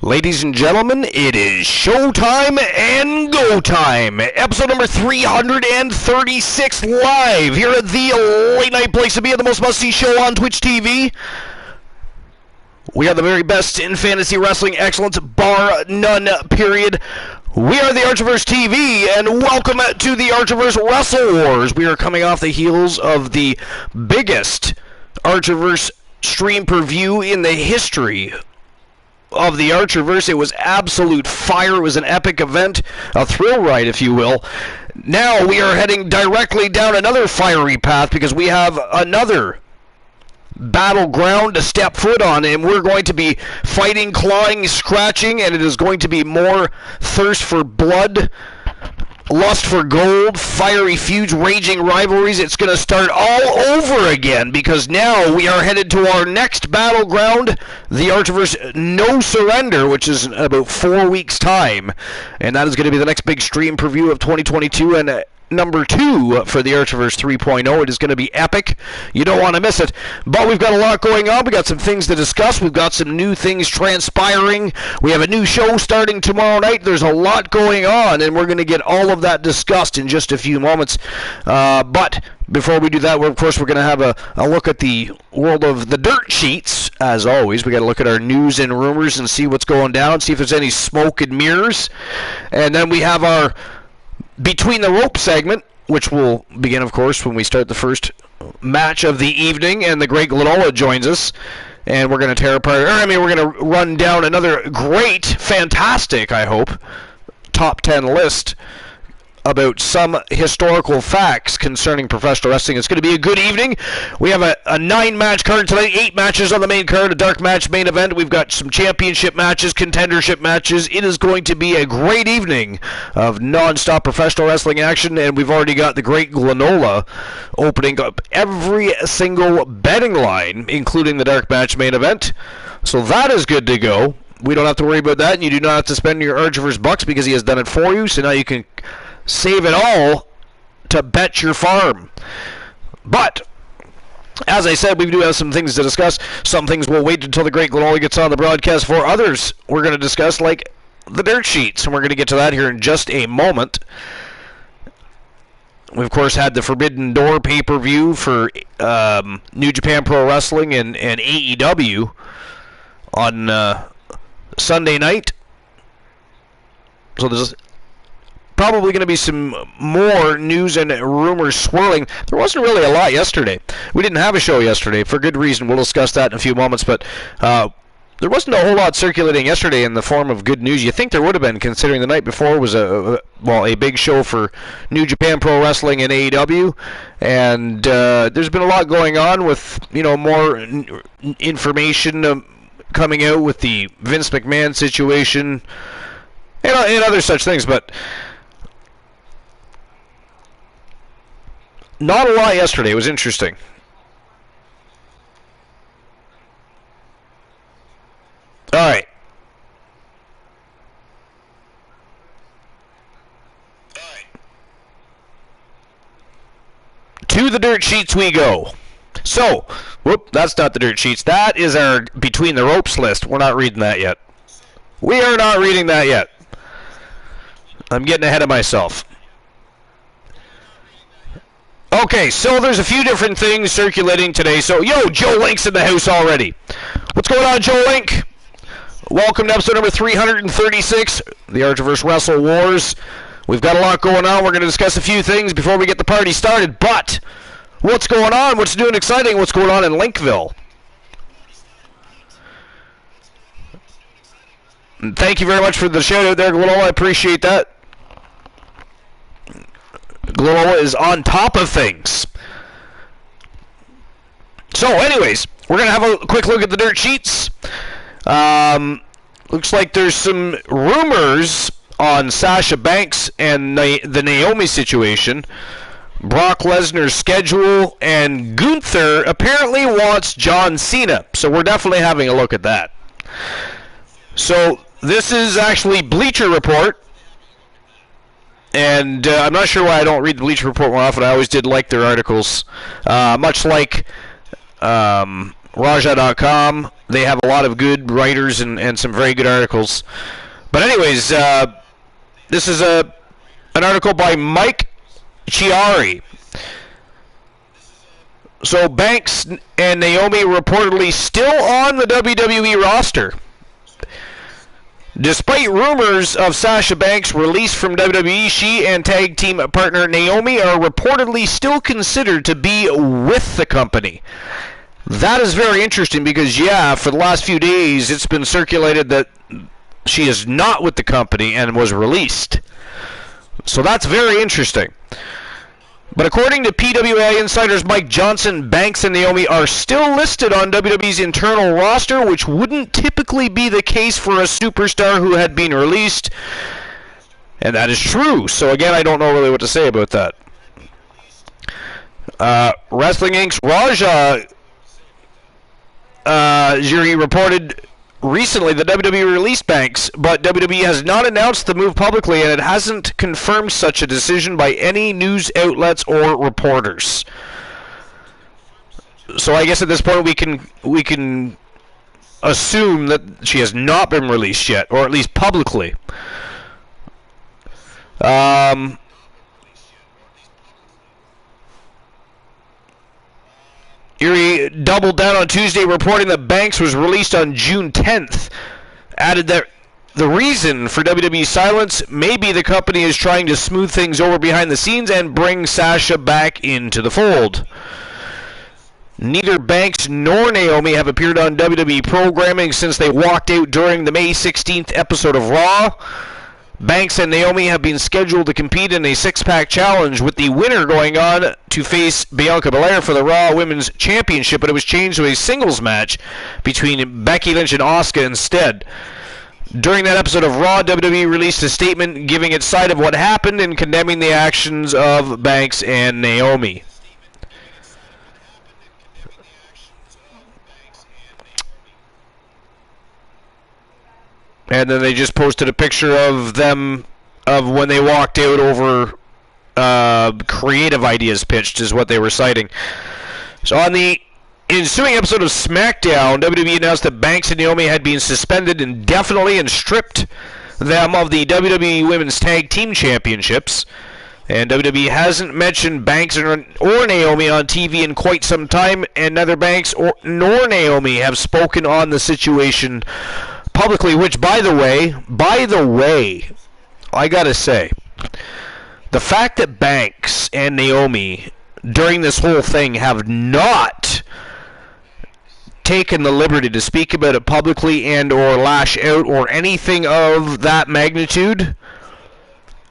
Ladies and gentlemen, it is showtime and go time. Episode number 336 live here at the late night place to be at the most must-see show on Twitch TV. We are the very best in fantasy wrestling excellence, bar none, period. We are the Archiverse TV, and welcome to the Archiverse Wrestle Wars. We are coming off the heels of the biggest Archiverse stream per view in the history of the Archiverse. It was absolute fire. It was an epic event, a thrill ride, if you will. Now we are heading directly down another fiery path because we have another battleground to step foot on, and we're going to be fighting, clawing, scratching, and it is going to be more thirst for blood, lust for gold, fiery feuds, raging rivalries. It's going to start all over again because now we are headed to our next battleground, the Archiverse No Surrender, which is in about 4 weeks' time, and that is going to be the next big stream preview of 2022 and number 2 for the Archiverse 3.0. It is going to be epic. You don't want to miss it. But we've got a lot going on. We've got some things to discuss. We've got some new things transpiring. We have a new show starting tomorrow night. There's a lot going on, and we're going to get all of that discussed in just a few moments. But before we do that, we're going to have a look at the world of the dirt sheets. As always, we got to look at our news and rumors and see what's going down, see if there's any smoke and mirrors. And then we have our Between the Rope segment, which will begin, of course, when we start the first match of the evening, and the great Glenola joins us, and we're going to tear apart, we're going to run down another great, fantastic, I hope, top 10 list about some historical facts concerning professional wrestling. It's going to be a good evening. We have a 9-match card tonight, 8 matches on the main card, a dark match main event. We've got some championship matches, contendership matches. It is going to be a great evening of non-stop professional wrestling action, and we've already got the great Glenola opening up every single betting line, including the dark match main event. So that is good to go. We don't have to worry about that, and you do not have to spend your Archiverse bucks because he has done it for you, so now you can save it all to bet your farm. But as I said, we do have some things to discuss. Some things we'll wait until the great Glenola gets on the broadcast for. Others we're going to discuss, like the dirt sheets, and we're going to get to that here in just a moment. We, of course, had the Forbidden Door pay-per-view for New Japan Pro Wrestling and AEW on Sunday night. So there's probably going to be some more news and rumors swirling. There wasn't really a lot yesterday. We didn't have a show yesterday for good reason. We'll discuss that in a few moments, but there wasn't a whole lot circulating yesterday in the form of good news. You think there would have been, considering the night before was a big show for New Japan Pro Wrestling and AEW, and there's been a lot going on with more information coming out with the Vince McMahon situation and other such things, but not a lot yesterday. It was interesting. All right. To the dirt sheets we go. So, that's not the dirt sheets. That is our Between the Ropes list. We're not reading that yet. We are not reading that yet. I'm getting ahead of myself. Okay, so there's a few different things circulating today. So, Joe Link's in the house already. What's going on, Joe Link? Welcome to episode number 336, the Archiverse Wrestle Wars. We've got a lot going on. We're going to discuss a few things before we get the party started. But what's going on? What's new and exciting? What's going on in Linkville? And thank you very much for the shout out there, Glenola. I appreciate that. Glenola is on top of things. So, anyways, we're going to have a quick look at the dirt sheets. Looks like there's some rumors on Sasha Banks and the Naomi situation. Brock Lesnar's schedule, and Gunther apparently wants John Cena. So we're definitely having a look at that. So this is actually Bleacher Report. And I'm not sure why I don't read the Bleacher Report more often. I always did like their articles. Much like Raja.com. They have a lot of good writers and some very good articles. But anyways, this is an article by Mike Chiari. So Banks and Naomi reportedly still on the WWE roster. Despite rumors of Sasha Banks' release from WWE, she and tag team partner Naomi are reportedly still considered to be with the company. That is very interesting because, yeah, for the last few days it's been circulated that she is not with the company and was released. So that's very interesting. But according to PWA insiders Mike Johnson, Banks and Naomi are still listed on WWE's internal roster, which wouldn't typically be the case for a superstar who had been released. And that is true. So again, I don't know really what to say about that. Wrestling Inc.'s Raja Jiri reported recently that WWE released Banks, but WWE has not announced the move publicly, and it hasn't confirmed such a decision by any news outlets or reporters. So I guess at this point we can assume that she has not been released yet, or at least publicly. Erie doubled down on Tuesday, reporting that Banks was released on June 10th. Added that the reason for WWE's silence may be the company is trying to smooth things over behind the scenes and bring Sasha back into the fold. Neither Banks nor Naomi have appeared on WWE programming since they walked out during the May 16th episode of Raw. Banks and Naomi have been scheduled to compete in a six-pack challenge, with the winner going on to face Bianca Belair for the Raw Women's Championship, but it was changed to a singles match between Becky Lynch and Asuka instead. During that episode of Raw, WWE released a statement giving its side of what happened and condemning the actions of Banks and Naomi. And then they just posted a picture of them, of when they walked out over creative ideas pitched, is what they were citing. So on the ensuing episode of SmackDown, WWE announced that Banks and Naomi had been suspended indefinitely and stripped them of the WWE Women's Tag Team Championships. And WWE hasn't mentioned Banks or Naomi on TV in quite some time, and neither Banks nor Naomi have spoken on the situation publicly, which, by the way, I gotta say, the fact that Banks and Naomi during this whole thing have not taken the liberty to speak about it publicly and or lash out or anything of that magnitude,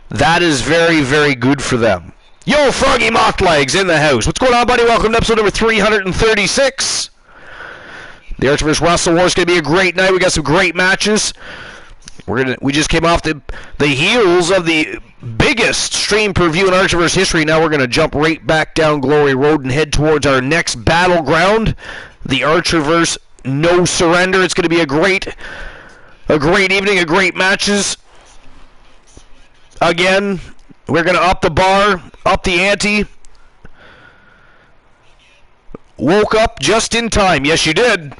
that is very, very good for them. Yo, Froggy Mothlegs in the house. What's going on, buddy? Welcome to episode number 336. The Archerverse Wrestle War is going to be a great night. We got some great matches. We just came off the heels of the biggest stream per view in Archerverse history. Now we're going to jump right back down Glory Road and head towards our next battleground, the Archerverse No Surrender. It's going to be a great evening of great matches. Again, we're going to up the bar, up the ante. Woke up just in time. Yes, you did.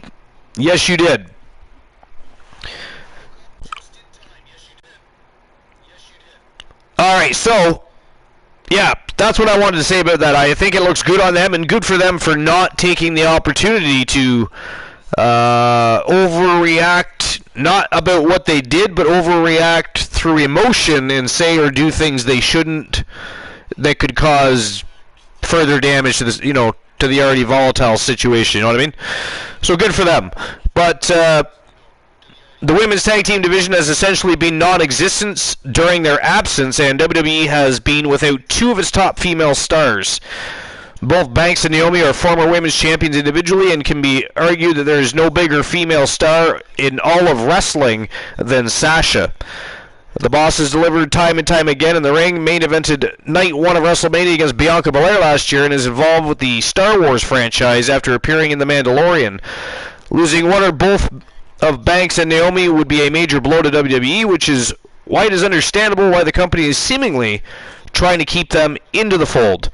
Yes, you did. Alright, so, yeah, that's what I wanted to say about that. I think it looks good on them, and good for them for not taking the opportunity to overreact, not about what they did, but overreact through emotion and say or do things they shouldn't, that could cause further damage to this, to the already volatile situation, you know what I mean? So good for them. But the women's tag team division has essentially been non-existent during their absence, and WWE has been without two of its top female stars. Both Banks and Naomi are former women's champions individually, and can be argued that there is no bigger female star in all of wrestling than Sasha. The Boss has delivered time and time again in the ring, main evented Night 1 of WrestleMania against Bianca Belair last year, and is involved with the Star Wars franchise after appearing in The Mandalorian. Losing one or both of Banks and Naomi would be a major blow to WWE, which is why it is understandable why the company is seemingly trying to keep them into the fold.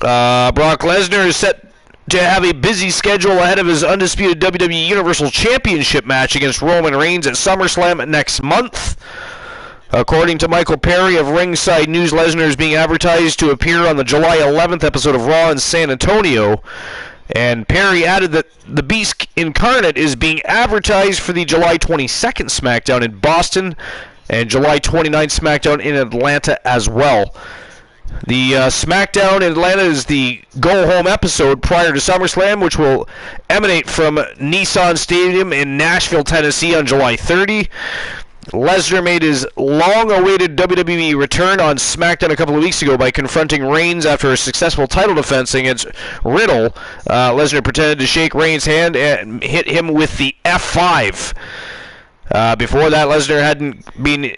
Brock Lesnar is set to have a busy schedule ahead of his undisputed WWE Universal Championship match against Roman Reigns at SummerSlam next month. According to Michael Perry of Ringside News, Lesnar is being advertised to appear on the July 11th episode of Raw in San Antonio. And Perry added that the Beast Incarnate is being advertised for the July 22nd SmackDown in Boston and July 29th SmackDown in Atlanta as well. The SmackDown in Atlanta is the go-home episode prior to SummerSlam, which will emanate from Nissan Stadium in Nashville, Tennessee on July 30. Lesnar made his long-awaited WWE return on SmackDown a couple of weeks ago by confronting Reigns after a successful title defense against Riddle. Lesnar pretended to shake Reigns' hand and hit him with the F5. Before that, Lesnar hadn't been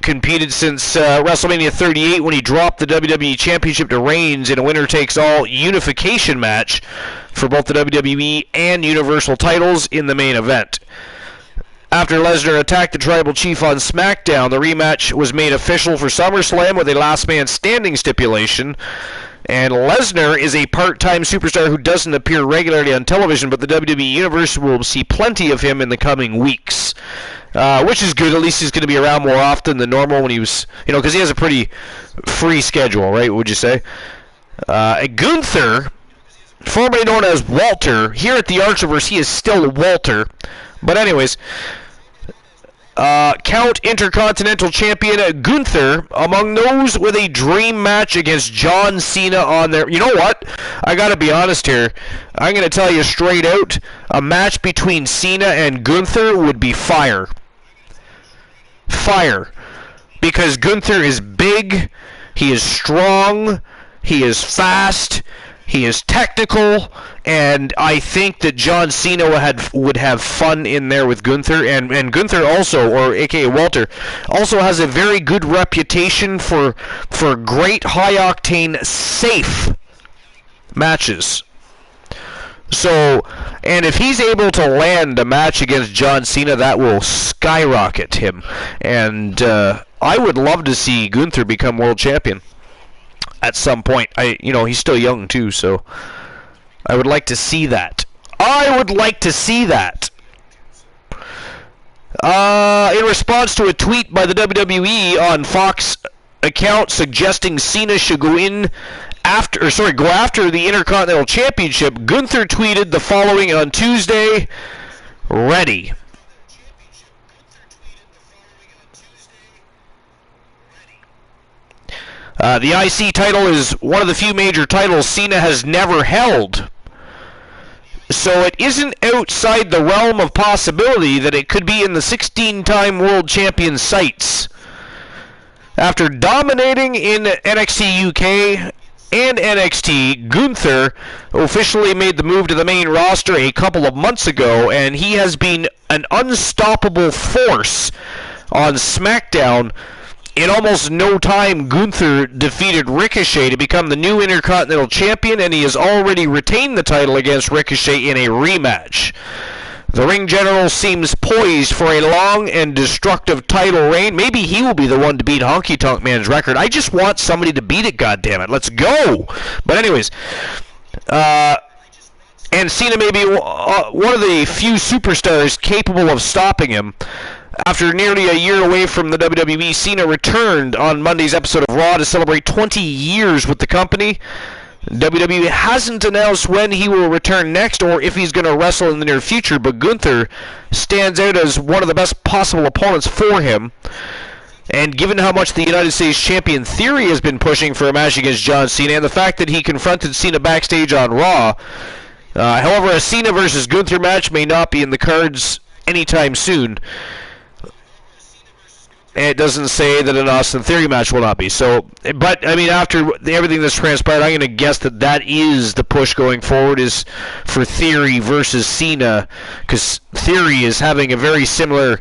competed since WrestleMania 38 when he dropped the WWE Championship to Reigns in a winner-takes-all unification match for both the WWE and Universal titles in the main event. After Lesnar attacked the Tribal Chief on SmackDown, the rematch was made official for SummerSlam with a last man standing stipulation. And Lesnar is a part-time superstar who doesn't appear regularly on television, but the WWE Universe will see plenty of him in the coming weeks. Which is good. At least he's going to be around more often than normal when he was, because he has a pretty free schedule, right, would you say? Gunther, formerly known as Walter, here at the Archiverse, he is still Walter. But anyways, Count Intercontinental Champion Gunther among those with a dream match against John Cena on there. You know what? I gotta be honest here. I'm gonna tell you straight out, a match between Cena and Gunther would be fire. Fire. Because Gunther is big, he is strong, he is fast, he is technical, and I think that John Cena would have fun in there with Gunther. And Gunther also, or a.k.a. Walter, also has a very good reputation for great high-octane, safe matches. So, and if he's able to land a match against John Cena, that will skyrocket him. And I would love to see Gunther become world champion at some point. He's still young too, so I would like to see that. I would like to see that. In response to a tweet by the WWE on Fox account suggesting Cena should go after the Intercontinental Championship, Gunther tweeted the following on Tuesday: "Ready." The IC title is one of the few major titles Cena has never held. So it isn't outside the realm of possibility that it could be in the 16-time world champion sights. After dominating in NXT UK and NXT, Gunther officially made the move to the main roster a couple of months ago, and he has been an unstoppable force on SmackDown. In almost no time, Gunther defeated Ricochet to become the new Intercontinental Champion, and he has already retained the title against Ricochet in a rematch. The Ring General seems poised for a long and destructive title reign. Maybe he will be the one to beat Honky Tonk Man's record. I just want somebody to beat it, goddammit. Let's go! But anyways, and Cena may be one of the few superstars capable of stopping him. After nearly a year away from the WWE, Cena returned on Monday's episode of Raw to celebrate 20 years with the company. WWE hasn't announced when he will return next or if he's going to wrestle in the near future, but Gunther stands out as one of the best possible opponents for him. And given how much the United States Champion Theory has been pushing for a match against John Cena, and the fact that he confronted Cena backstage on Raw, however, a Cena versus Gunther match may not be in the cards anytime soon. And it doesn't say that an Austin Theory match will not be. So, but I mean, after everything that's transpired, I'm going to guess that is the push going forward, is for Theory versus Cena, because Theory is having a very similar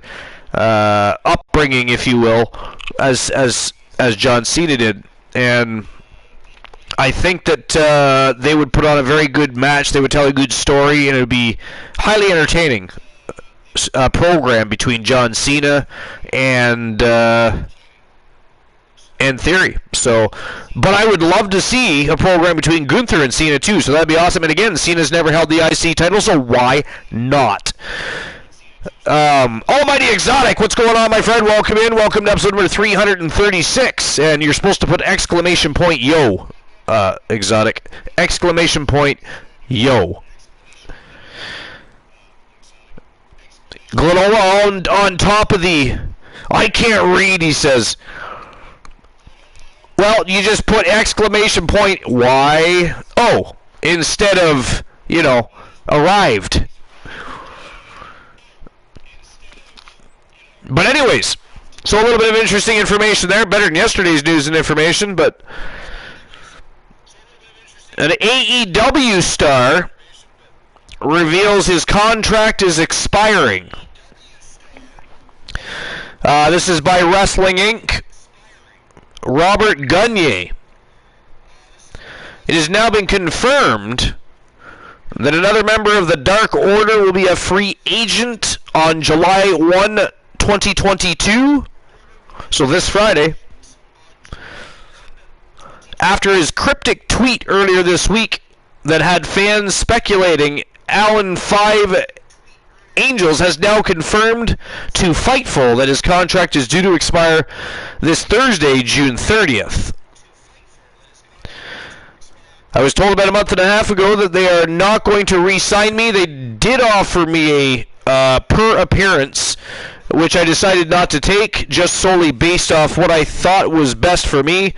upbringing, if you will, as John Cena did, and I think that they would put on a very good match. They would tell a good story, and it would be highly entertaining. Program between John Cena and in theory. So, but I would love to see a program between Gunther and Cena too. So that'd be awesome. And again, Cena's never held the IC title, so why not? Almighty Exotic, what's going on, my friend? Welcome in. Welcome to episode number 336. And you're supposed to put exclamation point yo, Exotic. Exclamation point yo. Glenola on top of the... I can't read, he says. Well, you just put exclamation point Y-O instead of, you know, arrived. But anyways, so a little bit of interesting information there. Better than yesterday's news and information, but an AEW star reveals his contract is expiring. This is by Wrestling Inc. Robert Gagne. It has now been confirmed that another member of the Dark Order will be a free agent on July 1, 2022. So this Friday. After his cryptic tweet earlier this week that had fans speculating Alan 5 Angels has now confirmed to Fightful that his contract is due to expire this Thursday, June 30th. I was told about a month and a half ago that they are not going to re-sign me. They did offer me a per appearance, which I decided not to take, just solely based off what I thought was best for me.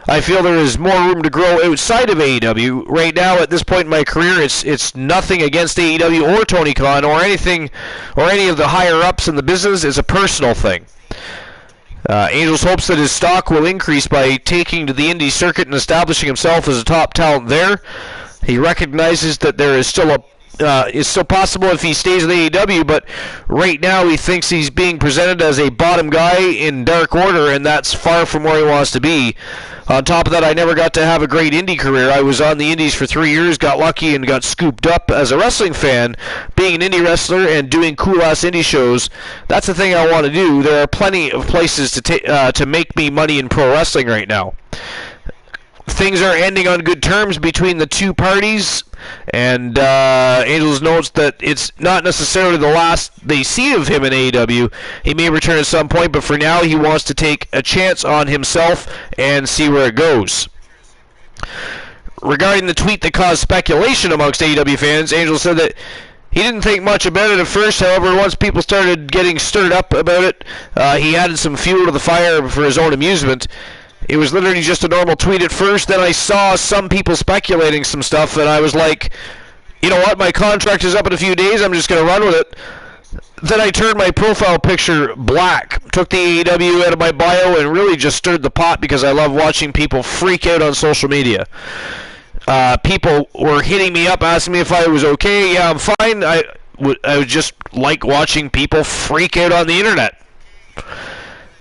I feel there is more room to grow outside of AEW. Right now, at this point in my career, it's nothing against AEW or Tony Khan or anything, or any of the higher-ups in the business. It's a personal thing. Angels hopes that his stock will increase by taking to the indie circuit and establishing himself as a top talent there. He recognizes that there is still it's still possible if he stays with AEW, but right now he thinks he's being presented as a bottom guy in Dark Order, and that's far from where he wants to be. On top of that, I never got to have a great indie career. I was on the indies for 3 years, got lucky, and got scooped up as a wrestling fan. Being an indie wrestler and doing cool-ass indie shows, that's the thing I want to do. There are plenty of places to make me money in pro wrestling right now. Things are ending on good terms between the two parties, and Angels notes that it's not necessarily the last they see of him in AEW. He may return at some point, but for now he wants to take a chance on himself and see where it goes. Regarding the tweet that caused speculation amongst AEW fans, Angels said that he didn't think much about it at first. However, once people started getting stirred up about it, he added some fuel to the fire for his own amusement. It was literally just a normal tweet at first. Then I saw some people speculating some stuff, and I was like, you know what, my contract is up in a few days, I'm just going to run with it. Then I turned my profile picture black, took the AEW out of my bio, and really just stirred the pot because I love watching people freak out on social media. People were hitting me up, asking me if I was okay. Yeah, I'm fine. I would just like watching people freak out on the internet.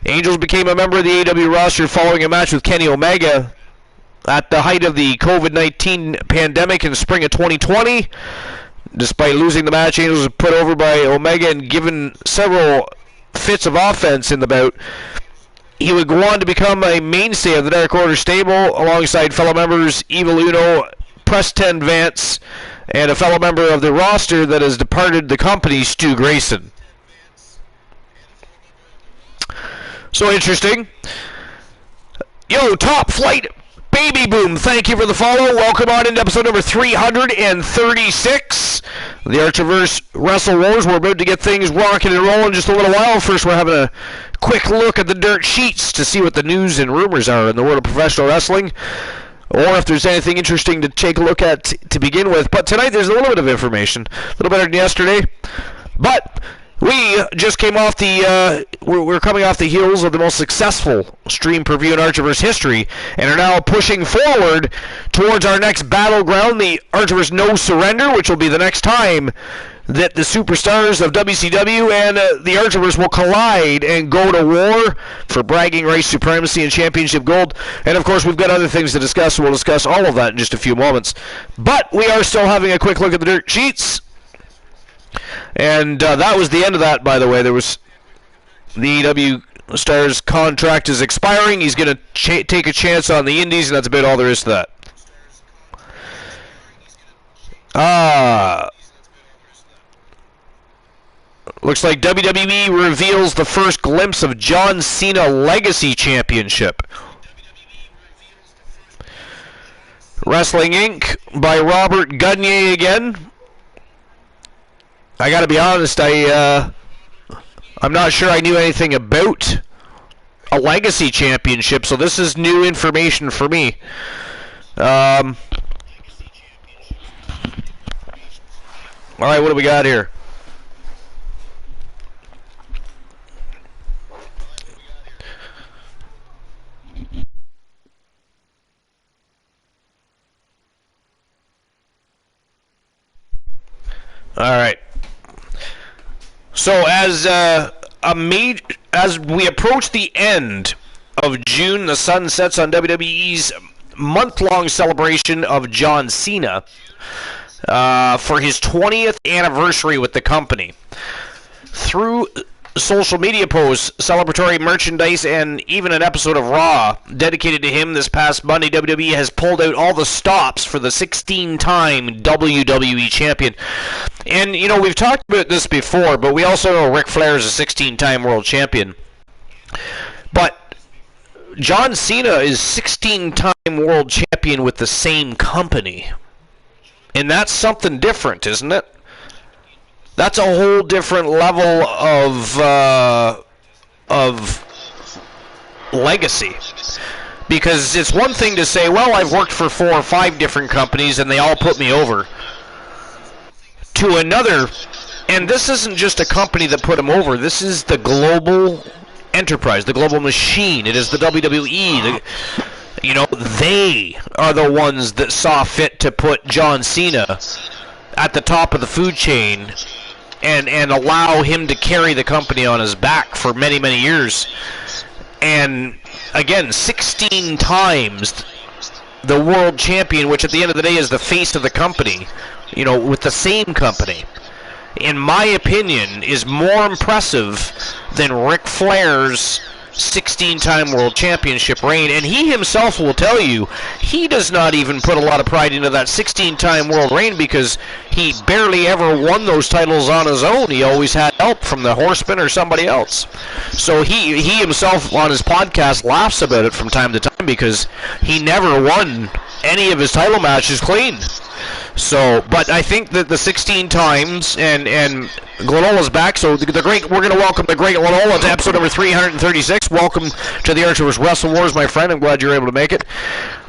Angels became a member of the AEW roster following a match with Kenny Omega at the height of the COVID-19 pandemic in spring of 2020. Despite losing the match, Angels were put over by Omega and given several fits of offense in the bout. He would go on to become a mainstay of the Dark Order stable alongside fellow members Evil Uno, Preston Vance, and a fellow member of the roster that has departed the company, Stu Grayson. So interesting. Yo, Top Flight Baby Boom, thank you for the follow. Welcome on into episode number 336. The Archiverse Wrestle Wars. We're about to get things rocking and rolling in just a little while. First, we're having a quick look at the dirt sheets to see what the news and rumors are in the world of professional wrestling, or if there's anything interesting to take a look at to begin with. But tonight, there's a little bit of information. A little better than yesterday. But we just came off we're coming off the heels of the most successful stream per-view in Archiverse history, and are now pushing forward towards our next battleground, the Archiverse No Surrender, which will be the next time that the superstars of WCW and the Archiverse will collide and go to war for bragging rights, supremacy, and championship gold. And of course, we've got other things to discuss, so we'll discuss all of that in just a few moments. But we are still having a quick look at the dirt sheets. And that was the end of that, by the way. There was the AEW Starr's contract is expiring. He's going to take a chance on the Indies, and that's about all there is to that. Looks like WWE reveals the first glimpse of John Cena Legacy Championship. Wrestling Inc. by Robert Gagné again. I gotta be honest, I'm not sure I knew anything about a Legacy Championship, so this is new information for me. Alright, what do we got here? Alright. So as we approach the end of June, the sun sets on WWE's month-long celebration of John Cena for his 20th anniversary with the company. Through social media posts, celebratory merchandise, and even an episode of Raw dedicated to him this past Monday, WWE has pulled out all the stops for the 16-time WWE champion. And, you know, we've talked about this before, but we also know Ric Flair is a 16-time world champion. But John Cena is 16-time world champion with the same company. And that's something different, isn't it? That's a whole different level of legacy. Because it's one thing to say, well, I've worked for 4 or 5 different companies and they all put me over. To another, and this isn't just a company that put him over, this is the enterprise, the global machine. It is the WWE. They are the ones that saw fit to put John Cena at the top of the food chain and allow him to carry the company on his back for many, many years. And again, 16 times the world champion, which at the end of the day is the face of the company, you know, with the same company, in my opinion, is more impressive than Ric Flair's 16-time world championship reign. And he himself will tell you he does not even put a lot of pride into that 16-time world reign because he barely ever won those titles on his own. He always had help from the Horsemen or somebody else. So he himself on his podcast laughs about it from time to time because he never won any of his title matches clean. So, but I think that the 16 times, and Glenola's back, so we're going to welcome the great Glenola to episode number 336. Welcome to the Archer vs. Wrestle Wars, my friend. I'm glad you're able to make it.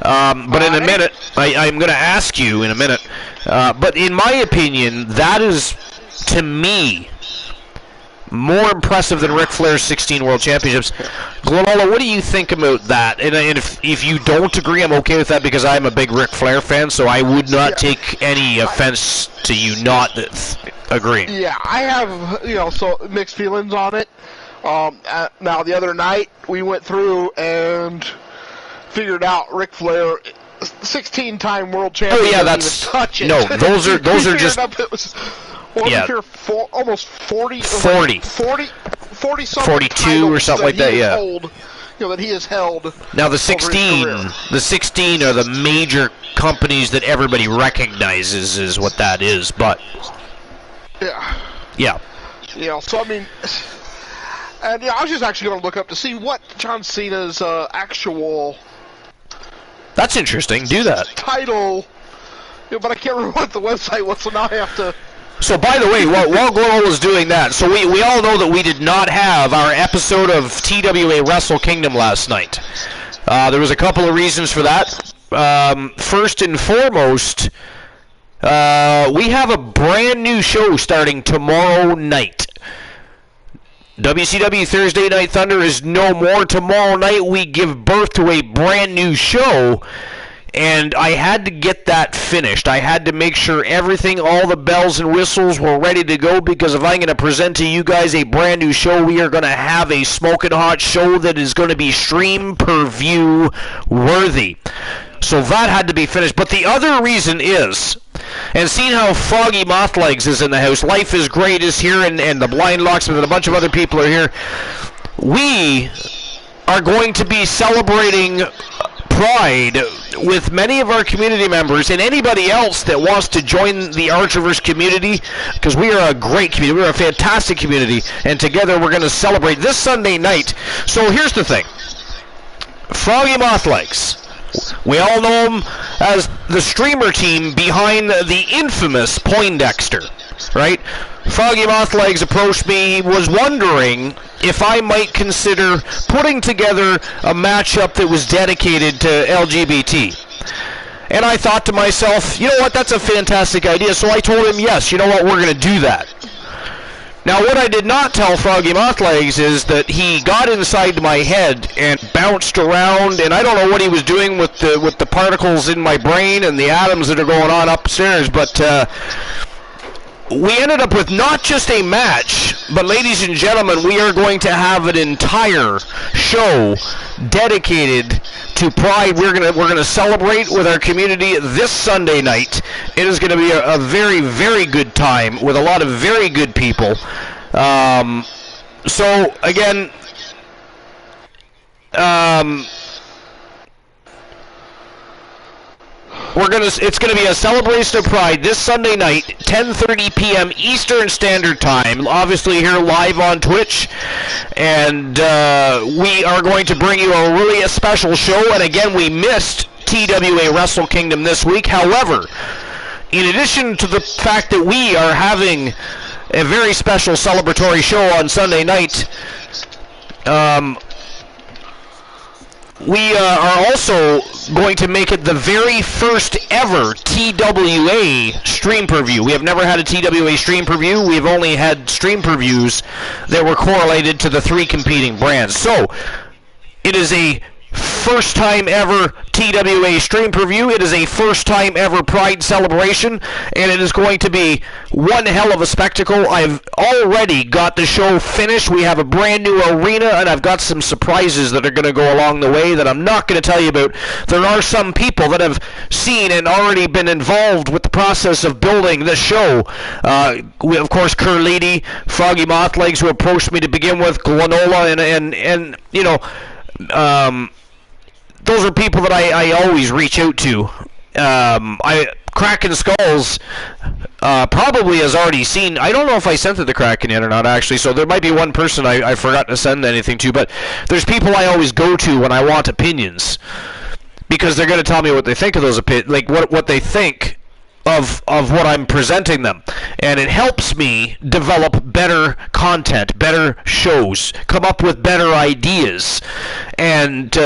But in a minute, I'm going to ask you in a minute, but in my opinion, that is, to me, more impressive than Ric Flair's 16 World Championships. Glenola, what do you think about that? And if you don't agree, I'm okay with that because I'm a big Ric Flair fan, so I would not take any offense to you not agreeing. Yeah, I have, so mixed feelings on it. Now, the other night, we went through and figured out Ric Flair, 16-time world champion. Oh, yeah, that's... Touch it. No, those are just... Almost 40 something 42 or something like that, yeah. That he has held. Now the 16 are the major companies that everybody recognizes is what that is, but yeah. So I mean, and I was just actually going to look up to see what John Cena's actual. That's interesting. Do that. Title, but I can't remember what the website was, so now I have to. So, by the way, while Glenola was doing that, so we all know that we did not have our episode of TWA Wrestle Kingdom last night. There was a couple of reasons for that. First and foremost, we have a brand new show starting tomorrow night. WCW Thursday Night Thunder is no more. Tomorrow night we give birth to a brand new show. And I had to get that finished. I had to make sure everything, all the bells and whistles were ready to go because if I'm going to present to you guys a brand new show, we are going to have a smoking hot show that is going to be stream per view worthy. So that had to be finished. But the other reason is, and seeing how Foggy Mothlegs is in the house, Life is Great is here, and the Blind Locksmith and a bunch of other people are here. we are going to be celebrating Pride with many of our community members and anybody else that wants to join the Archerverse community, because we are a great community. We're a fantastic community, and together we're going to celebrate this Sunday night. So here's the thing. Froggy Mothlegs. We all know him as the streamer team behind the infamous Poindexter, right? Froggy Mothlegs approached me. He was wondering if I might consider putting together a matchup that was dedicated to LGBT. And I thought to myself, you know what, that's a fantastic idea. So I told him, yes, you know what, we're going to do that. Now, what I did not tell Froggy Mothlegs is that he got inside my head and bounced around, and I don't know what he was doing with the particles in my brain and the atoms that are going on upstairs, but we ended up with not just a match, but ladies and gentlemen, we are going to have an entire show dedicated to Pride. We're gonna celebrate with our community this Sunday night. It is going to be a very, very good time with a lot of very good people. So again, it's gonna be a celebration of Pride this Sunday night, 10:30 p.m. Eastern Standard Time. Obviously here live on Twitch, and we are going to bring you a special show. And again, we missed TWA Wrestle Kingdom this week. However, in addition to the fact that we are having a very special celebratory show on Sunday night, we are also going to make it the very first ever TWA stream preview. We have never had a TWA stream preview. We've only had stream previews that were correlated to the 3 competing brands. So, it is a first time ever TWA stream preview. It is a first time ever Pride celebration, and it is going to be one hell of a spectacle. I've already got the show finished. We have a brand new arena, and I've got some surprises that are going to go along the way that I'm not going to tell you about. There are some people that have seen and already been involved with the process of building the show. We, of course, Curlady, Froggy Mothlegs, who approached me to begin with, Glanola, and you know, those are people that I always reach out to. Kraken Skulls probably has already seen. I don't know if I sent it to Kraken yet or not, actually, so there might be one person I forgot to send anything to, but there's people I always go to when I want opinions, because they're going to tell me what they think of those opinions, like what they think of what I'm presenting them. And it helps me develop better content, better shows, come up with better ideas. And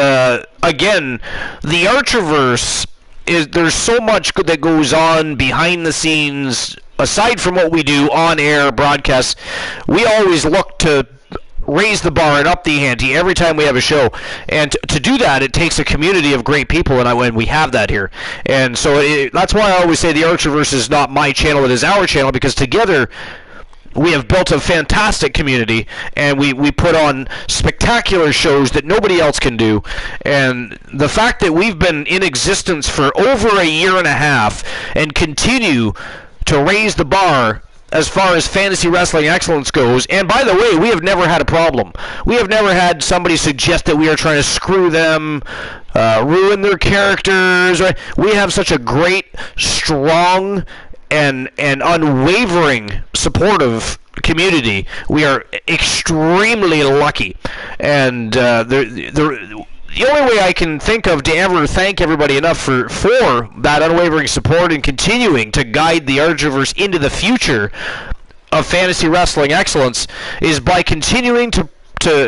again, the Archerverse there's so much that goes on behind the scenes aside from what we do on air broadcasts. We always look to raise the bar and up the ante every time we have a show, and to do that, it takes a community of great people, and we have that here. And so that's why I always say the Archerverse is not my channel, it is our channel, because together we have built a fantastic community, and we put on spectacular shows that nobody else can do. And the fact that we've been in existence for over a year and a half and continue to raise the bar as far as fantasy wrestling excellence goes, and by the way, we have never had a problem. We have never had somebody suggest that we are trying to screw them, ruin their characters. Right? We have such a great, strong, and unwavering supportive community. We are extremely lucky, and the only way I can think of to ever thank everybody enough for that unwavering support and continuing to guide the Archerverse into the future of fantasy wrestling excellence is by continuing to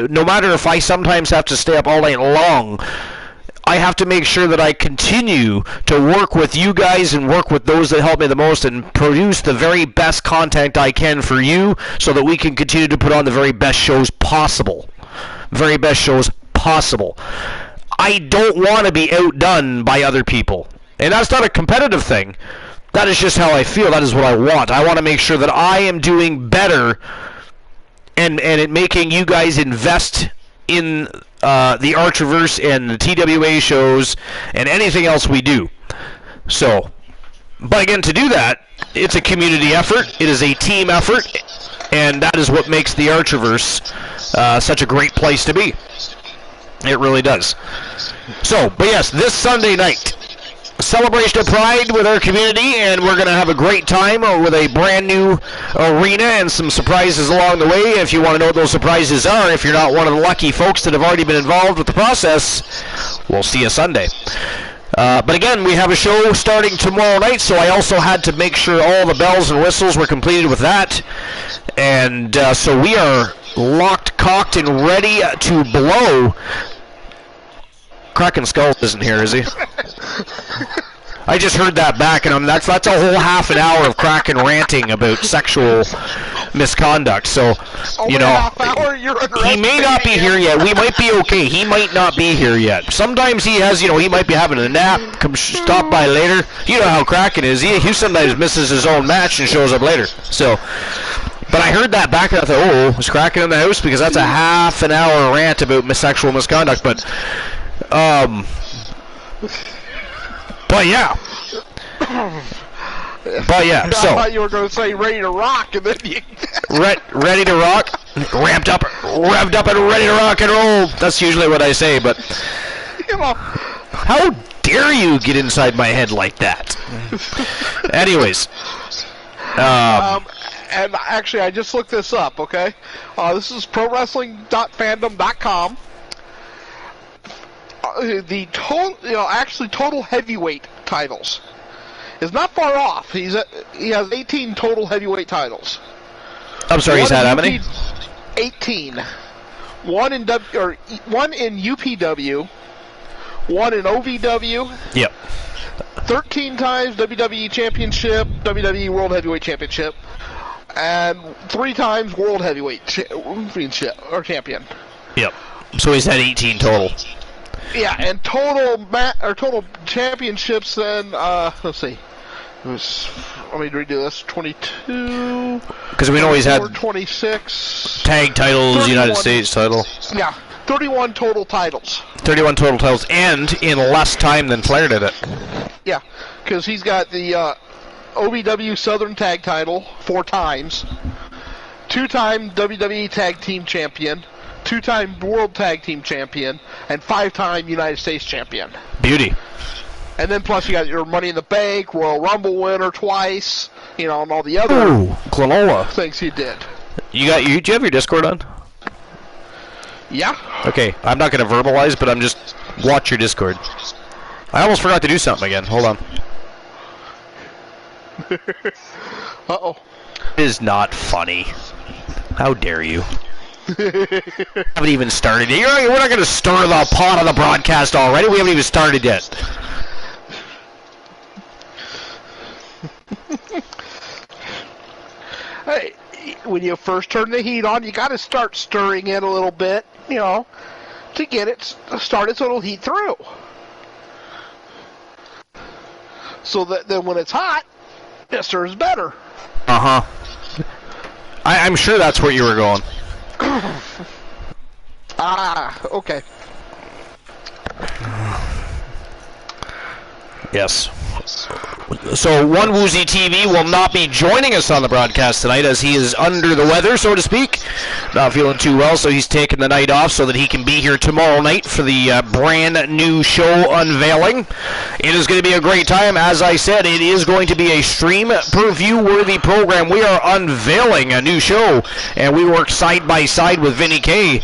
no matter if I sometimes have to stay up all night long, I have to make sure that I continue to work with you guys and work with those that help me the most and produce the very best content I can for you so that we can continue to put on the very best shows possible. Very best shows possible. I don't want to be outdone by other people. And that's not a competitive thing. That is just how I feel. That is what I want. I want to make sure that I am doing better and making you guys invest in the Archerverse and the TWA shows and anything else we do. So, but again, to do that, it's a community effort. It is a team effort. And that is what makes the Archerverse such a great place to be. It really does. So, but yes, this Sunday night, celebration of Pride with our community, and we're going to have a great time with a brand new arena and some surprises along the way. If you want to know what those surprises are, if you're not one of the lucky folks that have already been involved with the process, we'll see you Sunday. But again, we have a show starting tomorrow night, so I also had to make sure all the bells and whistles were completed with that. And so we are locked, cocked, and ready to blow. Kraken Skull isn't here, is he? I just heard that back, and that's a whole half an hour of Kraken ranting about sexual misconduct. So, you know, he may not be here yet. We might be okay. He might not be here yet. Sometimes he has, you know, he might be having a nap. Come stop by later. You know how Kraken is. He sometimes misses his own match and shows up later. So, but I heard that back, and I thought, oh, was Kraken in the house? Because that's a half an hour rant about sexual misconduct. But yeah. But yeah, so. I thought you were going to say ready to rock, and then you... ready to rock, revved up and ready to rock and roll. That's usually what I say, but... You know. How dare you get inside my head like that? Anyways. And actually, I just looked this up, okay? This is prowrestling.fandom.com. The total heavyweight titles is not far off. He has 18 total heavyweight titles. I'm sorry, he's had how many? 18. One in UPW, one in OVW. Yep. 13 times WWE Championship, WWE World Heavyweight Championship, and 3 times World Heavyweight Champion. Yep. So he's had 18 total. Yeah, and total championships. Then let's see, let me redo this. 22. Because we know he's had 26 tag titles, 31, United States title. Yeah, 31 total titles. 31 total titles, and in less time than Flair did it. Yeah, because he's got the OVW Southern Tag title 4 times, 2-time WWE Tag Team Champion, 2-time World Tag Team Champion, and 5-time United States Champion. Beauty. And then plus you got your Money in the Bank, Royal Rumble winner twice, you know, and all the other things he did. Do you have your Discord on? Yeah. Okay, I'm not going to verbalize, but I'm just watch your Discord. I almost forgot to do something again. Hold on. Uh-oh. It is not funny. How dare you? Haven't even started yet. We're not going to stir the pot on the broadcast already. We haven't even started yet. Hey, when you first turn the heat on, you got to start stirring it a little bit, you know, to get it started so it'll heat through. So that then when it's hot, it stirs better. Uh-huh. I'm sure that's where you were going. Okay. Yes. So One Woozy TV will not be joining us on the broadcast tonight as he is under the weather, so to speak. Not feeling too well, so he's taking the night off so that he can be here tomorrow night for the brand new show unveiling. It is going to be a great time. As I said, it is going to be a stream-per-view worthy program. We are unveiling a new show, and we work side by side with Vinny K,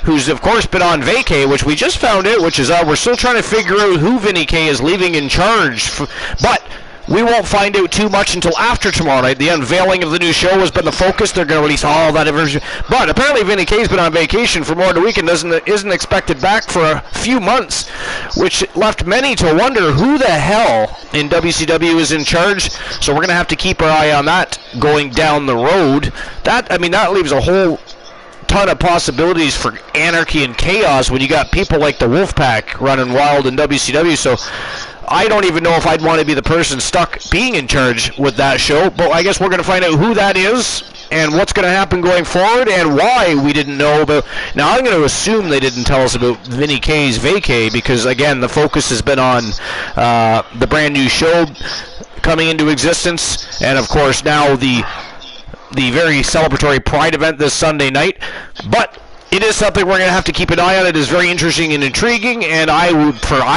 who's of course been on vacay, which we just found out, which is we're still trying to figure out who Vinny K is leaving in charge. But we won't find out too much until after tomorrow night. The unveiling of the new show has been the focus. They're going to release all that information. But apparently Vinny K's been on vacation for more than a week and isn't expected back for a few months, which left many to wonder who the hell in WCW is in charge. So we're going to have to keep our eye on that going down the road. That leaves a whole ton of possibilities for anarchy and chaos when you got people like the Wolfpack running wild in WCW. So I don't even know if I'd want to be the person stuck being in charge with that show, but I guess we're going to find out who that is and what's going to happen going forward and why we didn't know about. Now, I'm going to assume they didn't tell us about Vinny K's vacay because, again, the focus has been on the brand new show coming into existence and, of course, now the very celebratory Pride event this Sunday night. But It is something we're going to have to keep an eye on. It is very interesting and intriguing, and I,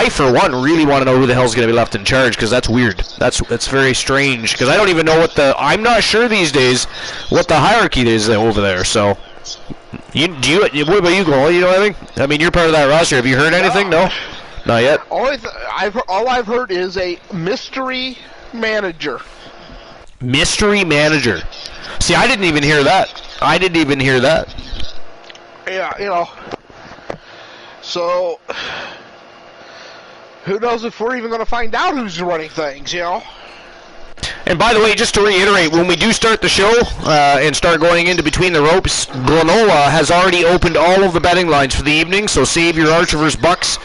for one, really want to know who the hell's going to be left in charge, because that's weird. That's very strange, because I don't even know I'm not sure these days what the hierarchy is over there, so... what about you, Cole? You know anything? I mean, you're part of that roster. Have you heard anything? No? Not yet? All I've heard is a mystery manager. Mystery manager. See, I didn't even hear that. Yeah, So, who knows if we're even going to find out who's running things, And by the way, just to reiterate, when we do start the show and start going into Between the Ropes, Granola has already opened all of the betting lines for the evening, so save your Archer vs. Bucks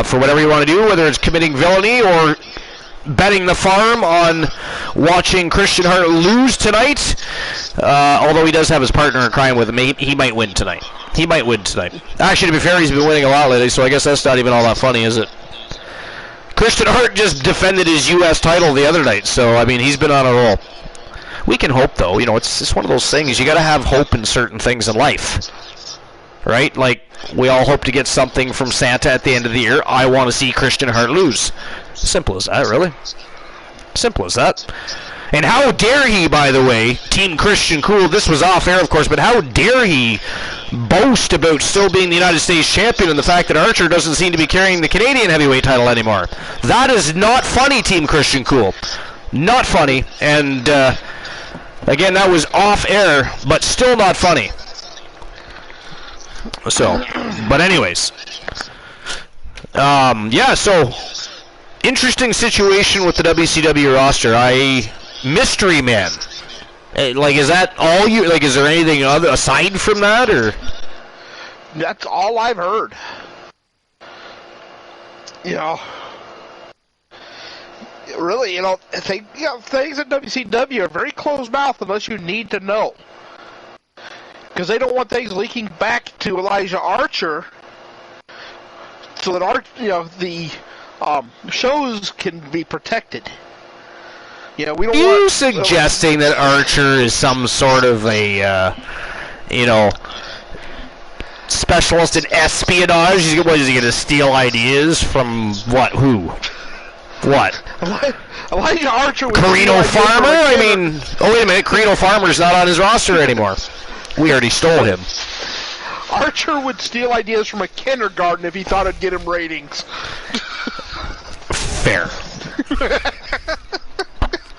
for whatever you want to do, whether it's committing villainy or betting the farm on watching Christian Hart lose tonight. Although he does have his partner in crime with him, he might win tonight. Actually, to be fair, he's been winning a lot lately, so I guess that's not even all that funny, is it? Christian Hart just defended his U.S. title the other night, so, I mean, he's been on a roll. We can hope, though. It's one of those things. You got to have hope in certain things in life, right? Like, we all hope to get something from Santa at the end of the year. I want to see Christian Hart lose. Simple as that, really. Simple as that. And how dare he, by the way, Team Christian Cool, this was off air, of course, but how dare he boast about still being the United States champion and the fact that Archer doesn't seem to be carrying the Canadian heavyweight title anymore. That is not funny, Team Christian Cool. Not funny. And, again, that was off air, but still not funny. So, but anyways. Yeah, so, interesting situation with the WCW roster. Mystery Man. Like, is that all you... Like, is there anything other aside from that, or... That's all I've heard. Really, things at WCW are very closed-mouthed unless you need to know. Because they don't want things leaking back to Elijah Archer so that, the shows can be protected. We don't Are you suggesting that Archer is some sort of a, specialist in espionage? What, is he going to steal ideas from what? Who? What? Elijah Archer was Carino Farmer? I mean, oh, wait a minute. Carino Farmer's not on his roster anymore. We already stole him. Archer would steal ideas from a kindergarten if he thought it'd get him ratings. Fair.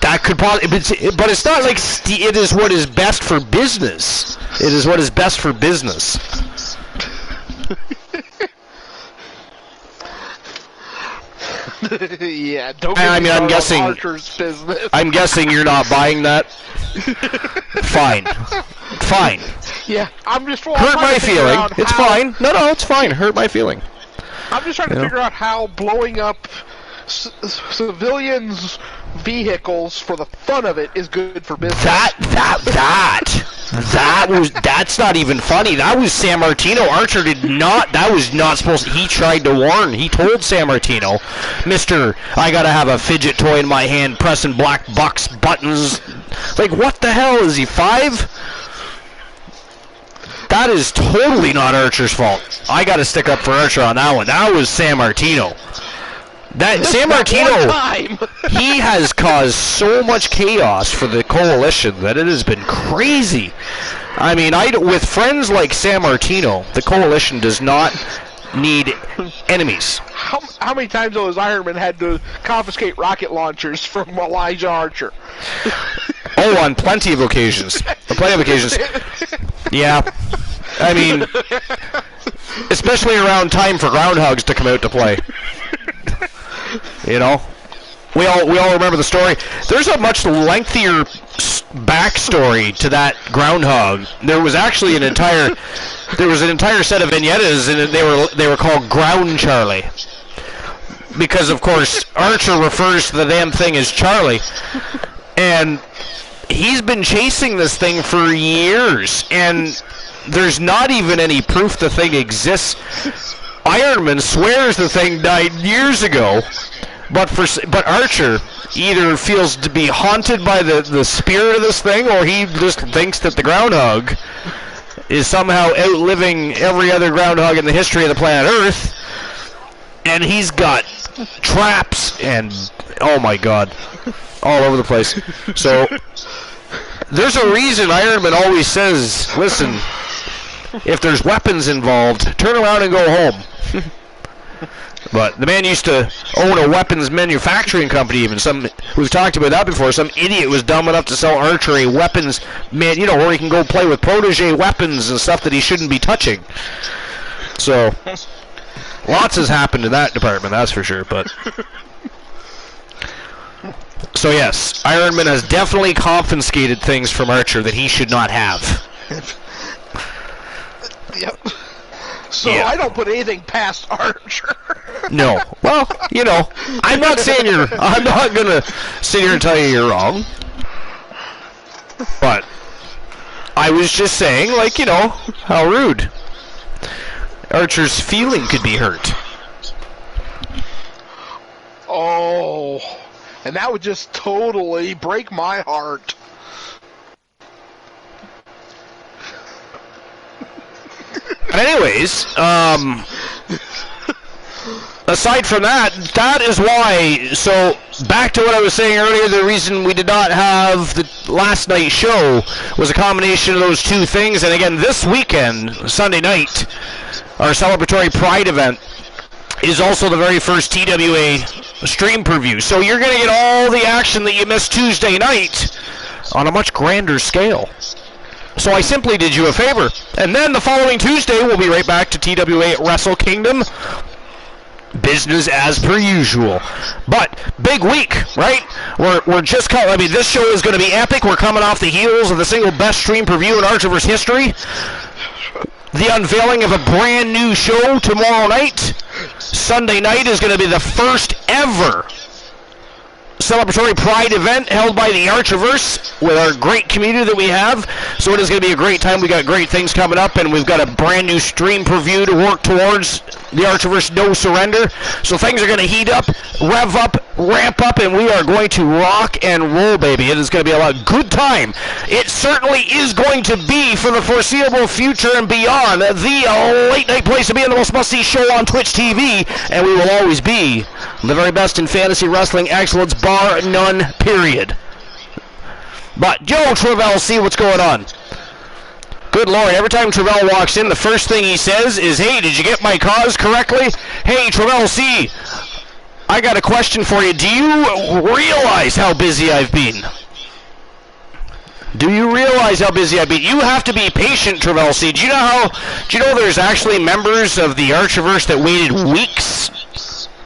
That could probably, but it's not like it is what is best for business. It is what is best for business. Yeah, don't. I'm guessing. Archer's business. I'm guessing you're not buying that. Fine. Yeah, I'm just hurt my feeling. It's fine. No, it's fine. Hurt my feeling. I'm just trying to figure out how blowing up civilians' vehicles for the fun of it is good for business. That's not even funny. That was San Martino. Archer did not. That was not supposed to. He tried to warn. He told San Martino, Mister, I gotta have a fidget toy in my hand, pressing black box buttons. Like, what the hell? Is he 5? That is totally not Archer's fault. I gotta stick up for Archer on that one. That was San Martino. San Martino, he has caused so much chaos for the coalition that it has been crazy. I mean, with friends like San Martino, the coalition does not need enemies. How many times has Iron Man had to confiscate rocket launchers from Elijah Archer? Oh, on plenty of occasions. Yeah. I mean, especially around time for groundhogs to come out to play. We all remember the story. There's a much lengthier backstory to that groundhog. There was actually an entire set of vignettes, and they were called Ground Charlie, because of course Archer refers to the damn thing as Charlie, and he's been chasing this thing for years, and there's not even any proof the thing exists. Iron Man swears the thing died years ago, but Archer either feels to be haunted by the spirit of this thing, or he just thinks that the groundhog is somehow outliving every other groundhog in the history of the planet Earth, and he's got traps and, oh my God, all over the place. So there's a reason Ironman always says, listen, if there's weapons involved, turn around and go home. But the man used to own a weapons manufacturing company even. We've talked about that before. Some idiot was dumb enough to sell Archer a weapons, where he can go play with protege weapons and stuff that he shouldn't be touching. So, lots has happened in that department, that's for sure. But so yes, Ironman has definitely confiscated things from Archer that he should not have. Yep. So yeah. I don't put anything past Archer. No. Well, I'm not going to sit here and tell you you're wrong. But I was just saying, how rude. Archer's feeling could be hurt. Oh, and that would just totally break my heart. Anyways, aside from that is why, so back to what I was saying earlier, the reason we did not have the last night's show was a combination of those two things. And again, this weekend, Sunday night, our celebratory Pride event is also the very first TWA stream preview. So you're going to get all the action that you missed Tuesday night on a much grander scale. So I simply did you a favor. And then the following Tuesday, we'll be right back to TWA Wrestle Kingdom. Business as per usual. But big week, right? We're just this show is going to be epic. We're coming off the heels of the single best stream preview in Archerverse history. The unveiling of a brand new show tomorrow night. Sunday night is going to be the first ever celebratory Pride event held by the Archerverse with our great community that we have. So it is going to be a great time. We got great things coming up, and we've got a brand new stream preview to work towards the Archerverse No Surrender. So things are going to heat up, rev up, ramp up, and we are going to rock and roll, baby. It is going to be a lot good time. It certainly is going to be for the foreseeable future and beyond the late night place to be in the most must-see show on Twitch TV, and we will always be the very best in fantasy wrestling excellence, bar none, period. But Joe Travell, see what's going on. Good Lord, every time Travell walks in, the first thing he says is, hey, did you get my cause correctly? Hey, Travell, see, I got a question for you. Do you realize how busy I've been? Do you realize how busy I've been? You have to be patient, Travell, see. Do you know there's actually members of the Archerverse that waited weeks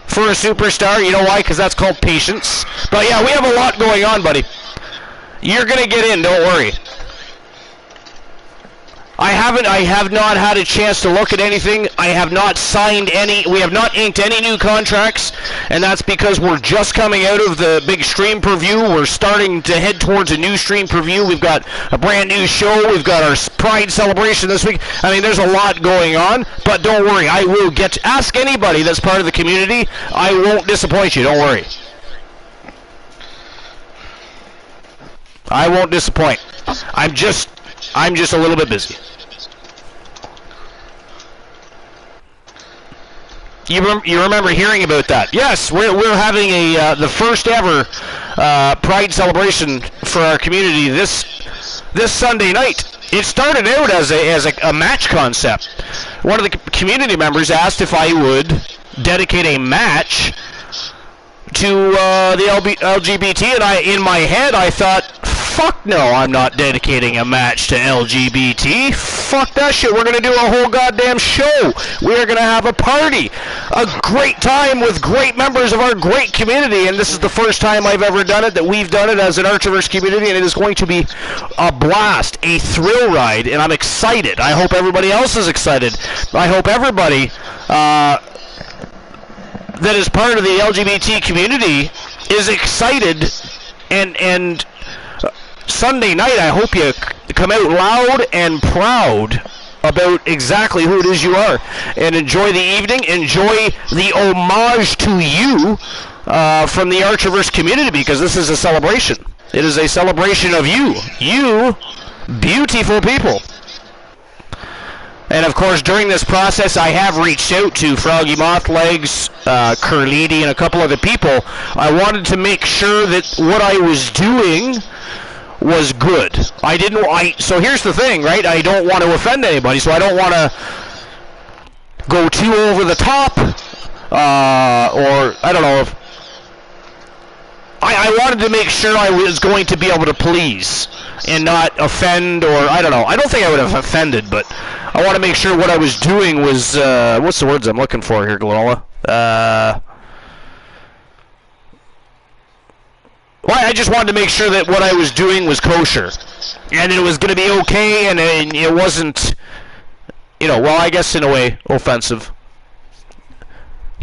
for a superstar? You know why? Because that's called patience. But yeah, we have a lot going on, buddy. You're going to get in, don't worry. I have not had a chance to look at anything. I have not signed we have not inked any new contracts, and that's because we're just coming out of the big stream preview. We're starting to head towards a new stream preview. We've got a brand new show. We've got our Pride celebration this week. I mean, there's a lot going on, but don't worry. I will ask anybody that's part of the community. I won't disappoint you. Don't worry. I won't disappoint. I'm just a little bit busy. You remember hearing about that? Yes, we're having the first ever Pride celebration for our community this Sunday night. It started out as a match concept. One of the community members asked if I would dedicate a match to the LGBT, and in my head I thought, fuck no, I'm not dedicating a match to LGBT. Fuck that shit. We're going to do a whole goddamn show. We are going to have a party. A great time with great members of our great community, and this is the first time I've ever done it, that we've done it as an Archerverse community, and it is going to be a blast, a thrill ride, and I'm excited. I hope everybody else is excited. I hope everybody that is part of the LGBT community is excited, and Sunday night, I hope you come out loud and proud about exactly who it is you are, and enjoy the evening, enjoy the homage to you from the Archerverse community, because this is a celebration. It is a celebration of you beautiful people. And, of course, during this process, I have reached out to Froggy Mothlegs, Curlidi, and a couple other people. I wanted to make sure that what I was doing was good. So here's the thing, right? I don't want to offend anybody, so I don't want to go too over the top, or I don't know if I wanted to make sure I was going to be able to please and not offend, or I don't know. I don't think I would have offended, but I want to make sure what I was doing was, what's the words I'm looking for here, Glenola? Well, I just wanted to make sure that what I was doing was kosher, and it was going to be okay, and it wasn't, well, I guess in a way, offensive.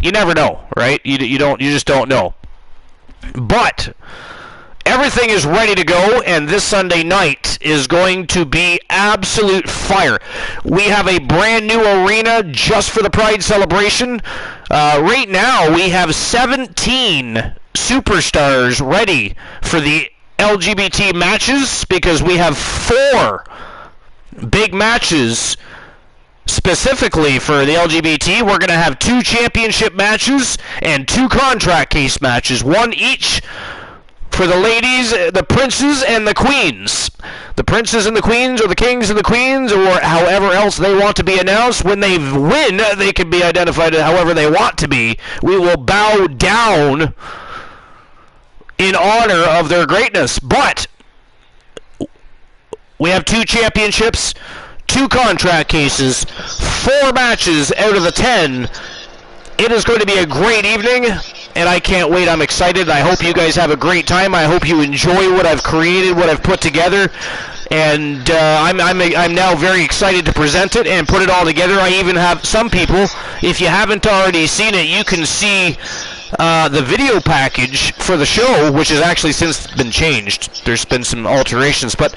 You never know, right? You just don't know. But everything is ready to go, and this Sunday night is going to be absolute fire. We have a brand new arena just for the Pride celebration. Right now, we have 17 superstars ready for the LGBT matches, because we have 4 big matches specifically for the LGBT. We're going to have 2 championship matches and 2 contract case matches, one each for the ladies, the princes, and the queens. The princes and the queens, or the kings and the queens, or however else they want to be announced. When they win, they can be identified however they want to be. We will bow down in honor of their greatness. But we have 2 championships, 2 contract cases, 4 matches out of the 10. It is going to be a great evening, and I can't wait. I'm excited. I hope you guys have a great time. I hope you enjoy what I've created, what I've put together, and I'm now very excited to present it and put it all together. I even have some people, if you haven't already seen it, you can see the video package for the show, which has actually since been changed. There's been some alterations, but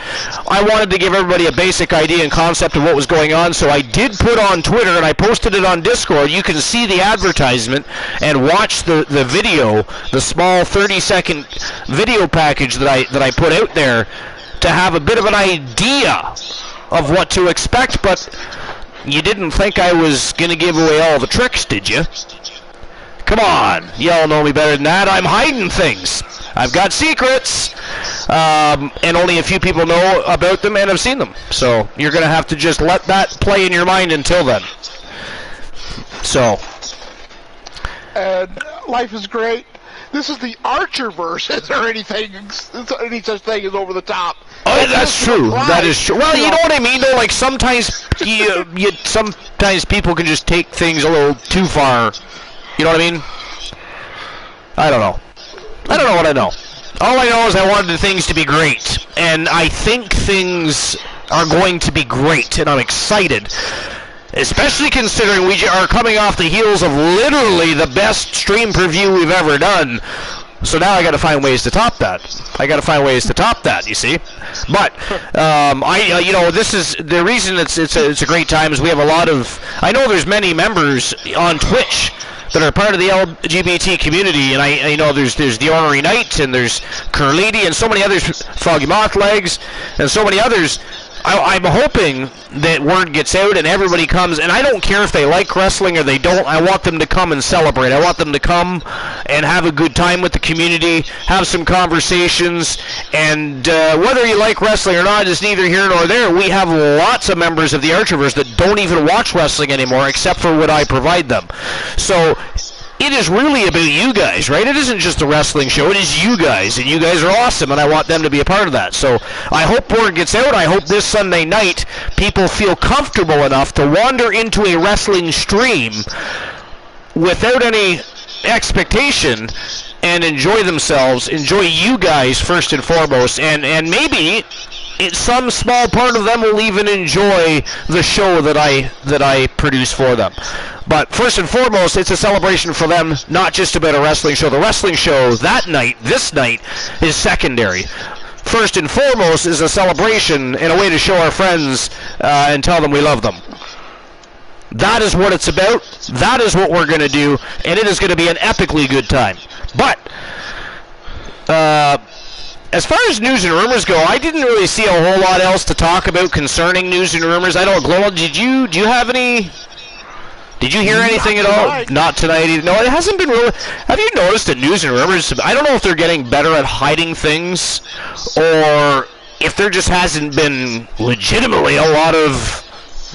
I wanted to give everybody a basic idea and concept of what was going on, so I did put on Twitter, and I posted it on Discord. You can see the advertisement and watch the video, the small 30-second video package that I put out there to have a bit of an idea of what to expect. But you didn't think I was going to give away all the tricks, did you? Come on, you all know me better than that. I'm hiding things. I've got secrets, and only a few people know about them and have seen them. So you're going to have to just let that play in your mind until then. So. And life is great. This is the Archerverse. Is there any such thing as over the top? Oh, that's true. That is true. Well, you know what I mean, though. Like sometimes, sometimes people can just take things a little too far. You know what I mean? I don't know. I don't know what I know. All I know is I wanted things to be great, and I think things are going to be great, and I'm excited. Especially considering we are coming off the heels of literally the best stream preview we've ever done. So now I got to find ways to top that. You see. But this is the reason it's a great time is we have a lot of. I know there's many members on Twitch that are part of the LGBT community, and I know there's the Ornery Knight, and there's Curlidi, and so many others, Froggy Mothlegs, and so many others. I'm hoping that word gets out and everybody comes, and I don't care if they like wrestling or they don't. I want them to come and celebrate. I want them to come and have a good time with the community, have some conversations, and whether you like wrestling or not is neither here nor there. We have lots of members of the Archerverse that don't even watch wrestling anymore except for what I provide them. So it is really about you guys, right? It isn't just a wrestling show. It is you guys, and you guys are awesome, and I want them to be a part of that. So I hope word gets out. I hope this Sunday night people feel comfortable enough to wander into a wrestling stream without any expectation and enjoy themselves, enjoy you guys first and foremost, and maybe some small part of them will even enjoy the show that I produce for them. But first and foremost, it's a celebration for them, not just about a wrestling show. The wrestling show that night, this night, is secondary. First and foremost is a celebration and a way to show our friends and tell them we love them. That is what it's about. That is what we're going to do, and it is going to be an epically good time. But as far as news and rumors go, I didn't really see a whole lot else to talk about concerning news and rumors. I don't, Global, do you have any? Did you hear anything at all? Not tonight. No, it hasn't been really. Have you noticed that news and rumors, I don't know if they're getting better at hiding things, or if there just hasn't been legitimately a lot of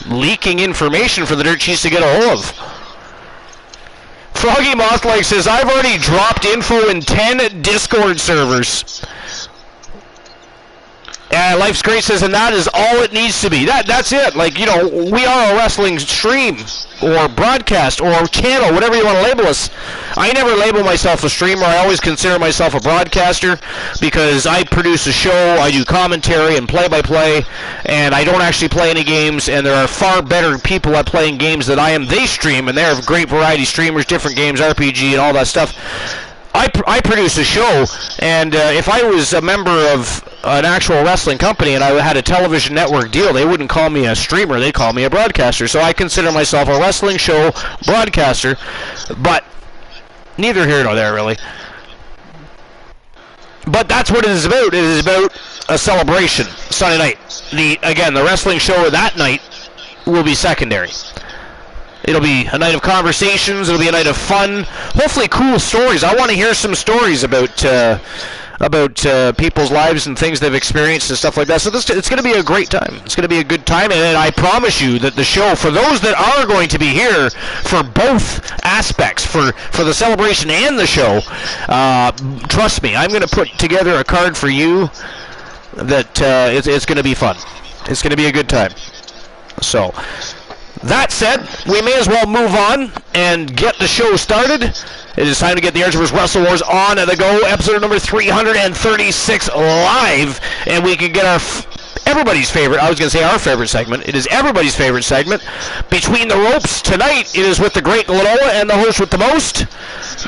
leaking information for the Dirt Cheese to get a hold of. Froggy Mothleg says, I've already dropped info in 10 Discord servers. Life's Great says, and that is all it needs to be. That's it. Like, you know, we are a wrestling stream or broadcast or channel, whatever you want to label us. I never label myself a streamer. I always consider myself a broadcaster because I produce a show, I do commentary and play-by-play, and I don't actually play any games, and there are far better people at playing games than I am. They stream, and they're great variety streamers, different games, RPG, and all that stuff. I produce a show, and if I was a member of an actual wrestling company and I had a television network deal, they wouldn't call me a streamer, they'd call me a broadcaster. So I consider myself a wrestling show broadcaster, but neither here nor there, really. But that's what it is about. It is about a celebration Sunday night. Again, the wrestling show that night will be secondary. It'll be a night of conversations. It'll be a night of fun. Hopefully, cool stories. I want to hear some stories about people's lives and things they've experienced and stuff like that. So it's going to be a great time. It's going to be a good time, and I promise you that the show, for those that are going to be here for both aspects, for the celebration and the show, trust me, I'm going to put together a card for you that it's going to be fun. It's going to be a good time. So. That said, we may as well move on and get the show started. It is time to get the Archivers Wrestle Wars on the go. Episode number 336 live. And we can get everybody's favorite, I was going to say our favorite segment. It is everybody's favorite segment. Between the Ropes tonight, it is with the great Lanola and the host with the most.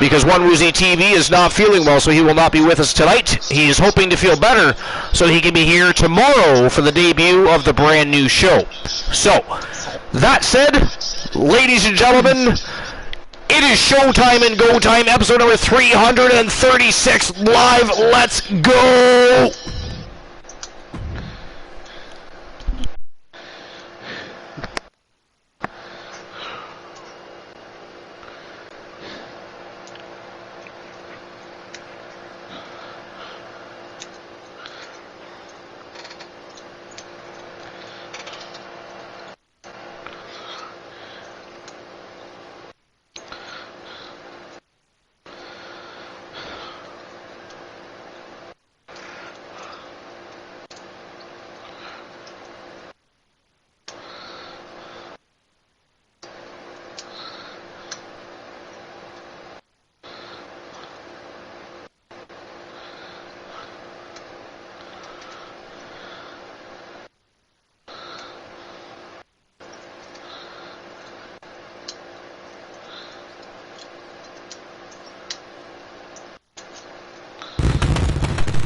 Because One Woozy TV is not feeling well, so he will not be with us tonight. He is hoping to feel better so he can be here tomorrow for the debut of the brand new show. So, that said, ladies and gentlemen, it is showtime and go time, episode number 336 live. Let's go!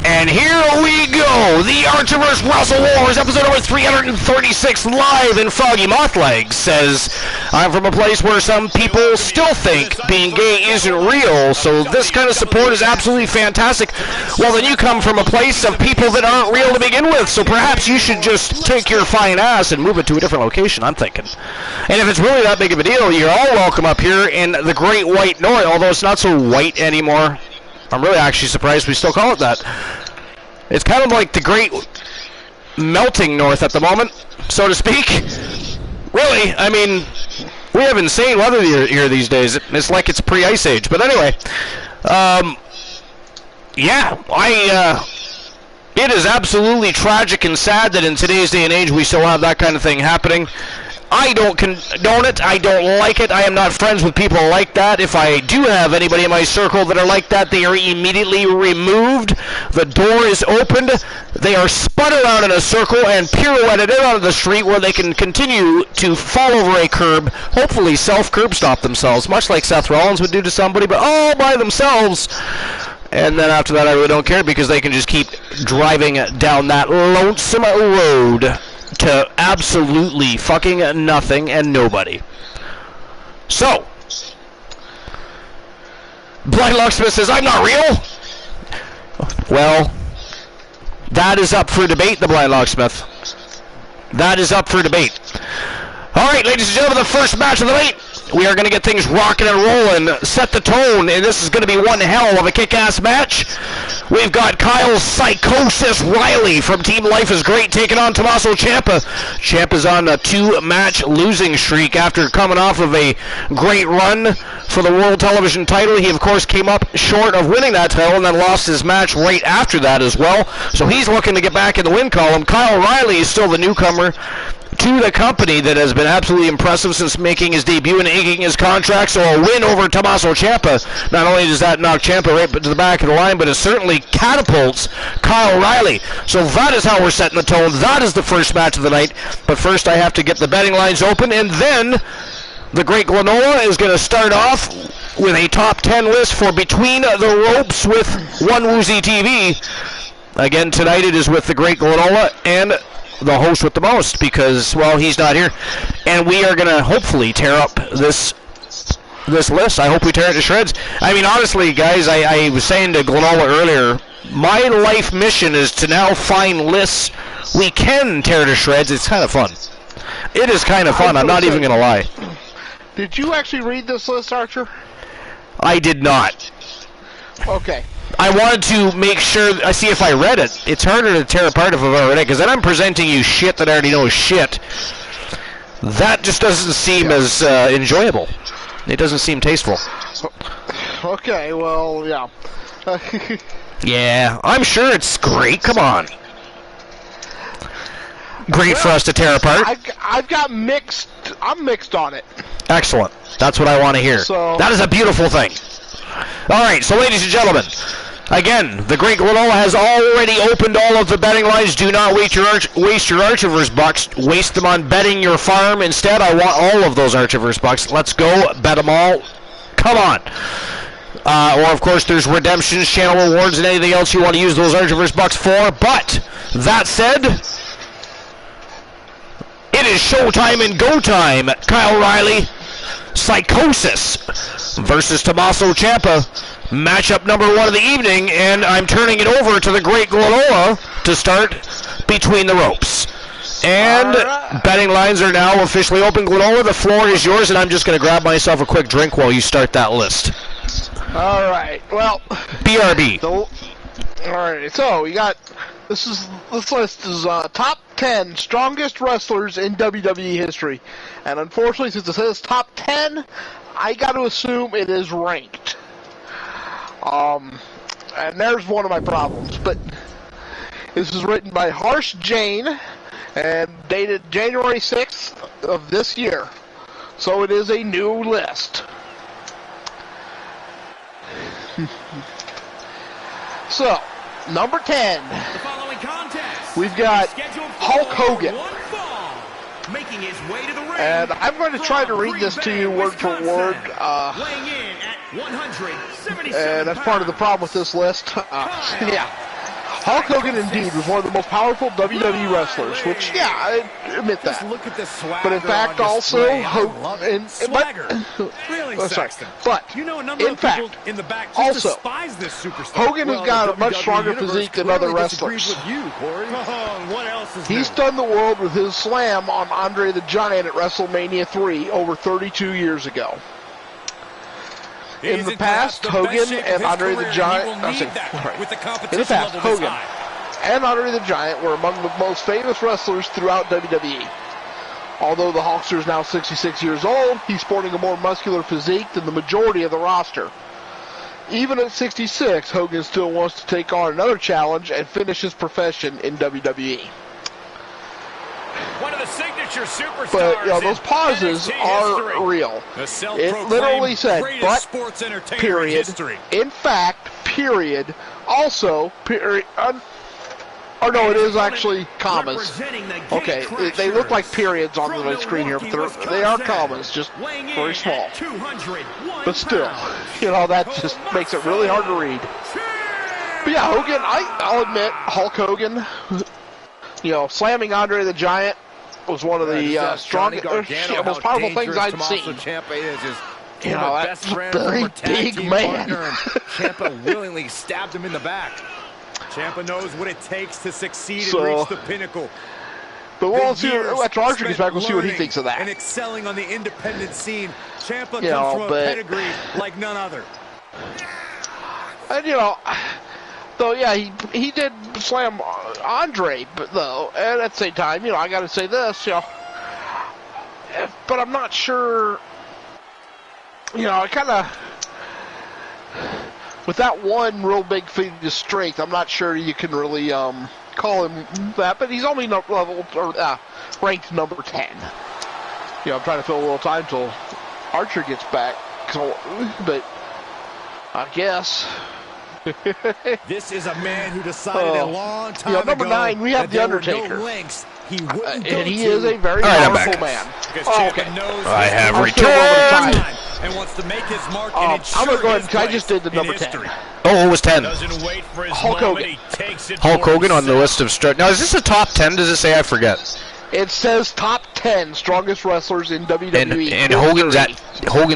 And here we go, the Archivers Wrestle Wars, episode number 336 live, and Froggy Mothleg says, I'm from a place where some people still think being gay isn't real, so this kind of support is absolutely fantastic. Well, then you come from a place of people that aren't real to begin with, so perhaps you should just take your fine ass and move it to a different location, I'm thinking. And if it's really that big of a deal, you're all welcome up here in the Great White North, although it's not so white anymore. I'm really actually surprised we still call it that. It's kind of like the Great Melting North at the moment, so to speak. Really, I mean, we have insane weather here these days. It's like it's pre-Ice Age. But anyway, yeah, it is absolutely tragic and sad that in today's day and age we still have that kind of thing happening. I don't condone it. I don't like it. I am not friends with people like that. If I do have anybody in my circle that are like that, they are immediately removed. The door is opened. They are spun around in a circle and pirouetted out of the street where they can continue to fall over a curb, hopefully self-curb stop themselves, much like Seth Rollins would do to somebody, but all by themselves. And then after that, I really don't care because they can just keep driving down that lonesome road to absolutely fucking nothing and nobody. So, Blind Locksmith says, I'm not real. Well, That is up for debate, the Blind Locksmith. That is up for debate. All right, ladies and gentlemen, the first match of the night. We are going to get things rocking and rolling, set the tone, and this is going to be one hell of a kick-ass match. We've got Kyle Psychosis Riley from Team Life is Great taking on Tommaso Ciampa. Ciampa's on a 2-match losing streak after coming off of a great run for the World Television title. He, of course, came up short of winning that title and then lost his match right after that as well. So he's looking to get back in the win column. Kyle Riley is still the newcomer to the company that has been absolutely impressive since making his debut and inking his contract. So a win over Tommaso Ciampa, not only does that knock Ciampa right to the back of the line, but it certainly catapults Kyle Riley. So that is how we're setting the tone. That is the first match of the night. But first I have to get the betting lines open, and then the great Glenola is going to start off with a top 10 list for Between the Ropes with One Woozy TV. Again, tonight it is with the great Glenola and the host with the most, because, well, he's not here. And we are going to hopefully tear up this list. I hope we tear it to shreds. I mean, honestly, guys, I was saying to Glenola earlier, my life mission is to now find lists we can tear to shreds. It's kind of fun. It is kind of fun. I'm not even going to lie. Did you actually read this list, Archer? I did not. Okay. I wanted to make sure, I see if I read it. It's harder to tear apart if I've already read it, because then I'm presenting you shit that I already know is shit. That just doesn't seem as enjoyable. It doesn't seem tasteful. Okay, well, yeah. Yeah, I'm sure it's great. Come on. Great for us to tear apart. I've got mixed. I'm mixed on it. Excellent. That's what I want to hear. So, that is a beautiful thing. All right, so ladies and gentlemen, again, the great Glenola has already opened all of the betting lines. Do not waste your Archiver's bucks. Waste them on betting your farm. Instead, I want all of those Archiver's bucks. Let's go. Bet them all. Come on. Or, of course, there's redemptions, channel rewards, and anything else you want to use those Archiver's bucks for. But, that said, it is showtime and go time. Kyle Riley, Psychosis versus Tommaso Ciampa. Matchup number 1 of the evening, and I'm turning it over to the great Glenola to start Between the Ropes. And betting lines are now officially open. Glenola, the floor is yours, and I'm just going to grab myself a quick drink while you start that list. All right. Well, BRB. All right. So you got this list is top 10 strongest wrestlers in WWE history, and unfortunately, since it says top 10, I got to assume it is ranked. And there's one of my problems. But this is written by Harsh Jain and dated January 6th of this year. So it is a new list. So, number 10. The following contest, we've got Hulk Hogan. Making his way to the ring. And I'm going to try to read this to you word for word. Weighing in at 177 and that's part of the problem with this list. Yeah. Hulk Hogan indeed was one of the most powerful WWE wrestlers, which, yeah, I admit that. Look at the swagger. But in fact, also, Hogan, but you know, a number in of fact, people in the back just also, despise this superstar. Hogan has got a much stronger physique than other wrestlers. With you, Corey. What else is He stunned the world with his slam on Andre the Giant at WrestleMania 3 over 32 years ago. In the past, Hogan and Andre the Giant, in the past, Hogan and Andre the Giant were among the most famous wrestlers throughout WWE. Although the Hulkster is now 66 years old, he's sporting a more muscular physique than the majority of the roster. Even at 66, Hogan still wants to take on another challenge and finish his profession in WWE. One of the signature superstars. But, you know, those pauses are real. It literally said, but, period, in fact, period, also, period, or no, it is actually commas. Okay, they look like periods on the screen here, but they are commas, just very small. But still, you know, that just makes it really hard to read. But yeah, Hogan, I'll admit, Hulk Hogan, you know, slamming Andre the Giant was one of the strongest, most powerful things I've seen. You know, that's a very big man. Ciampa willingly stabbed him in the back. Ciampa knows what it takes to succeed So, and reach the pinnacle. But we'll see after Archer gets back. We'll see what he thinks of that. And excelling on the independent scene, Ciampa You comes know, from a pedigree like none other. And though he did slam Andre, but and at the same time, I got to say this, but I'm not sure. I kind of, with that one real big feat of strength, I'm not sure you can really call him that. But he's only ranked number 10. I'm trying to fill a little time till Archer gets back. But I guess. This is a man who decided a long time ago. Number 9, we have The Undertaker. No lengths he wouldn't go and he to. is a very powerful man. Okay. I have I'll returned. And wants to make his mark I'm going to go ahead, I just did the number 10. Oh, it was 10. Hulk Hogan. Hulk Hogan on the list of start. Now, is this a top 10? Does it say? I forget. It says top 10 strongest wrestlers in WWE. And Hogan's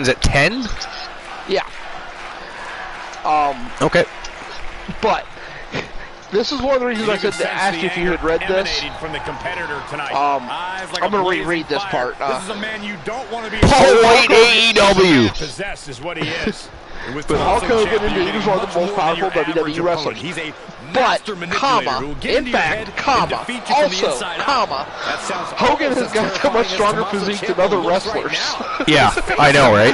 at 10? Yeah. Okay. But this is one of the reasons I said to ask you if you had read this. From the competitor tonight. I'm going to reread this part. This is a man you don't want to be. Paul White, AEW. Possessed is what he is. But Hulk Hogan indeed is one of the most powerful WWE wrestlers. He's a But, in fact, also, Hogan has got a much stronger physique than other wrestlers. Yeah, I know, right?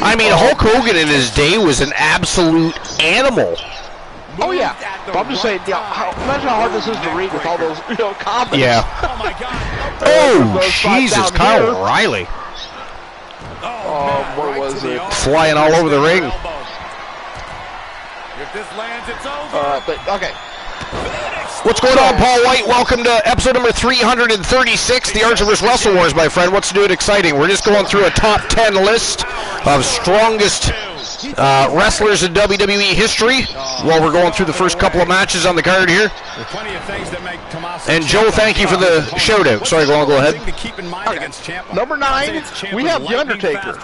I mean, Hulk Hogan in his day was an absolute animal. Oh, yeah. But I'm just saying, imagine how hard this is to read with all those, comments. Yeah. Oh, Jesus, Kyle O'Reilly. What was it? Flying all over the ring. If this lands, it's over. But, okay. What's going on, Paul White? Welcome to episode number 336, the Archer vs. Wrestle Wars, my friend. What's new and exciting? We're just going through a top 10 list of strongest wrestlers in WWE history while we're going through the first couple of matches on the card here. And Joe, thank you for the shout out. Sorry, go ahead. Okay. Number 9, we have The Undertaker.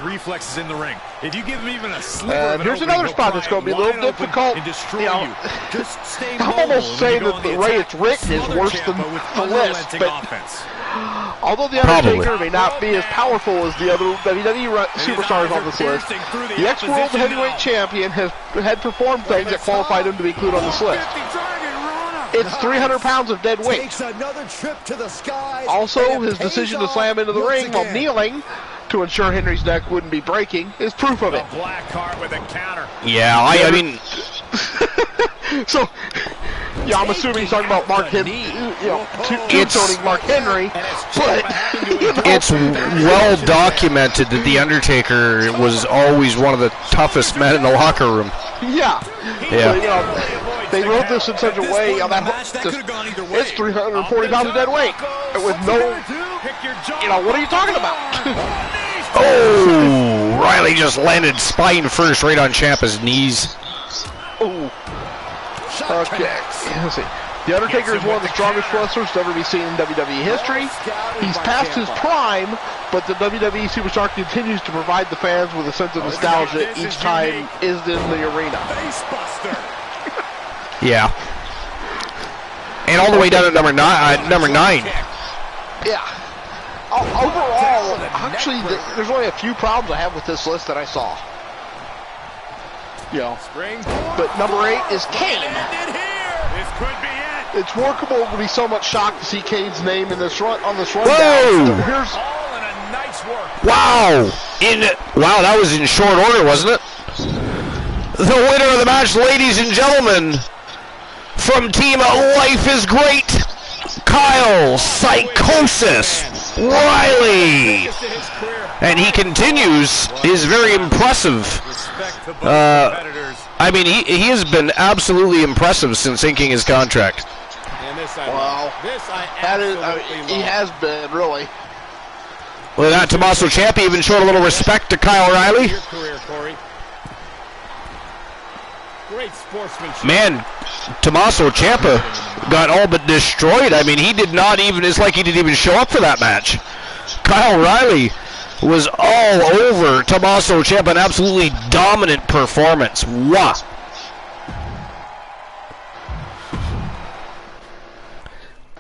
And here's another spot that's going to be a little difficult. I'm almost saying that the way it's written is worse than the list, but although The Undertaker may not be as powerful as the other WWE superstars on this list, the ex-World Heavyweight Champion had performed things that qualified him to be included on this list. It's 300 pounds of dead weight. Also, his decision to slam into the ring while kneeling to ensure Henry's neck wouldn't be breaking is proof of it. Yeah, I mean... So, I'm assuming he's talking about Mark Henry, tombstoning Mark Henry, but... It's well documented that The Undertaker was always one of the toughest men in the locker room. Yeah. Yeah. They wrote this in such a way it's 340 pounds of dead weight with no, what are you talking about? Oh, Riley just landed spine first right on Ciampa's knees. Oh. Okay. Let's see. The Undertaker is one of the strongest wrestlers to ever be seen in WWE history. He's past his prime, but the WWE superstar continues to provide the fans with a sense of nostalgia each time is in the arena. Yeah. And all the way down to number 9. Yeah. Overall, actually, there's only a few problems I have with this list that I saw. But number 8 is Kane. This could be it. It's workable to be so much shocked to see Kane's name in this on this rundown. Whoa! Here's all in a nice work. Wow! Wow, that was in short order, wasn't it? The winner of the match, ladies and gentlemen, from Team Life is Great, Kyle Psychosis Riley. And he continues his very impressive. I mean, he has been absolutely impressive since inking his contract. Wow. He has been, really. Well, that Tommaso Ciampa even showed a little respect to Kyle O'Reilly. Man, Tommaso Ciampa got all but destroyed. I mean, he did not even, it's like he didn't even show up for that match. Kyle O'Reilly was all over Tommaso Ciampa, an absolutely dominant performance. Wow.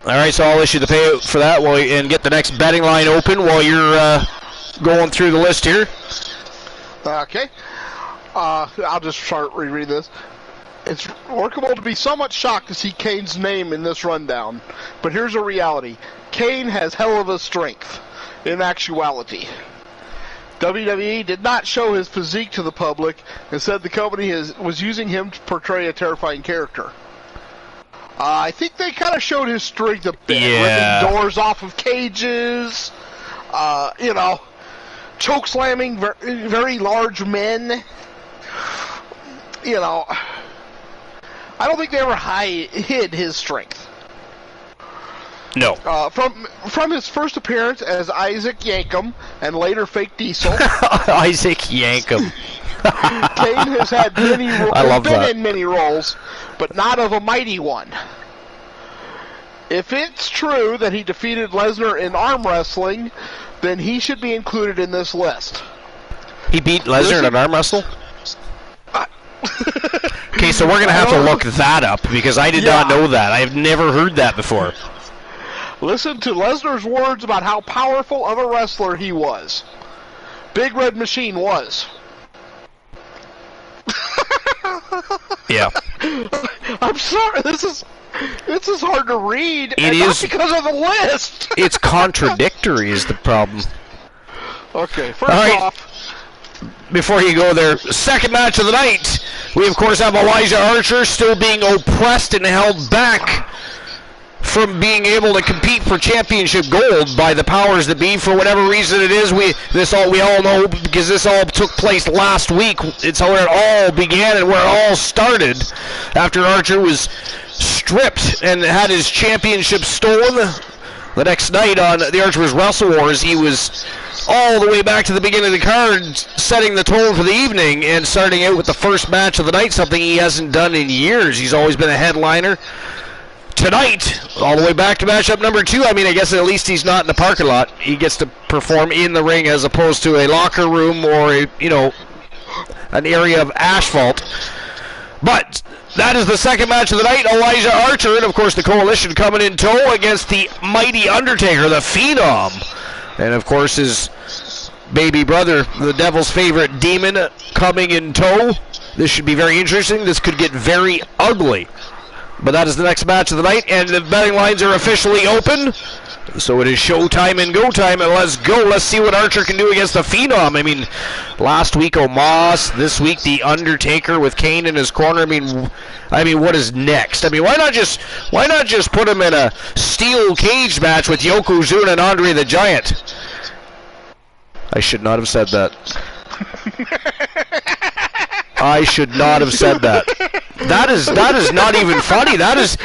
All right, so I'll issue the payout for that and get the next betting line open while you're going through the list here. Okay. I'll just start rereading this. It's workable to be somewhat shocked to see Kane's name in this rundown, but here's a reality. Kane has hell of a strength, in actuality. WWE did not show his physique to the public and said the company was using him to portray a terrifying character. I think they kind of showed his strength a bit. Yeah. Ripping doors off of cages, choke slamming very large men. I don't think they ever hid his strength. No. From his first appearance as Isaac Yankem and later Fake Diesel, Isaac Yankem. Kane has had many in many roles, but not of a mighty one. If it's true that he defeated Lesnar in arm wrestling, then he should be included in this list. He beat Lesnar in an arm wrestle? Okay, so we're going to have to look that up because I did not know that. I have never heard that before. Listen to Lesnar's words about how powerful of a wrestler he was. Big Red Machine was. Yeah. I'm sorry, this is hard to read. It is not because of the list. It's contradictory is the problem. Okay, first off, before you go there, second match of the night, we of course have Elijah Archer still being oppressed and held back from being able to compete for championship gold by the powers that be for whatever reason it is. We all know because this all took place last week. It's where it all began and where it all started after Archer was stripped and had his championship stolen. The next night on the Archer's Wrestle Wars, he was all the way back to the beginning of the card, setting the tone for the evening and starting out with the first match of the night, something he hasn't done in years. He's always been a headliner. Tonight, all the way back to matchup number 2. I mean, I guess at least he's not in the parking lot. He gets to perform in the ring as opposed to a locker room or an area of asphalt. But that is the second match of the night. Elijah Archer and, of course, the Coalition coming in tow against the mighty Undertaker, the Phenom. And, of course, his baby brother, the Devil's favorite Demon, coming in tow. This should be very interesting. This could get very ugly. But that is the next match of the night, and the betting lines are officially open. So it is showtime and go time, and let's go. Let's see what Archer can do against the Phenom. I mean, last week Omos, this week the Undertaker with Kane in his corner. I mean, what is next? I mean, why not just put him in a steel cage match with Yokozuna and Andre the Giant? I should not have said that. I should not have said that. That is not even funny. That is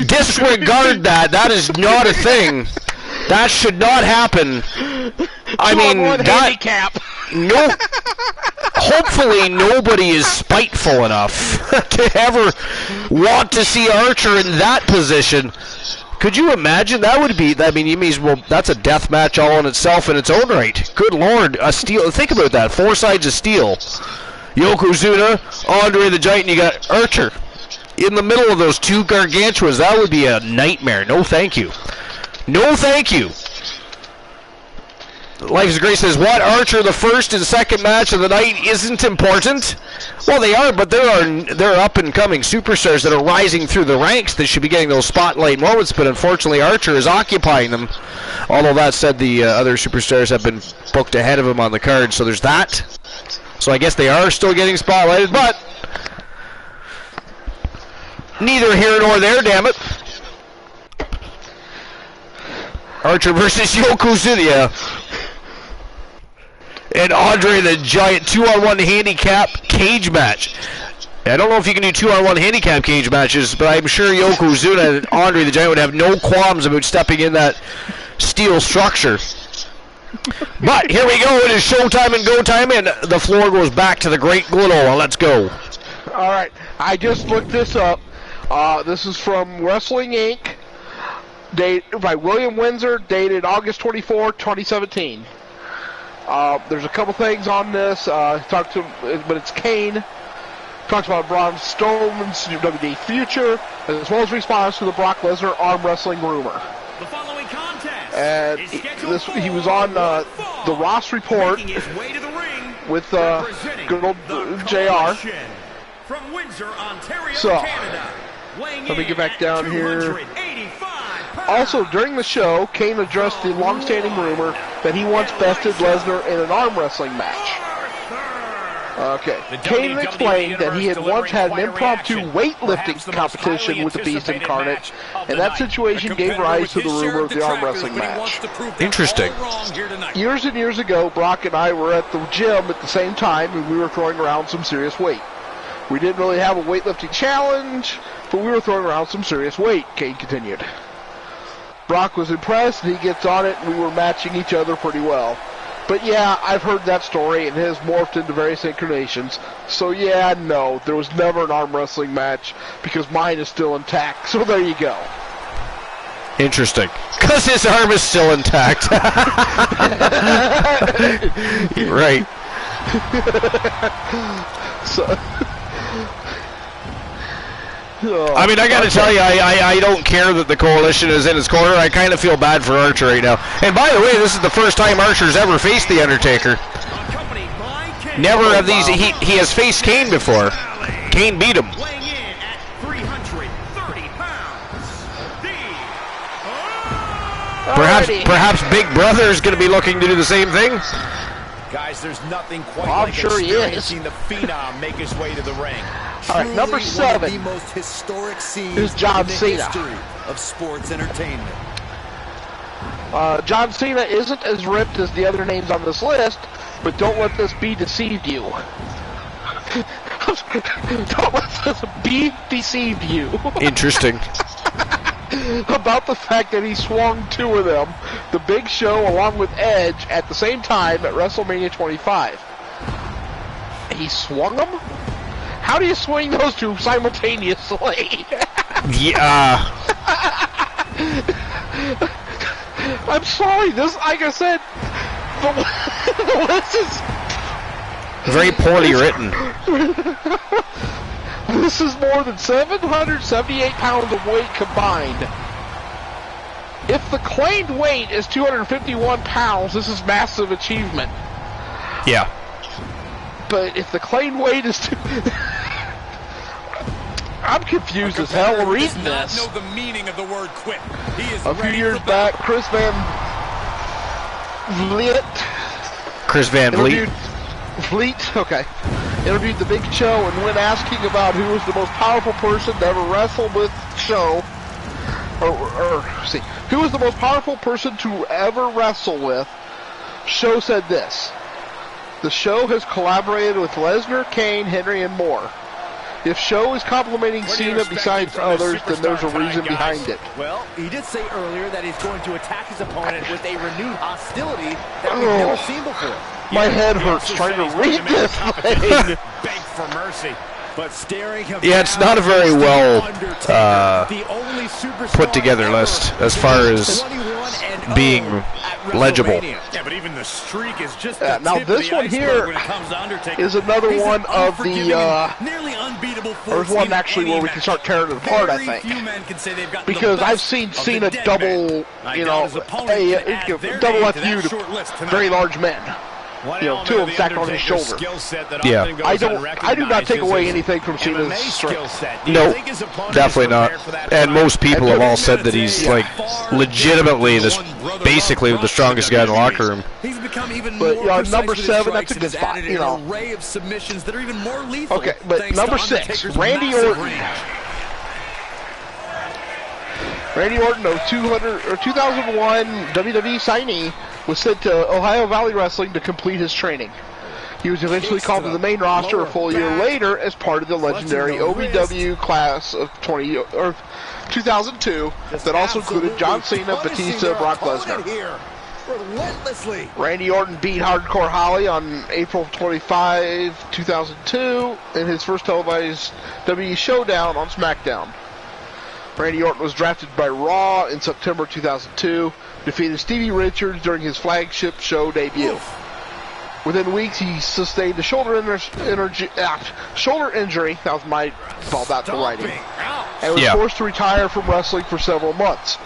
disregard that. That is not a thing. That should not happen. I mean, handicap. No. Hopefully, nobody is spiteful enough to ever want to see Archer in that position. Could you imagine? That would be. I mean, you mean, well, that's a death match all in itself in its own right. Good Lord, a steel. Think about that. 4 sides of steel. Yokozuna, Andre the Giant, and you got Archer in the middle of those two gargantuas. That would be a nightmare. No, thank you. No, thank you. Life's Grace says, what? Archer, the first and second match of the night isn't important? Well, they are, but there are up-and-coming superstars that are rising through the ranks that should be getting those spotlight moments, but unfortunately Archer is occupying them. Although that said, the other superstars have been booked ahead of him on the card, so there's that. So I guess they are still getting spotlighted, but neither here nor there, damn it. Archer versus Yokozuna. And Andre the Giant, 2-on-1 handicap cage match. I don't know if you can do 2-on-1 handicap cage matches, but I'm sure Yokozuna and Andre the Giant would have no qualms about stepping in that steel structure. But here we go. It is showtime and go time, and the floor goes back to the great Glenoa. Let's go. All right. I just looked this up. This is from Wrestling Inc. By William Windsor, dated August 24, 2017. There's a couple things on this. But it's Kane. Talks about Braun Strowman's WWE future, as well as response to the Brock Lesnar arm wrestling rumor. And he was on the Ross Report with good old JR. So, let me get back down here. Also, during the show, Kane addressed the long-standing rumor that he once bested Lesnar in an arm wrestling match. Okay. Kane explained that he had once had an impromptu weightlifting competition with the Beast Incarnate, and that situation gave rise to the rumor of the arm wrestling match. Interesting. Years and years ago, Brock and I were at the gym at the same time, and we were throwing around some serious weight. We didn't really have a weightlifting challenge, but we were throwing around some serious weight, Kane continued. Brock was impressed, and he gets on it, and we were matching each other pretty well. But yeah, I've heard that story, and it has morphed into various incarnations. So yeah, no, there was never an arm wrestling match, because mine is still intact. So there you go. Interesting. Because his arm is still intact. Right. So... I mean, I got to tell you, I don't care that the Coalition is in his corner. I kind of feel bad for Archer right now. And by the way, this is the first time Archer's ever faced The Undertaker. Never have these. He has faced Kane before. Kane beat him. Perhaps Big Brother is going to be looking to do the same thing. Guys, there's nothing quite like experiencing the Phenom make his way to the ring. All right, number 7 one of the most historic scenes is John in the Cena. history of sports entertainment. John Cena isn't as ripped as the other names on this list, but don't let this be deceived you. Don't let this be deceived you. Interesting. About the fact that he swung 2 of them, the Big Show along with Edge, at the same time at WrestleMania 25. He swung them? How do you swing those 2 simultaneously? Yeah. I'm sorry, this, like I said, the list is... Very poorly written. This is more than 778 pounds of weight combined. If the claimed weight is 251 pounds, this is massive achievement. Yeah. But if the claimed weight is I'm confused as hell reading this. Know the meaning of the word quit. He is a few years back, Chris Van Vliet, okay, interviewed the Big Show, and when asking about who was the most powerful person to ever wrestle with Show, who was the most powerful person to ever wrestle with, Show said this: the Show has collaborated with Lesnar, Kane, Henry, and more. If Show is complimenting Cena besides others, then there's a reason behind it. Well, he did say earlier that he's going to attack his opponent with a renewed hostility that we've never seen before. My head hurts trying to read this thing. Beg for mercy. But staring him it's not a very well put together list as far as being legible. Yeah, but even the streak is just now this one here is another one of the there's one actually where we can start tearing it apart, I think, because I've seen Cena double, double FU to very large men. 2 of them stacked on his shoulder. Yeah. I do not take away anything from Cena's strength. No, definitely not. And most people have all said that he's like legitimately basically the strongest guy in the locker room. But number 7, that's a good spot. Okay, but number 6, Randy Orton. Randy Orton, a 2001 WWE signee, was sent to Ohio Valley Wrestling to complete his training. He was eventually called to the main roster a full year later as part of the legendary OVW class of 2002 that also included John Cena, Batista, Brock Lesnar. Randy Orton beat Hardcore Holly on April 25, 2002 in his first televised WWE showdown on SmackDown. Randy Orton was drafted by Raw in September 2002, defeated Stevie Richards during his flagship show debut. Within weeks, he sustained a shoulder injury. That was my fault, not the writing. And was forced to retire from wrestling for several months.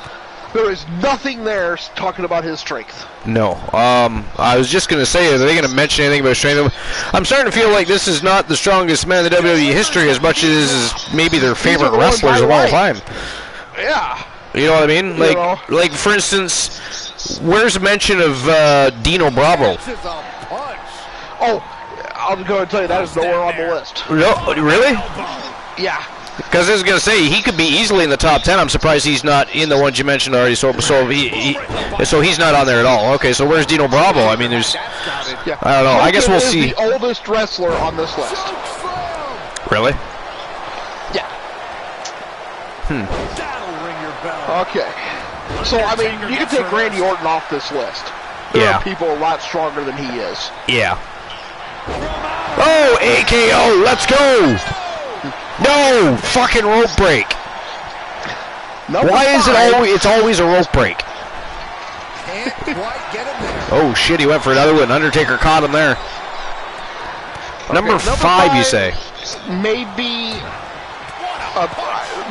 There is nothing there talking about his strength. No. I was just going to say, are they going to mention anything about strength? I'm starting to feel like this is not the strongest man in the WWE history as much as is maybe their favorite wrestlers of all time. Yeah. You know what I mean? Like for instance, where's mention of Dino Bravo? Oh, I'll go and tell you that is nowhere on the list. No, really? Yeah. Because I was going to say, he could be easily in the top 10. I'm surprised he's not in the ones you mentioned already. So he's not on there at all. Okay, so where's Dino Bravo? I mean, there's... Yeah. I don't know. I guess we'll see. The oldest wrestler on this list. Really? Yeah. That'll ring your bell. Okay. So, I mean, you can take Randy Orton off this list. There are people a lot stronger than he is. Yeah. Oh, AKO. Let's go. No, fucking rope break. Why is it always? It's always a rope break. Can't quite get him there. Oh shit, he went for another one. Undertaker caught him there. Number five, you say? Maybe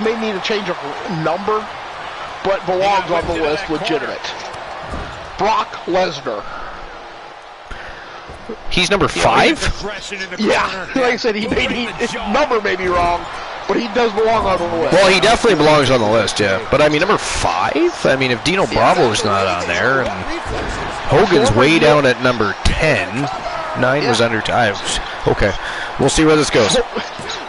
may need a change of number, but belongs on the list. Legitimate. Brock Lesnar. He's number 5? Yeah, like I said, his number may be wrong, but he does belong on the list. Well, he definitely belongs on the list, yeah. But I mean, number 5? I mean, if Dino Bravo's not on there, and Hogan's way down at number 10, 9 was under time. Okay, we'll see where this goes.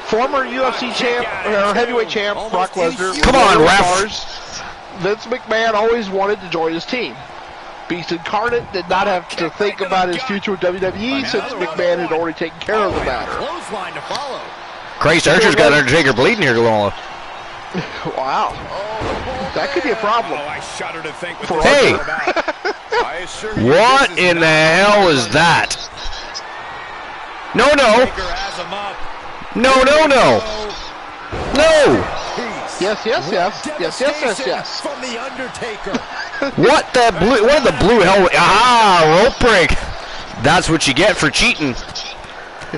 Former UFC champ, or heavyweight champ, Brock Lesnar. Come on, ref. Vince McMahon always wanted to join his team. Beast Incarnate did not have to think about his future with WWE since McMahon had already taken care of the matter. Christ, Archer's got Undertaker bleeding here, Galola. Wow. That could be a problem. Hey! What in the hell is that? No. Yes. From the Undertaker. What the blue hell? Ah, rope break. That's what you get for cheating.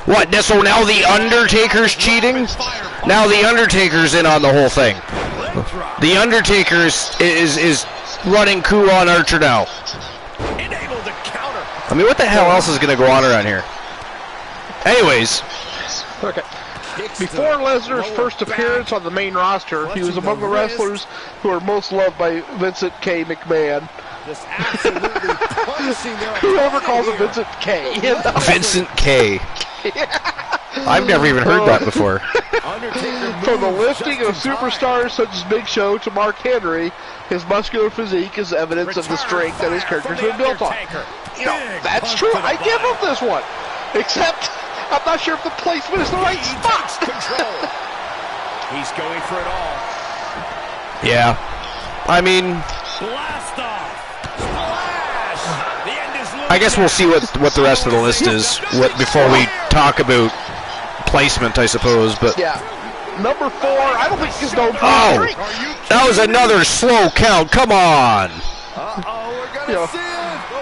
What? So now the Undertaker's cheating? Now the Undertaker's in on the whole thing. The Undertaker is running coup on Archer now. I mean, what the hell else is going to go on around here? Anyways. Okay. Before Lesnar's first appearance on the main roster, he was among the wrestlers who are most loved by Vincent K. McMahon. Whoever calls him Vincent K. Vincent K. I've never even heard that before. From the lifting of superstars such as Big Show to Mark Henry, his muscular physique is evidence of the strength that his character's been built on. You know, that's true. I give him this one. Except, I'm not sure if the placement is the right spot. He's going for it all. Yeah. I mean, I guess we'll see what the rest of the list is before we talk about placement, I suppose. But yeah, number 4, I don't think he's known for his strength. That was another slow count. Come on. You know,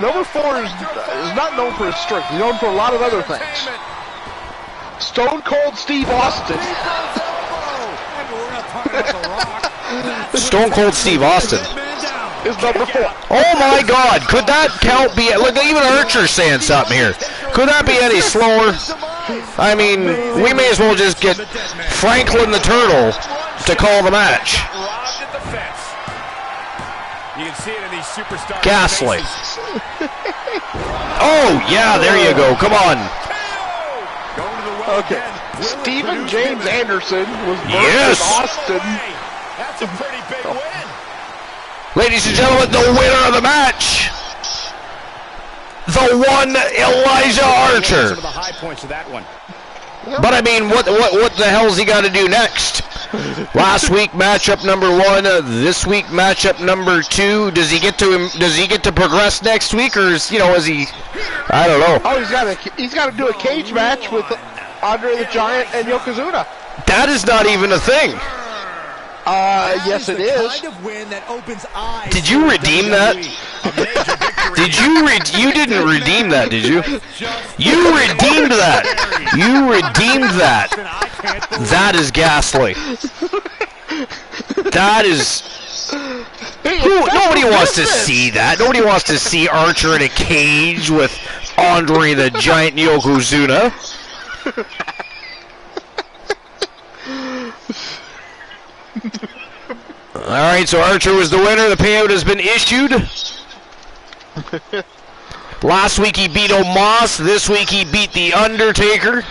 number 4 is not known for his strength. He's known for a lot of other things. Stone Cold Steve Austin. Stone Cold Steve Austin is number 4. Oh my God! Could that count be? Look, even Archer's saying something here. Could that be any slower? I mean, we may as well just get Franklin the Turtle to call the match. You can see it in these superstar Ghastly. Oh yeah, there you go. Come on. Okay. Stephen James Anderson was born in Austin. That's a pretty big win. Ladies and gentlemen, the winner of the match, the one Elijah Archer. Some of the high points of that one. But I mean, what the hell's he got to do next? Last week matchup number 1. This week matchup number 2. Does he get to progress next week, or is he? I don't know. Oh, he's got to do a cage match with Andre the Giant and Yokozuna. That is not even a thing. Yes it is. Did you redeem that? You didn't redeem that, did you? You redeemed that. You redeemed that. That is ghastly. That is... Nobody wants to see that. Nobody wants to see Archer in a cage with Andre the Giant and Yokozuna. Alright, so Archer was the winner. The payout has been issued. Last week he beat Omos. This week he beat The Undertaker.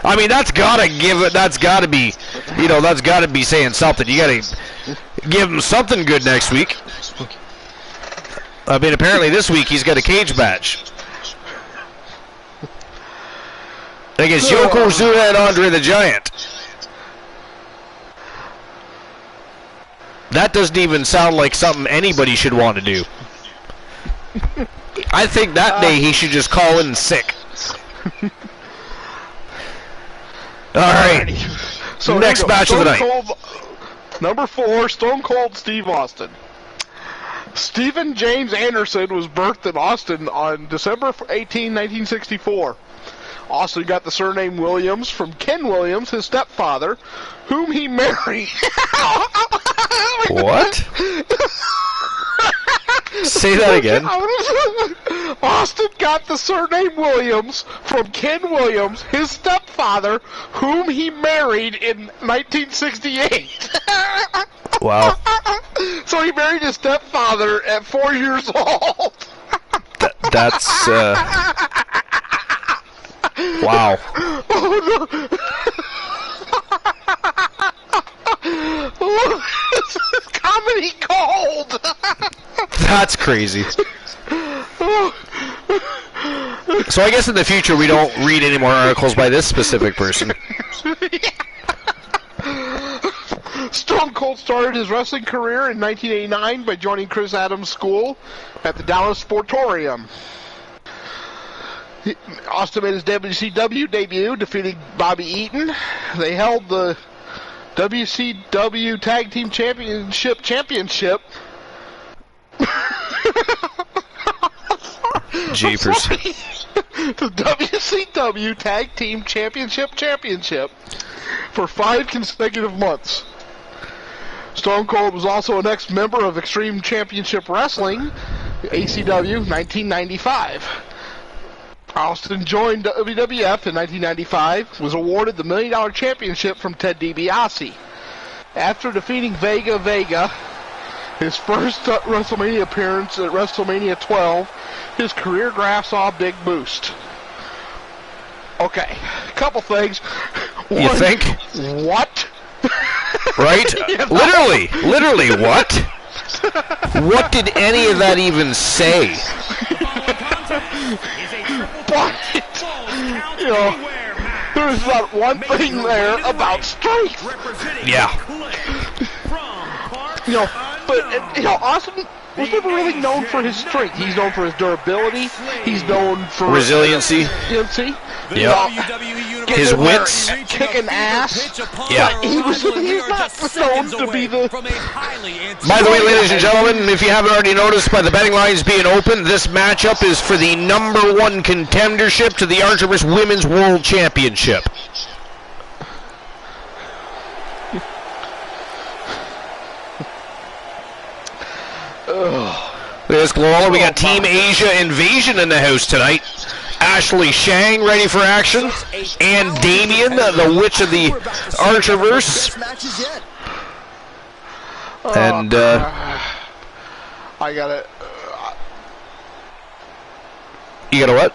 I mean, that's gotta be saying something. You gotta give him something good next week. I mean, apparently this week he's got a cage match against Yokozuna and Andre the Giant. That doesn't even sound like something anybody should want to do. I think that day he should just call in sick. Alright. So next match of the night. Number 4, Stone Cold Steve Austin. Stephen James Anderson was birthed in Austin on December 18, 1964. Austin got the surname Williams from Ken Williams, his stepfather, whom he married. What? Say that again. Austin got the surname Williams from Ken Williams, his stepfather, whom he married in 1968. Wow. So he married his stepfather at 4 years old. That's wow. Oh, no. This is comedy gold. That's crazy. So I guess in the future we don't read any more articles by this specific person. Stone Cold started his wrestling career in 1989 by joining Chris Adams' school at the Dallas Sportorium. Austin made his WCW debut, defeating Bobby Eaton. They held the WCW Tag Team Championship. Jeepers. The WCW Tag Team Championship for 5 consecutive months. Stone Cold was also an ex-member of Extreme Championship Wrestling, ACW, 1995. Austin joined WWF in 1995, was awarded the $1 Million Championship from Ted DiBiase. After defeating Vega, his first WrestleMania appearance at WrestleMania 12, his career graph saw a big boost. Okay, a couple things. You think? What? Right? You know? Literally, what? What did any of that even say? But, you know, there's not one thing there about strength. Yeah. You know, but, you know, Austin was never really known for his strength. He's known for his durability. He's known for resiliency. Yeah. His wits. Kicking ass. Yeah. He's not known to be the... By the way, ladies and gentlemen, if you haven't already noticed by the betting lines being open, this matchup is for the #1 contendership to the Archer vs. Women's World Championship. Look at this, Glorilla. We got Team Asia Invasion in the house tonight. Ashley Shang ready for action. And Damien, the witch of the Archerverse. And, I got it. You got a what?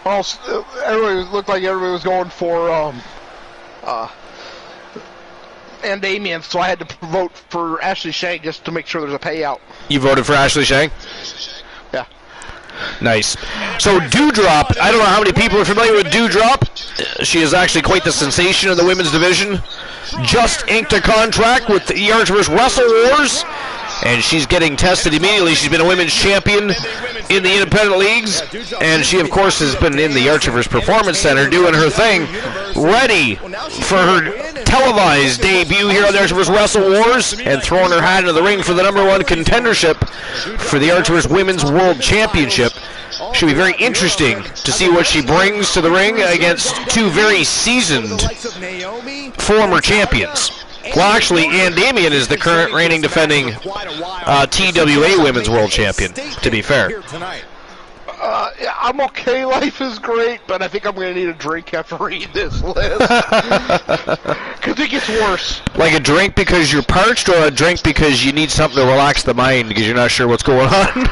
Well, everybody looked like everybody was going for, and Damien, so I had to vote for Ashley Shang just to make sure there's a payout. You voted for Ashley Shang? Yeah. Nice. So Dewdrop, I don't know how many people are familiar with Dewdrop. She is actually quite the sensation of the women's division. Just inked a contract with the Archerverse Wrestle Wars, and she's getting tested immediately. She's been a women's champion in the independent leagues, and she, of course, has been in the Archerverse Performance Center doing her thing, ready for her televised debut here on the Archerverse Wrestle Wars, and throwing her hat into the ring for the #1 contendership for the Archerverse Women's World Championship. Should be very interesting to see what she brings to the ring against two very seasoned former champions. Well, actually, Ann Damien is the current reigning defending TWA Women's World Champion, to be fair. I'm okay, life is great, but I think I'm going to need a drink after reading this list. Because it gets worse. Like a drink because you're parched, or a drink because you need something to relax the mind because you're not sure what's going on?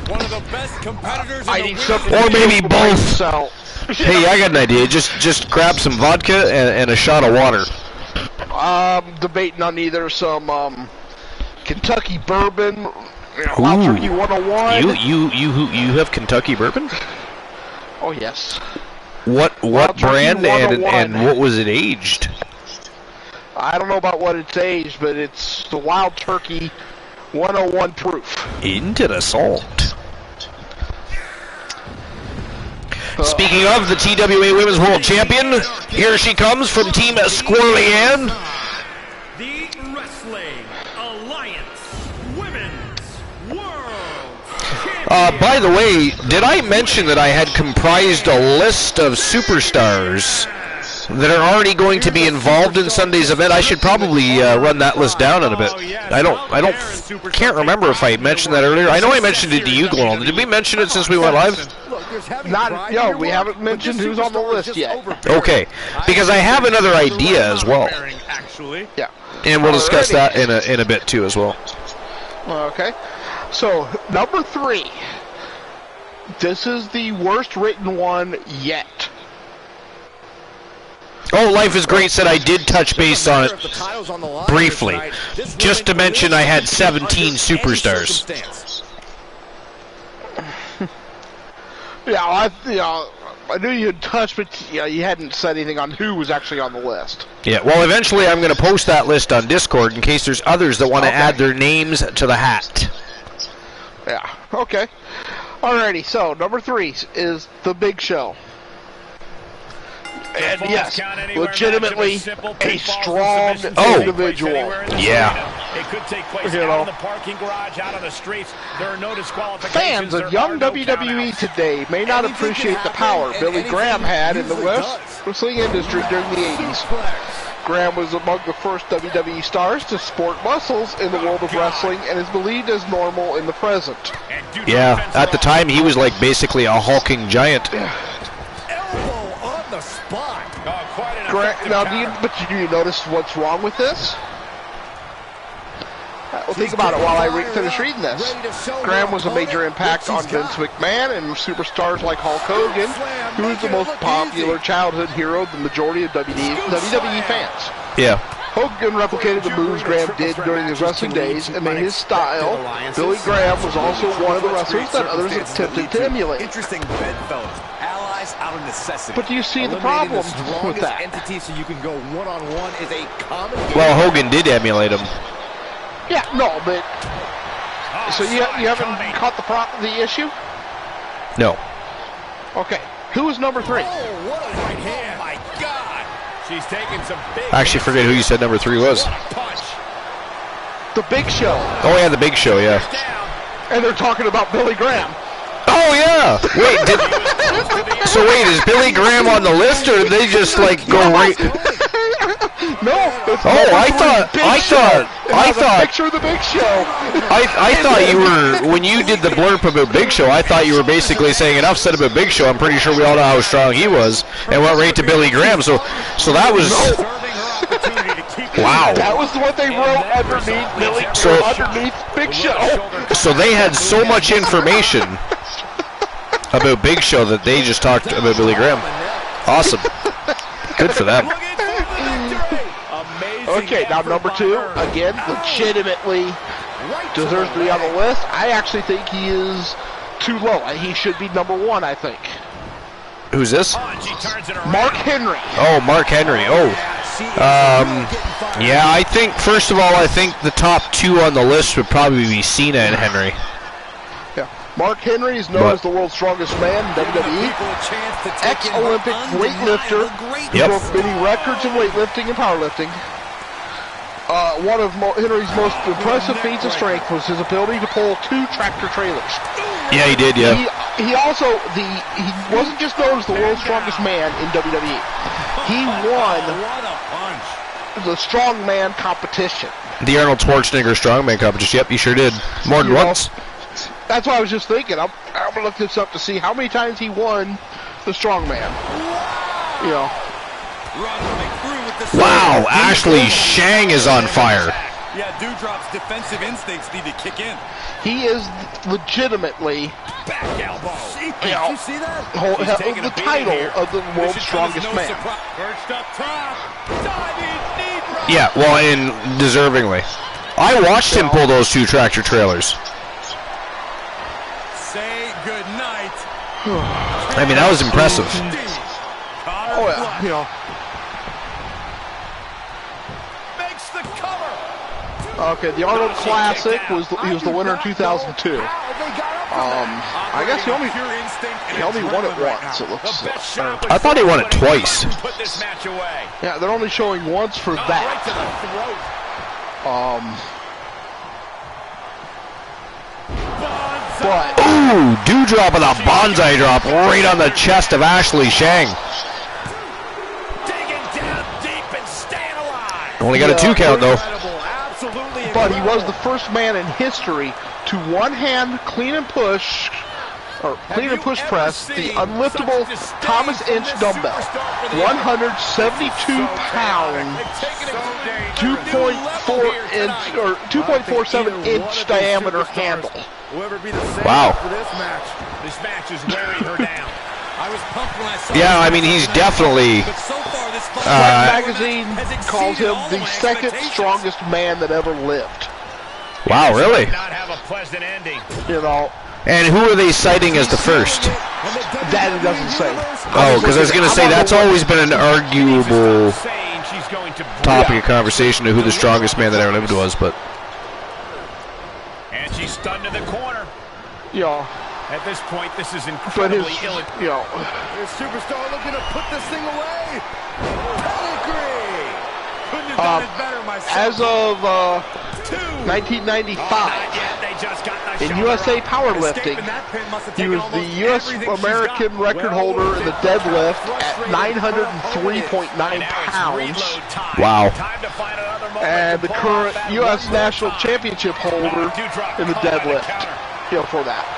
One of the best competitors I need something. Or maybe both. Hey, I got an idea. Just grab some vodka and a shot of water. Debating on either some Kentucky bourbon, Wild Turkey 101. You have Kentucky bourbon? Oh yes. What brand and what was it aged? I don't know about what it's aged, but it's the Wild Turkey 101 proof. Interessant. Speaking of the TWA Women's World Champion, here she comes from Team Squirrely Ann. The Wrestling Alliance Women's World Champion. By the way, did I mention that I had comprised a list of superstars that are already going to be involved in Sunday's event? I should probably run that list down in a bit. Can't remember if I mentioned that earlier. I know I mentioned it to you, Global. Did we mention it since we went live? We haven't mentioned who's on the list yet. Okay, because I have another idea as well. Yeah. And we'll discuss that in a bit too as well. Okay. So, number 3. This is the worst written one yet. Oh, Life is Great said I did touch base on it briefly. Just to mention I had 17 superstars. Yeah, I knew you had touched, but you hadn't said anything on who was actually on the list. Yeah, well, eventually I'm going to post that list on Discord in case there's others that want to add their names to the hat. Yeah, okay. Alrighty, so number 3 is The Big Show. And yes, legitimately a strong individual. Yeah. It could take place out in the parking garage, out on the streets. There are no disqualifications. Fans of young WWE today may not appreciate the power Billy Graham had in the wrestling industry during the 80s. Graham was among the first WWE stars to sport muscles in the world of wrestling and is believed as normal in the present. Yeah, at the time he was like basically a hulking giant. Do you notice what's wrong with this? Well, think about it while I finish reading this. Graham was a major impact on Vince McMahon and superstars like Hulk Hogan, who was the most popular childhood hero of the majority of WWE fans. Yeah. Hogan replicated the moves Graham did during his wrestling days and made his style. Billy Graham was also one of the wrestlers that others attempted to emulate. Interesting bedfellows. Allies out of necessity. But do you see the problem with that? Entity so you can go one-on-one is a common. Well, Hogan did emulate him. Yeah, no, but so you haven't caught the issue? No. Okay. Who is number 3? Oh, what a right hand! Oh my God! She's taking some big. I actually forget who you said number 3 was. The Big Show. Oh yeah, the Big Show. Yeah. And they're talking about Billy Graham. Oh yeah. Wait. So wait, is Billy Graham on the list, or did they just like go right? No. I thought. Picture of the Big Show. I thought you were, when you did the blurb about Big Show, I thought you were basically saying enough said about Big Show. I'm pretty sure we all know how strong he was, and went right to Billy Graham. So that was. Wow. That was what they wrote underneath Big Show. So they had so much information about Big Show that they just talked about Billy Graham. Awesome. Good for them. Okay, now number 2, again, legitimately deserves to be on the list. I actually think he is too low. He should be number 1, I think. Who's this? Mark Henry. Oh, Mark Henry. Oh. Yeah, I think, first of all, I think the top 2 on the list would probably be Cena and Henry. Yeah. Mark Henry is known as the world's strongest man in WWE. Ex-Olympic weightlifter. Yep. Broke many records in weightlifting and powerlifting. One of Henry's most impressive feats of strength was his ability to pull 2 tractor trailers. Yeah, he did, yeah. He also, he wasn't just known as the world's strongest man in WWE. He won the strongman competition. The Arnold Schwarzenegger strongman competition. Yep, you sure did. More than once. That's what I was just thinking. I'm gonna look this up to see how many times he won the strongman. You know. Wow, Ashley Shang is on fire. Yeah, Doudrop's defensive instincts need to kick in. He is legitimately Back elbow. you know, Did you see that? the title of the world's strongest man. Perched up top. Diving knee drop. Yeah, well, and deservingly. I watched him pull those 2 tractor trailers. Say goodnight. I mean, that was impressive. Oh yeah, you know. Makes the cover. Okay, the Arnold Classic he was the winner in 2002. I guess he only won it once. It looks like. I thought he won it twice. Yeah, they're only showing once for that. But Ooh, Doudrop with a bonsai drop right on the chest of Ashley Shang. Digging down deep and staying alive. Only got a 2 count though. but he was the first man in history to one-hand clean and push press the unliftable Thomas Inch dumbbell, 172 pounds, 2.4 inch or 2.47 inch diameter handle. Wow. This match is wearing her down. I was pumped when I saw Yeah, I mean, he's definitely. but so far this fight Magazine calls him the second strongest man that ever lived. Wow, really? not have a pleasant ending. You know, And who are they citing as the first? that it doesn't say. Oh, because I was going to say that's always been an arguable Saying she's going to topic of conversation to who the strongest man that ever lived was, but. and she's stunned in the corner. You know, At this point, this is but incredibly his, ill. you know, This superstar looking to put this thing away. Pedigree. Couldn't have done it better myself. as of 1995, They just got the in shoulder USA up. powerlifting, Escaping that pin must have he taken was the almost U.S. everything she's American got. record holder in the deadlift at 903.9 pounds, Wow. Time to find another moment and to the pull current off that U.S. one more National time. Championship holder in the deadlift. You know, for that,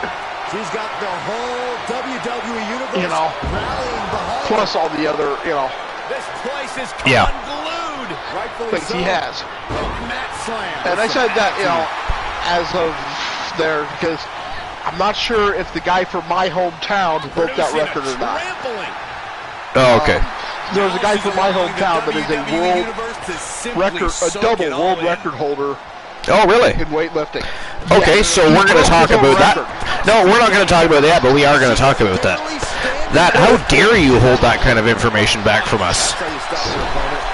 She's got the whole WWE universe you know, rallying behind plus all the other, you know, This place is Yeah. unglued. rightfully things so. he has. Mat slam. And I said that, you know, as of there, because I'm not sure if the guy from my hometown broke that record or not. Trampling. Oh, okay. There's a guy from my hometown that is a world record, a double world record holder Oh, really? in weightlifting. Okay, Yeah, so he we're going to broke talk his own about that. record. No, we're not going to talk about that, but we are going to talk about that. How dare you hold that kind of information back from us? That's how you stop your opponent.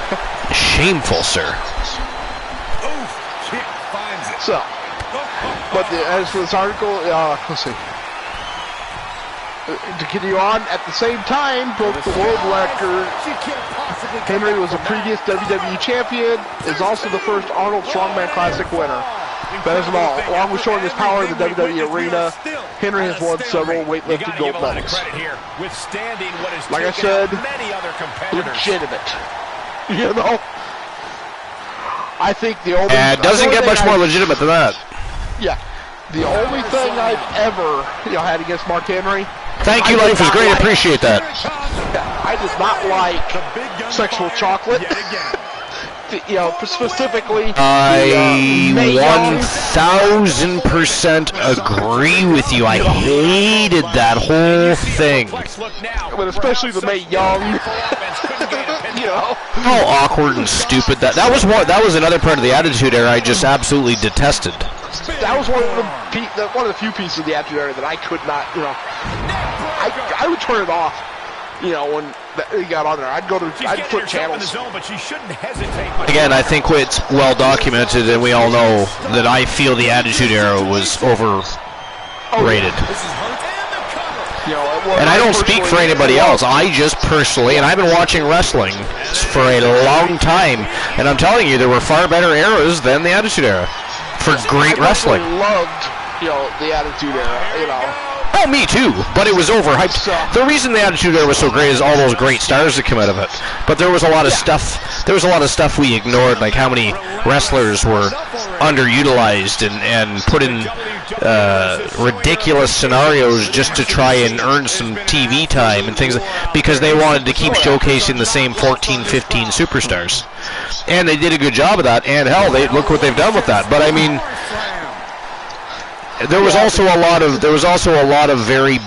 Shameful, sir. Kick finds it. So, but as for this article, let's see. To continue on, at the same time, broke the world record. She can't possibly come Henry back was a from previous WWE champion, is also the first Arnold Strongman Classic winner. Best of all, along with showing his power in the WWE arena, Henry has won several weightlifting gold medals. Withstanding what is Like I taken said, out many other competitors. legitimate. You know? I think the only... It doesn't get much more legitimate than that. Yeah. The only thing I've ever, had against Mark Henry... Thank you, life is great. I appreciate that. I did not like sexual chocolate. Specifically... I 1000% agree with you. I hated that whole thing. But especially the Mae Young, How awkward and stupid that was another part of the Attitude Era I just absolutely detested. That was one of the few pieces of the Attitude Era that I could not, I would turn it off, when he got on there. I'd flip channels. Again, I think it's well documented, and we all know that I feel the Attitude Era was overrated. And I don't speak for anybody else. I just personally, and I've been watching wrestling for a long time, and I'm telling you, there were far better eras than the Attitude Era for great wrestling. I loved, the Attitude Era, Oh, me too, but it was overhyped. The reason the Attitude Era was so great is all those great stars that come out of it. But there was a lot of stuff. There was a lot of stuff we ignored, like how many wrestlers were underutilized and put in ridiculous scenarios just to try and earn some TV time and things, because they wanted to keep showcasing the same 14, 15 superstars. And they did a good job of that. And hell, look what they've done with that. But I mean, there was also a lot of very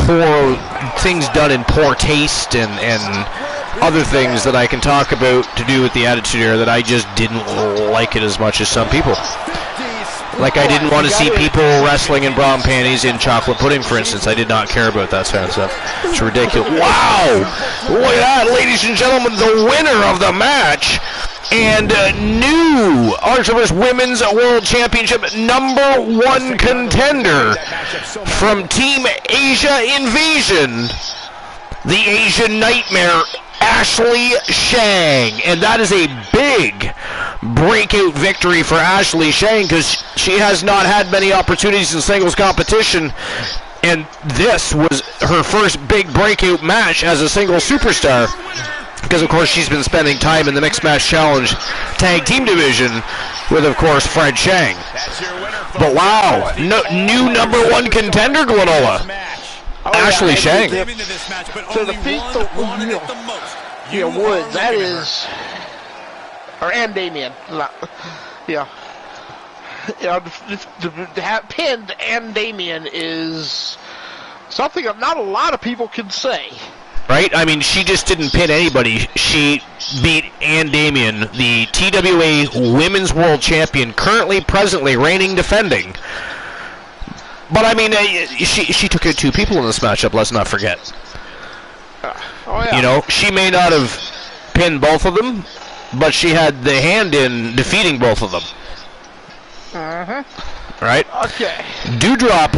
poor things done in poor taste and other things that I can talk about to do with the Attitude Era that I just didn't like it as much as some people. Like, I didn't want to see people wrestling in bra and panties in chocolate pudding, for instance. I did not care about that kind of stuff. It's ridiculous. Wow! Look at that, ladies and gentlemen, the winner of the match and new Artemis Women's World Championship #1 contender from Team Asia Invasion, the Asian Nightmare, Ashley Shang. And that is a big breakout victory for Ashley Shang, because she has not had many opportunities in singles competition, and this was her first big breakout match as a singles superstar, because of course she's been spending time in the Mixed Match Challenge tag team division with, of course, Fred Shang. But wow, new #1 contender, Glenola. Ashley Shang. To defeat the Woods, that is, and Damien. Yeah. To have pinned and Damien is something that not a lot of people can say. Right? I mean, she just didn't pin anybody. She beat Ann Damien, the TWA Women's World Champion, presently reigning, defending. But I mean, she took out 2 people in this matchup, let's not forget. Oh, yeah. You know, she may not have pinned both of them, but she had the hand in defeating both of them. Right? Okay. Doudrop,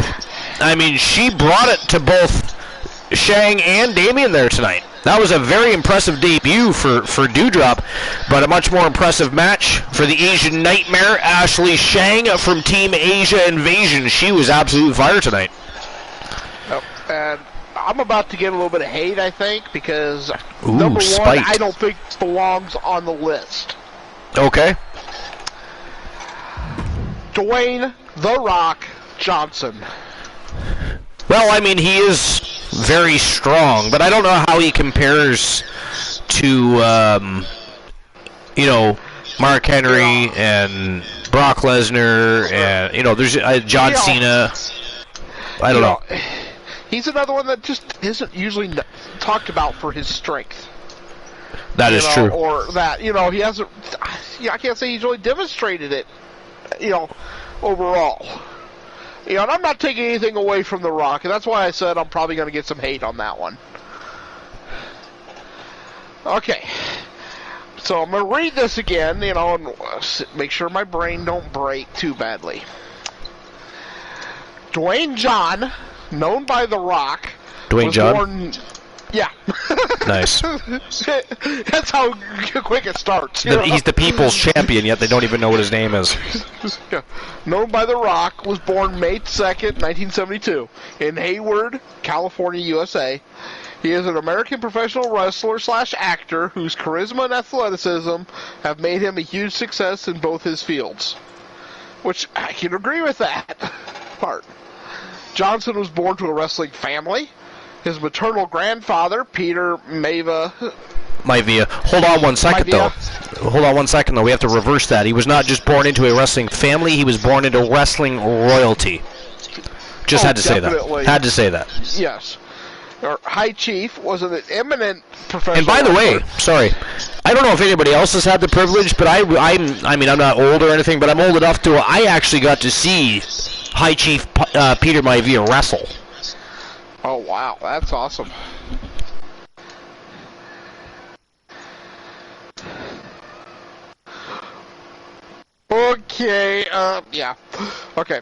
I mean, she brought it to both Shang and Damien there tonight. That was a very impressive debut for Doudrop, but a much more impressive match for the Asian Nightmare, Ashley Shang from Team Asia Invasion. She was absolute fire tonight. And I'm about to get a little bit of hate, I think, because Ooh, #1, spite. I don't think belongs on the list. Okay. Dwayne "The Rock" Johnson. Well, I mean, he is very strong, but I don't know how he compares to, Mark Henry and Brock Lesnar and, there's John Cena. I don't know. He's another one that just isn't usually talked about for his strength. That is true. Or that, he hasn't, I can't say he's really demonstrated it, overall. And I'm not taking anything away from The Rock, and that's why I said I'm probably going to get some hate on that one. Okay. So I'm going to read this again, and make sure my brain don't break too badly. Dwayne John, known by The Rock, Dwayne was John? born... Yeah. Nice. That's how quick it starts. He's the people's champion, yet they don't even know what his name is. Yeah. Known by The Rock, was born May 2nd, 1972, in Hayward, California, USA. He is an American professional wrestler / actor whose charisma and athleticism have made him a huge success in both his fields. Which, I can agree with that part. Johnson was born to a wrestling family. His maternal grandfather, Peter Maivia. Hold on 1 second, though. Hold on 1 second, though. We have to reverse that. He was not just born into a wrestling family. He was born into wrestling royalty. Just had to definitely. say that. Had to say that. Yes. Our High Chief was an eminent professional. And by the way, sorry, I don't know if anybody else has had the privilege, but I'm not old or anything, but I'm old enough to. I actually got to see High Chief Peter Maivia wrestle. Oh, wow. That's awesome. Okay, yeah. Okay.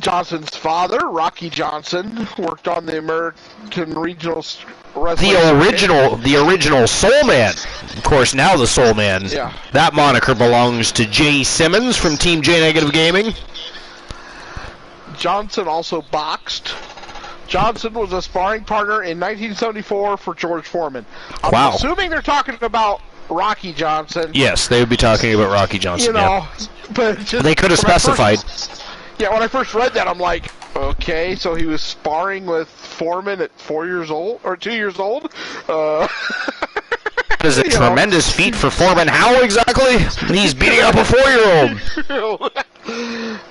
Johnson's father, Rocky Johnson, worked on the American Regional Wrestling. The original Soul Man. Of course, now the Soul Man. Yeah. That moniker belongs to Jay Simmons from Team J Negative Gaming. Johnson also boxed, Johnson was a sparring partner in 1974 for George Foreman. I'm Wow. assuming they're talking about Rocky Johnson. Yes, they would be talking about Rocky Johnson. You know, yeah. but just, They could have specified. When I first read that, I'm like, okay, so he was sparring with Foreman at 4 years old or 2 years old. That is a tremendous feat for Foreman. How exactly? He's beating up a 4-year-old.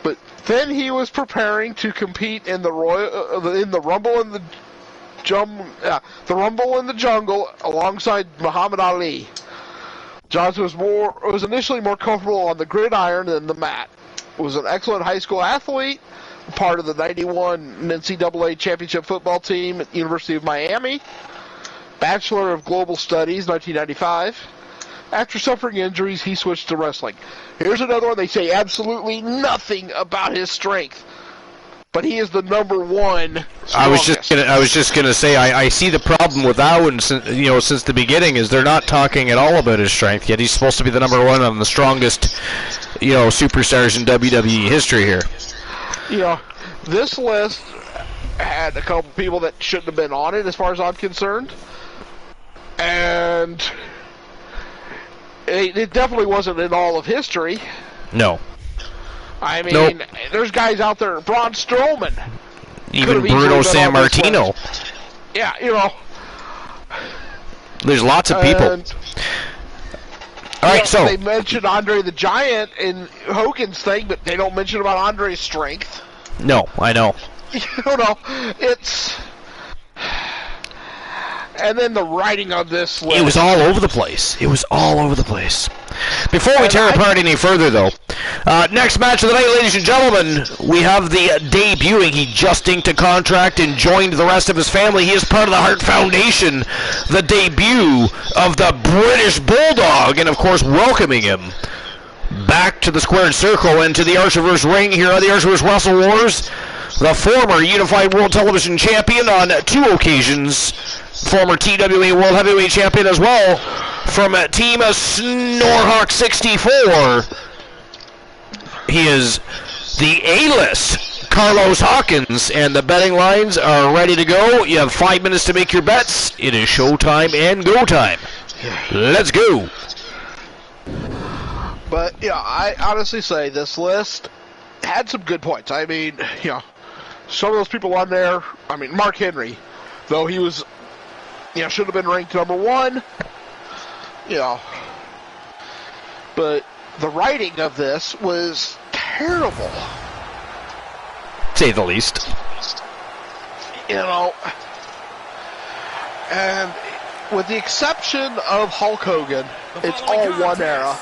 But then he was preparing to compete in the Rumble in the Rumble in the Jungle alongside Muhammad Ali. Johnson was initially more comfortable on the gridiron than the mat. Was an excellent high school athlete, part of the '91 NCAA championship football team at the University of Miami. Bachelor of Global Studies, 1995. After suffering injuries, he switched to wrestling. Here's another one. They say absolutely nothing about his strength, but he is the #1 strongest. I was just gonna say I see the problem with that one. Since the beginning, is they're not talking at all about his strength. Yet he's supposed to be the #1 on the strongest, superstars in WWE history here. This list had a couple people that shouldn't have been on it, as far as I'm concerned. And it definitely wasn't in all of history. No. I mean, There's guys out there, Braun Strowman. Even Bruno Sammartino. Yeah, There's lots of people. All right, so they mentioned Andre the Giant in Hogan's thing, but they don't mention about Andre's strength. No, I know. It's... And then the writing of this list. It was all over the place. Before we tear apart any further, though, next match of the night, ladies and gentlemen, we have the debuting. He just inked a contract and joined the rest of his family. He is part of the Hart Foundation. The debut of the British Bulldog, and of course, welcoming him back to the squared circle and to the Archerverse ring here on the Archerverse Wrestle Wars. The former Unified World Television Champion on 2 occasions. Former TWA World Heavyweight Champion as well from Team Snorhawk 64. He is the A-list Carlos Hawkins, and the betting lines are ready to go. You have 5 minutes to make your bets. It is showtime and go time. Let's go. But, I honestly say this list had some good points. I mean, some of those people on there, Mark Henry, though he was... should have been ranked #1. But the writing of this was terrible. Say the least. And with the exception of Hulk Hogan, it's all one era.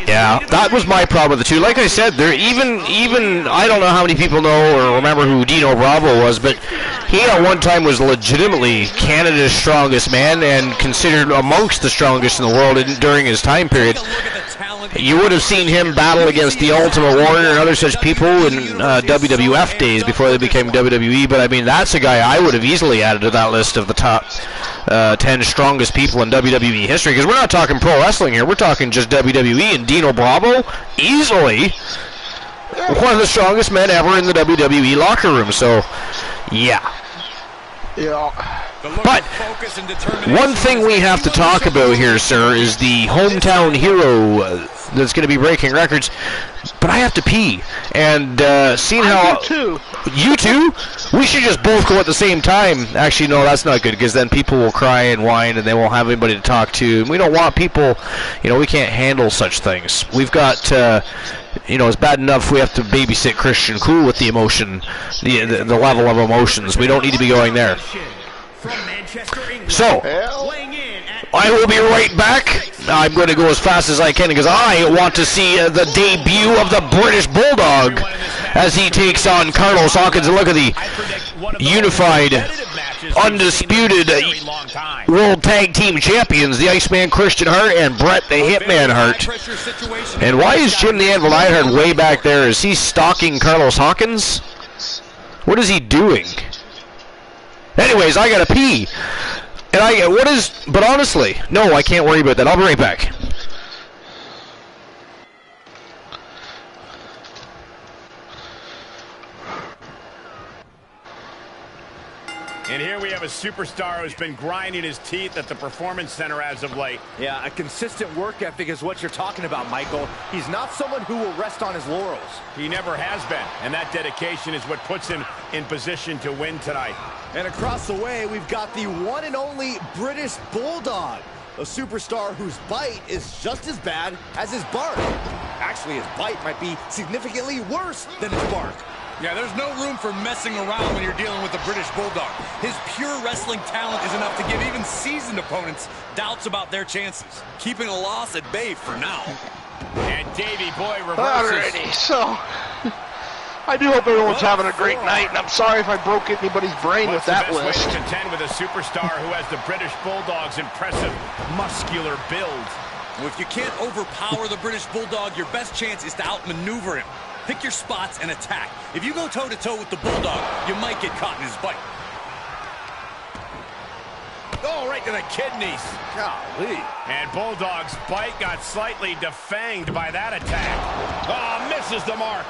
Yeah, that was my problem with the two. Like I said, there even I don't know how many people know or remember who Dino Bravo was, but he at one time was legitimately Canada's strongest man and considered amongst the strongest in the world during his time period. You would have seen him battle against the Ultimate Warrior and other such people in WWF days before they became WWE, but that's a guy I would have easily added to that list of the top 10 strongest people in WWE history, because we're not talking pro wrestling here, we're talking just WWE, and Dino Bravo, easily one of the strongest men ever in the WWE locker room, so yeah. But one thing we have to talk about here, sir, is the hometown hero that's going to be breaking records. But I have to pee, and seeing how you too, we should just both go at the same time. Actually, no, that's not good, because then people will cry and whine, and they won't have anybody to talk to. And we don't want people, we can't handle such things. We've got. It's bad enough we have to babysit Christian Cool with the emotion, the level of emotions. We don't need to be going there. So, I will be right back. I'm going to go as fast as I can because I want to see the debut of the British Bulldog as he takes on Carlos Hawkins. And look at the unified, undisputed World Tag Team Champions, the Iceman Christian Hart and Bret the Hitman Hart. And why is Jim the Anvil Neidhart way back there? Is he stalking Carlos Hawkins? What is he doing? Anyways, I gotta pee. And but honestly, no, I can't worry about that. I'll be right back. And here we have a superstar who's been grinding his teeth at the Performance Center as of late. Yeah, a consistent work ethic is what you're talking about, Michael. He's not someone who will rest on his laurels. He never has been, and that dedication is what puts him in position to win tonight. And across the way, we've got the one and only British Bulldog, a superstar whose bite is just as bad as his bark. Actually, his bite might be significantly worse than his bark. Yeah, there's no room for messing around when you're dealing with the British Bulldog. His pure wrestling talent is enough to give even seasoned opponents doubts about their chances. Keeping a loss at bay for now. And Davey Boy reverses. Alrighty, so I do hope everyone's having a great night, and I'm sorry if I broke anybody's brain with that list. What's the best way to contend with a superstar who has the British Bulldog's impressive muscular build? Well, if you can't overpower the British Bulldog, your best chance is to outmaneuver him. Pick your spots and attack. If you go toe-to-toe with the Bulldog, you might get caught in his bite. Oh, right to the kidneys. Golly. And Bulldog's bite got slightly defanged by that attack. Oh, misses the mark.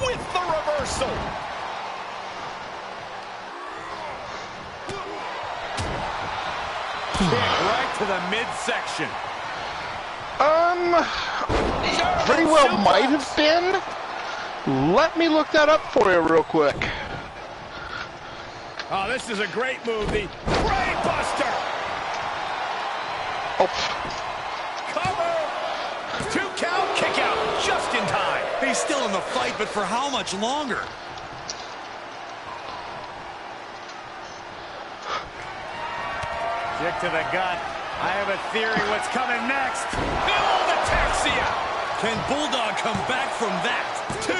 With the reversal. Kick right to the midsection. Pretty well might have been. Let me look that up for you real quick. Oh, this is a great move. The Brain Buster. Oh, Cover. 2 count, kick out just in time. He's still in the fight, but for how much longer? Kick to the gut. I have a theory what's coming next. Build ataxia. Can Bulldog come back from that? 2.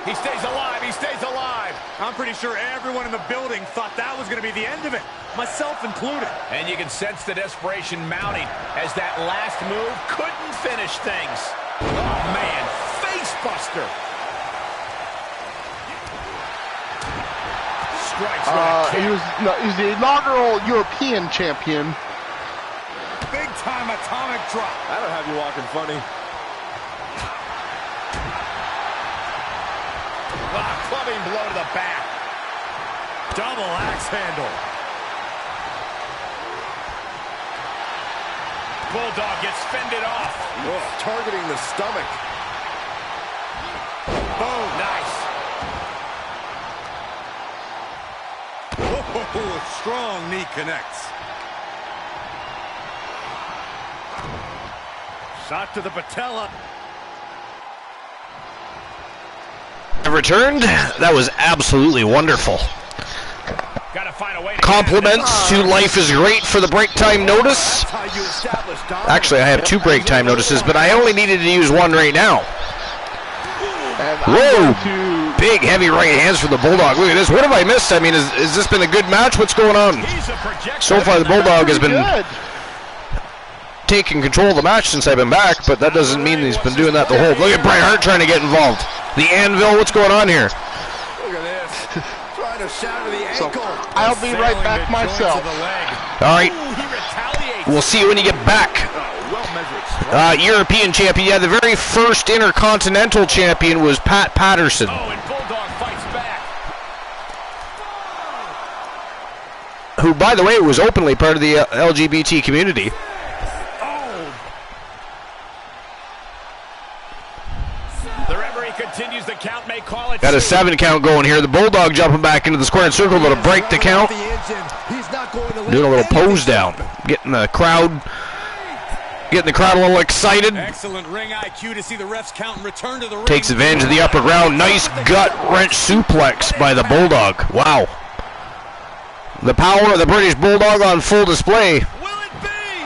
He stays alive. He stays alive. I'm pretty sure everyone in the building thought that was going to be the end of it, myself included. And you can sense the desperation mounting as that last move couldn't finish things. Oh, man. Face buster. Strikes with a kick. He was the inaugural European champion. Big time atomic drop. That'll have you walking funny. Clubbing blow to the back. Double axe handle. Bulldog gets fended off. Targeting the stomach. Boom. Nice. Oh, strong knee connects. Shot to the patella. Returned. That was absolutely wonderful. Gotta find a way to Compliments to Life is Great for the break time notice. Actually, I have 2 break time notices, but I only needed to use 1 right now. Whoa! Big, heavy right hands for the Bulldog. Look at this. What have I missed? I mean, has this been a good match? What's going on? So far, the Bulldog has been taking control of the match since I've been back, but that doesn't mean he's been doing that the whole. Look at Bret Hart trying to get involved. The Anvil, what's going on here? Look at this. Trying to shatter the ankle. I'll be right back myself. All right. We'll see you when you get back. European champion. Yeah, the very first Intercontinental champion was Pat Patterson. Oh, and Bulldog fights back. Who, by the way, was openly part of the LGBT community. Continues the count, may call it. Got a 7 count going here. The Bulldog jumping back into the square circle to break the count. Doing a little pose down. Getting the crowd a little excited. Excellent ring IQ to see the refs count and return to the ring. Takes advantage of the upper ground. Nice gut wrench suplex by the Bulldog. Wow. The power of the British Bulldog on full display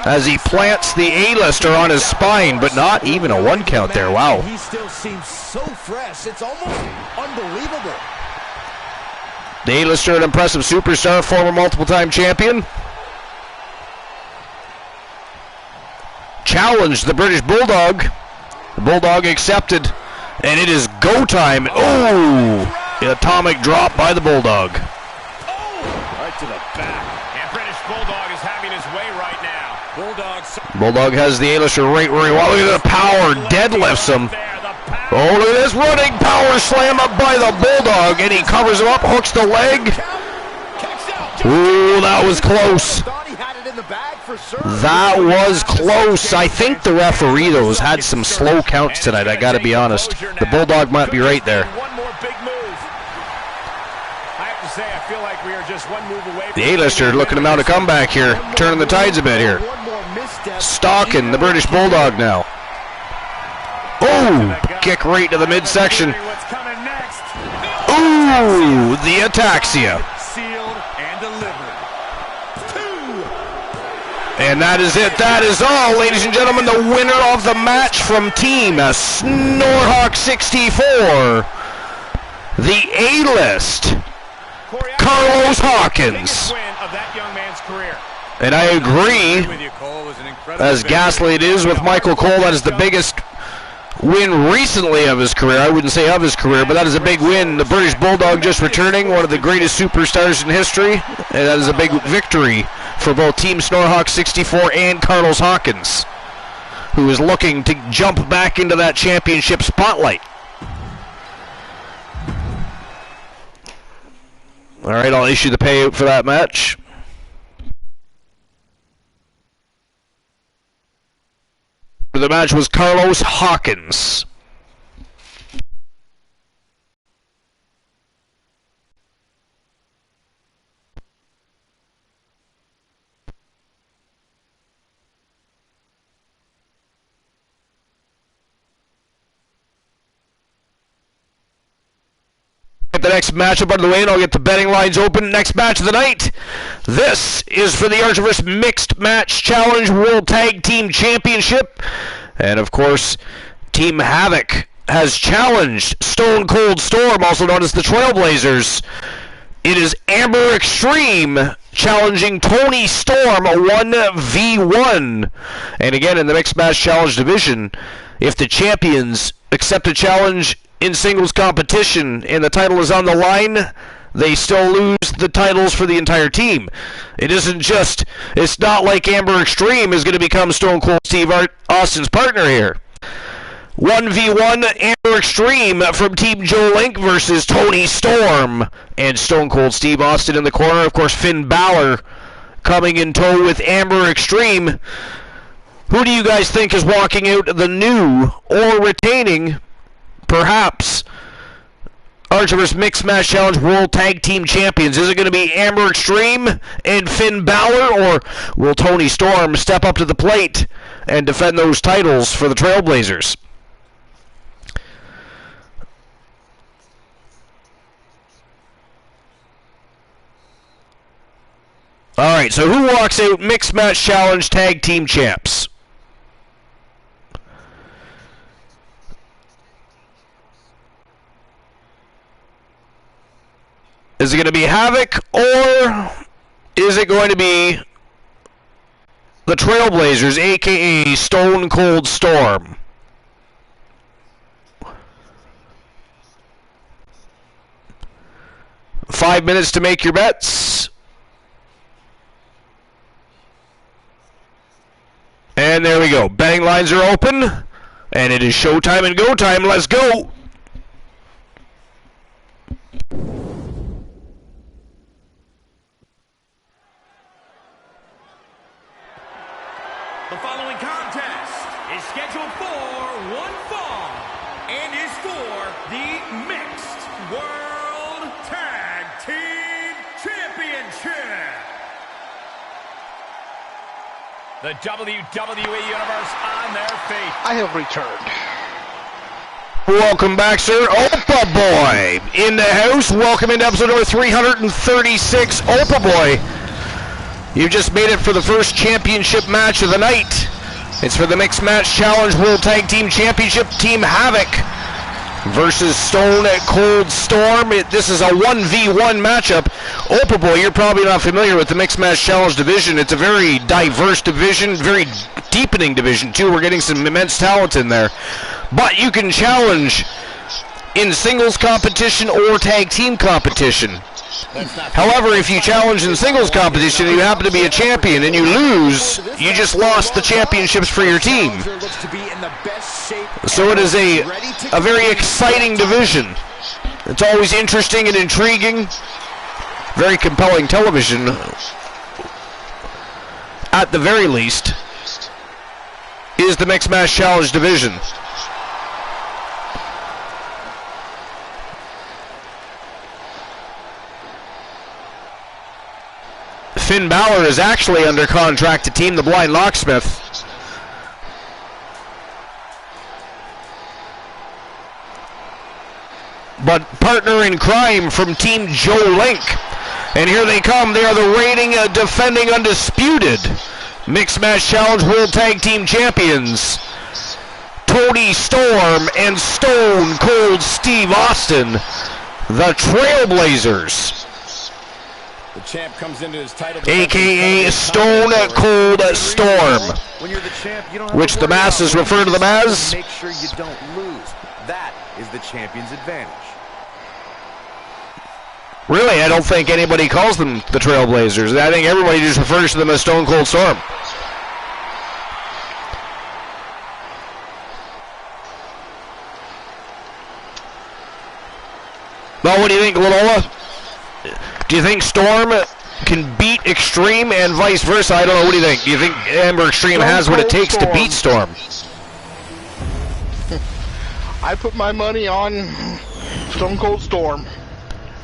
as he plants the A-lister on his spine, but not even a 1 count there. Wow. He still seems so fresh. It's almost unbelievable. The A-lister, an impressive superstar, former multiple-time champion. Challenged the British Bulldog. The Bulldog accepted, and it is go time. Oh! The atomic drop by the Bulldog. Right to the back. And British Bulldog is having his way right now. Bulldog has the A-lister right where he wants. Look at the power. Deadlifts him. The power. Oh, look at this running power slam up by the Bulldog, and he covers him up, hooks the leg. Ooh, that was close. That was close. I think the referee, though, has had some slow counts tonight, I gotta be honest. The Bulldog might be right there. The A-lister looking to mount a comeback here, turning the tides a bit here. Stalking the British Bulldog now. Oh, kick right to the midsection. Ooh, the ataxia. And that is it. That is all, ladies and gentlemen. The winner of the match from Team Snorhawk 64, the A-list, Carlos Hawkins. And I agree, as ghastly it is with Michael Cole, that is the biggest win recently of his career. I wouldn't say of his career, but that is a big win. The British Bulldog just returning, one of the greatest superstars in history, and that is a big victory for both Team Snorhawk 64 and Carlos Hawkins, who is looking to jump back into that championship spotlight. All right, I'll issue the payout for that match. The match was Carlos Hawkins. Get the next matchup out of the way, and I'll get the betting lines open. Next match of the night. This is for the Archiverse Mixed Match Challenge World Tag Team Championship. And, of course, Team Havoc has challenged Stone Cold Storm, also known as the Trailblazers. It is Amber Extreme challenging Tony Storm, a 1v1. And, again, in the Mixed Match Challenge division, if the champions accept a challenge in singles competition and the title is on the line, they still lose the titles for the entire team. It's not like Amber Extreme is going to become Stone Cold Steve Austin's partner here. 1v1 Amber Extreme from Team Joe Link versus Tony Storm and Stone Cold Steve Austin in the corner. Of course, Finn Balor coming in tow with Amber Extreme. Who do you guys think is walking out the new or retaining, perhaps, Archiverse Mixed Match Challenge World Tag Team Champions? Is it going to be Amber Extreme and Finn Balor, or will Tony Storm step up to the plate and defend those titles for the Trailblazers? Alright, so who walks out Mixed Match Challenge Tag Team Champs? Is it going to be Havoc, or is it going to be the Trailblazers, a.k.a. Stone Cold Storm? Five minutes to make your bets. And there we go. Betting lines are open, and it is showtime and go time. Let's go. The following contest is scheduled for one fall and is for the Mixed World Tag Team Championship. The WWE Universe on their feet. I have returned. Welcome back, sir. Opa Boy in the house. Welcome into episode number 336. Opa Boy, you just made it for the first championship match of the night. It's for the Mixed Match Challenge World Tag Team Championship. Team Havoc versus Stone Cold Storm. This is a 1v1 matchup. Opa Boy, you're probably not familiar with the Mixed Match Challenge division. It's a very diverse division, very deepening division, too. We're getting some immense talent in there. But you can challenge in singles competition or tag team competition. However, if you challenge in singles competition and you happen to be a champion and you lose, you just lost the championships for your team. So it is a very exciting division. It's always interesting and intriguing. Very compelling television, at the very least, is the Mixed Match Challenge division. Finn Balor is actually under contract to Team the Blind Locksmith. But partner in crime from Team Joe Link. And here they come. They are the reigning, defending, undisputed Mixed Match Challenge World Tag Team Champions, Tony Storm and Stone Cold Steve Austin, the Trailblazers. The champ comes into his title, a.k.a. Stone Cold Storm, which the masses refer to them as. Make sure you don't lose. That is the champion's advantage. Really, I don't think anybody calls them the Trailblazers. I think everybody just refers to them as Stone Cold Storm. Well, what do you think, Lola? Do you think Storm can beat Extreme and vice versa? I don't know. What do you think? Do you think Amber Extreme has what it takes to beat Storm? I put my money on Stone Cold Storm.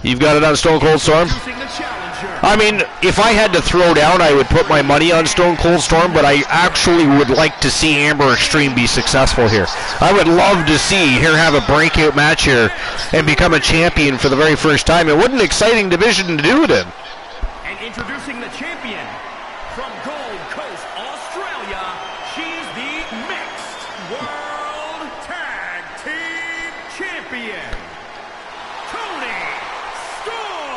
You've got it on Stone Cold Storm? I mean, if I had to throw down, I would put my money on Stone Cold Storm, but I actually would like to see Amber Extreme be successful here. I would love to see her have a breakout match here and become a champion for the very first time. And what an exciting division to do it in. And introducing the champion from Gold Coast, Australia, she's the Mixed World Tag Team Champion, Tony Storm.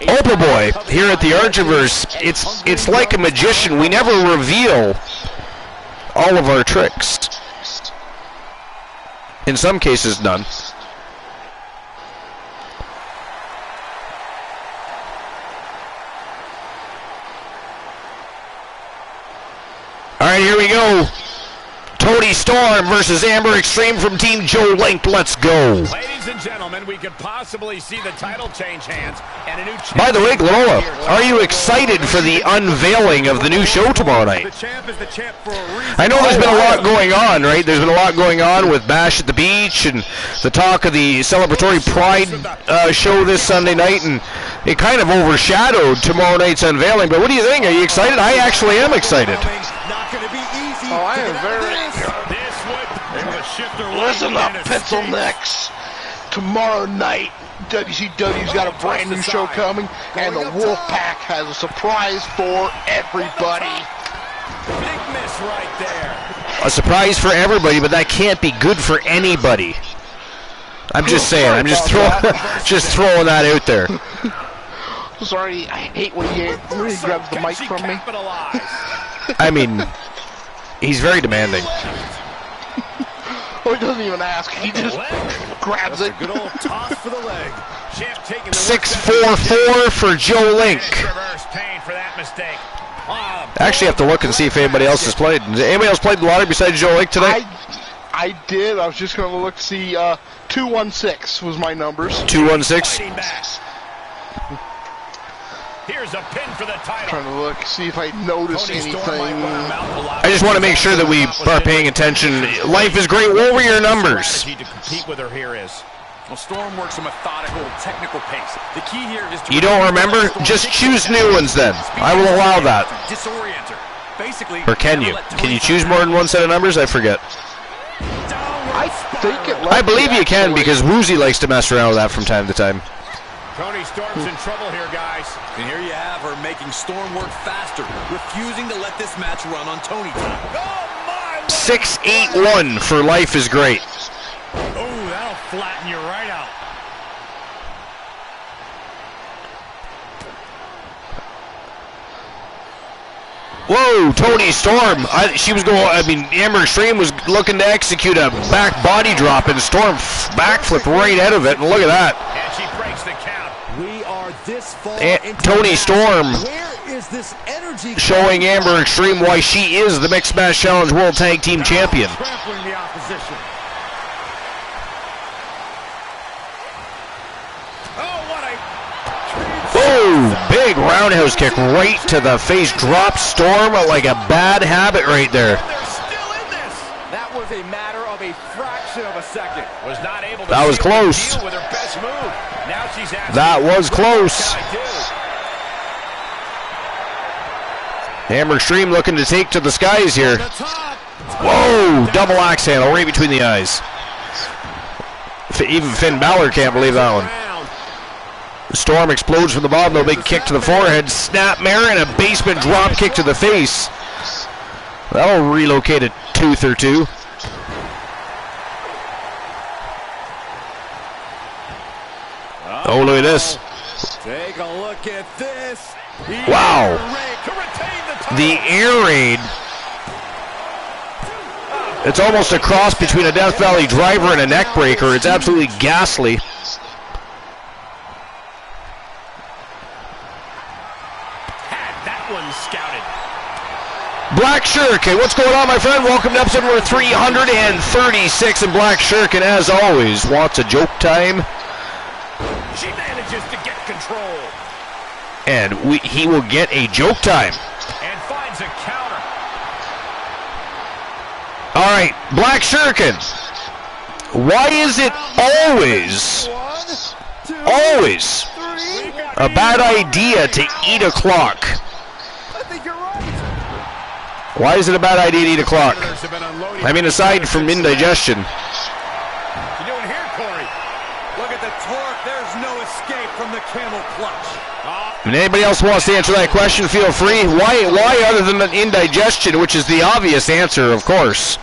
Opal Boy here at the Archiverse, it's like a magician. We never reveal all of our tricks. In some cases, none. All right, here we go. Tony Storm versus Amber Extreme from Team Joe Link. Let's go. Ladies and gentlemen, we could possibly see the title change hands and a new champion. By the way, Lola, are you excited for the unveiling of the new show tomorrow night? I know there's been a lot going on, right? There's been a lot going on with Bash at the Beach and the talk of the celebratory Pride show this Sunday night, and it kind of overshadowed tomorrow night's unveiling. But what do you think? Are you excited? I actually am excited. Not going to be easy. Oh, I am very... Listen up, pencil necks. Tomorrow night, WCW's got a brand new show coming, and the Wolfpack has a surprise for everybody. Big miss right there. A surprise for everybody, but that can't be good for anybody. I'm just saying. I'm just throwing that out there. Sorry, I hate when he grabs the mic from me. I mean, he's very demanding. Oh, he doesn't even ask. He just grabs it. Good old toss for the leg. 6-4-4 for Joe Link. I actually have to look and see if anybody else has played. Has anybody else played the lottery besides Joe Link today? I did. I was just going to look to see. 216 was my numbers. 216. Here's a pin for the title. Trying to look, see if I notice anything. I just want to make sure that we are paying attention. Life is great. What were your numbers? To compete with her here is. Well, Storm works a methodical, technical pace. The key here is to... You don't remember? Just choose new ones then. I will allow that. Disorient her. Basically, or can you? Can you choose more than one set of numbers? I forget. I think it. I believe you can, because Woozy likes to mess around with that from time to time. Tony Storm's in trouble here, guys. And here you have her making Storm work faster, refusing to let this match run on Tony time. 6-8-1 for Life is Great. Oh, that'll flatten you right out. Whoa, Toni Storm. She was going, Amber Extreme was looking to execute a back body drop, and Storm backflipped right out of it, and look at that. And she breaks the count. We are this far into Toni Storm Where is this energy showing Amber Extreme why she is the Mixed Match Challenge World Tag Team Champion. Trampling the opposition. Oh, big roundhouse kick right to the face. Drop Storm like a bad habit right there. They're still in this. That was a matter of a fraction of a second. Was not able to That was seal the close. deal with her best move. Now she's asking, That was close. what can I do? Amber Extreme looking to take to the skies here. Whoa, double axe handle right between the eyes. Even Finn Balor can't believe that one. Storm explodes from the bottom, a big kick to the forehead, snapmare, and a basement drop kick to the face. That'll relocate a tooth or two. Oh, look at this. Take a look at this. Wow. To retain the title. The air raid. It's almost a cross between a Death Valley driver and a neck breaker. It's absolutely ghastly. That one's scouted. Black Shuriken, what's going on, my friend? Welcome to episode number 336 in Black Shuriken. As always, wants a joke time. She manages to get control. And he will get a joke time. And finds a counter. All right, Black Shuriken. Why is it always a bad idea to eat a clock? I think you're right. Why is it a bad idea to eat a clock? I mean, aside from indigestion. You doing here, Corey? Look at the torque. There's no escape from the camel clutch. And anybody else wants to answer that question, feel free. Why other than indigestion, which is the obvious answer, of course,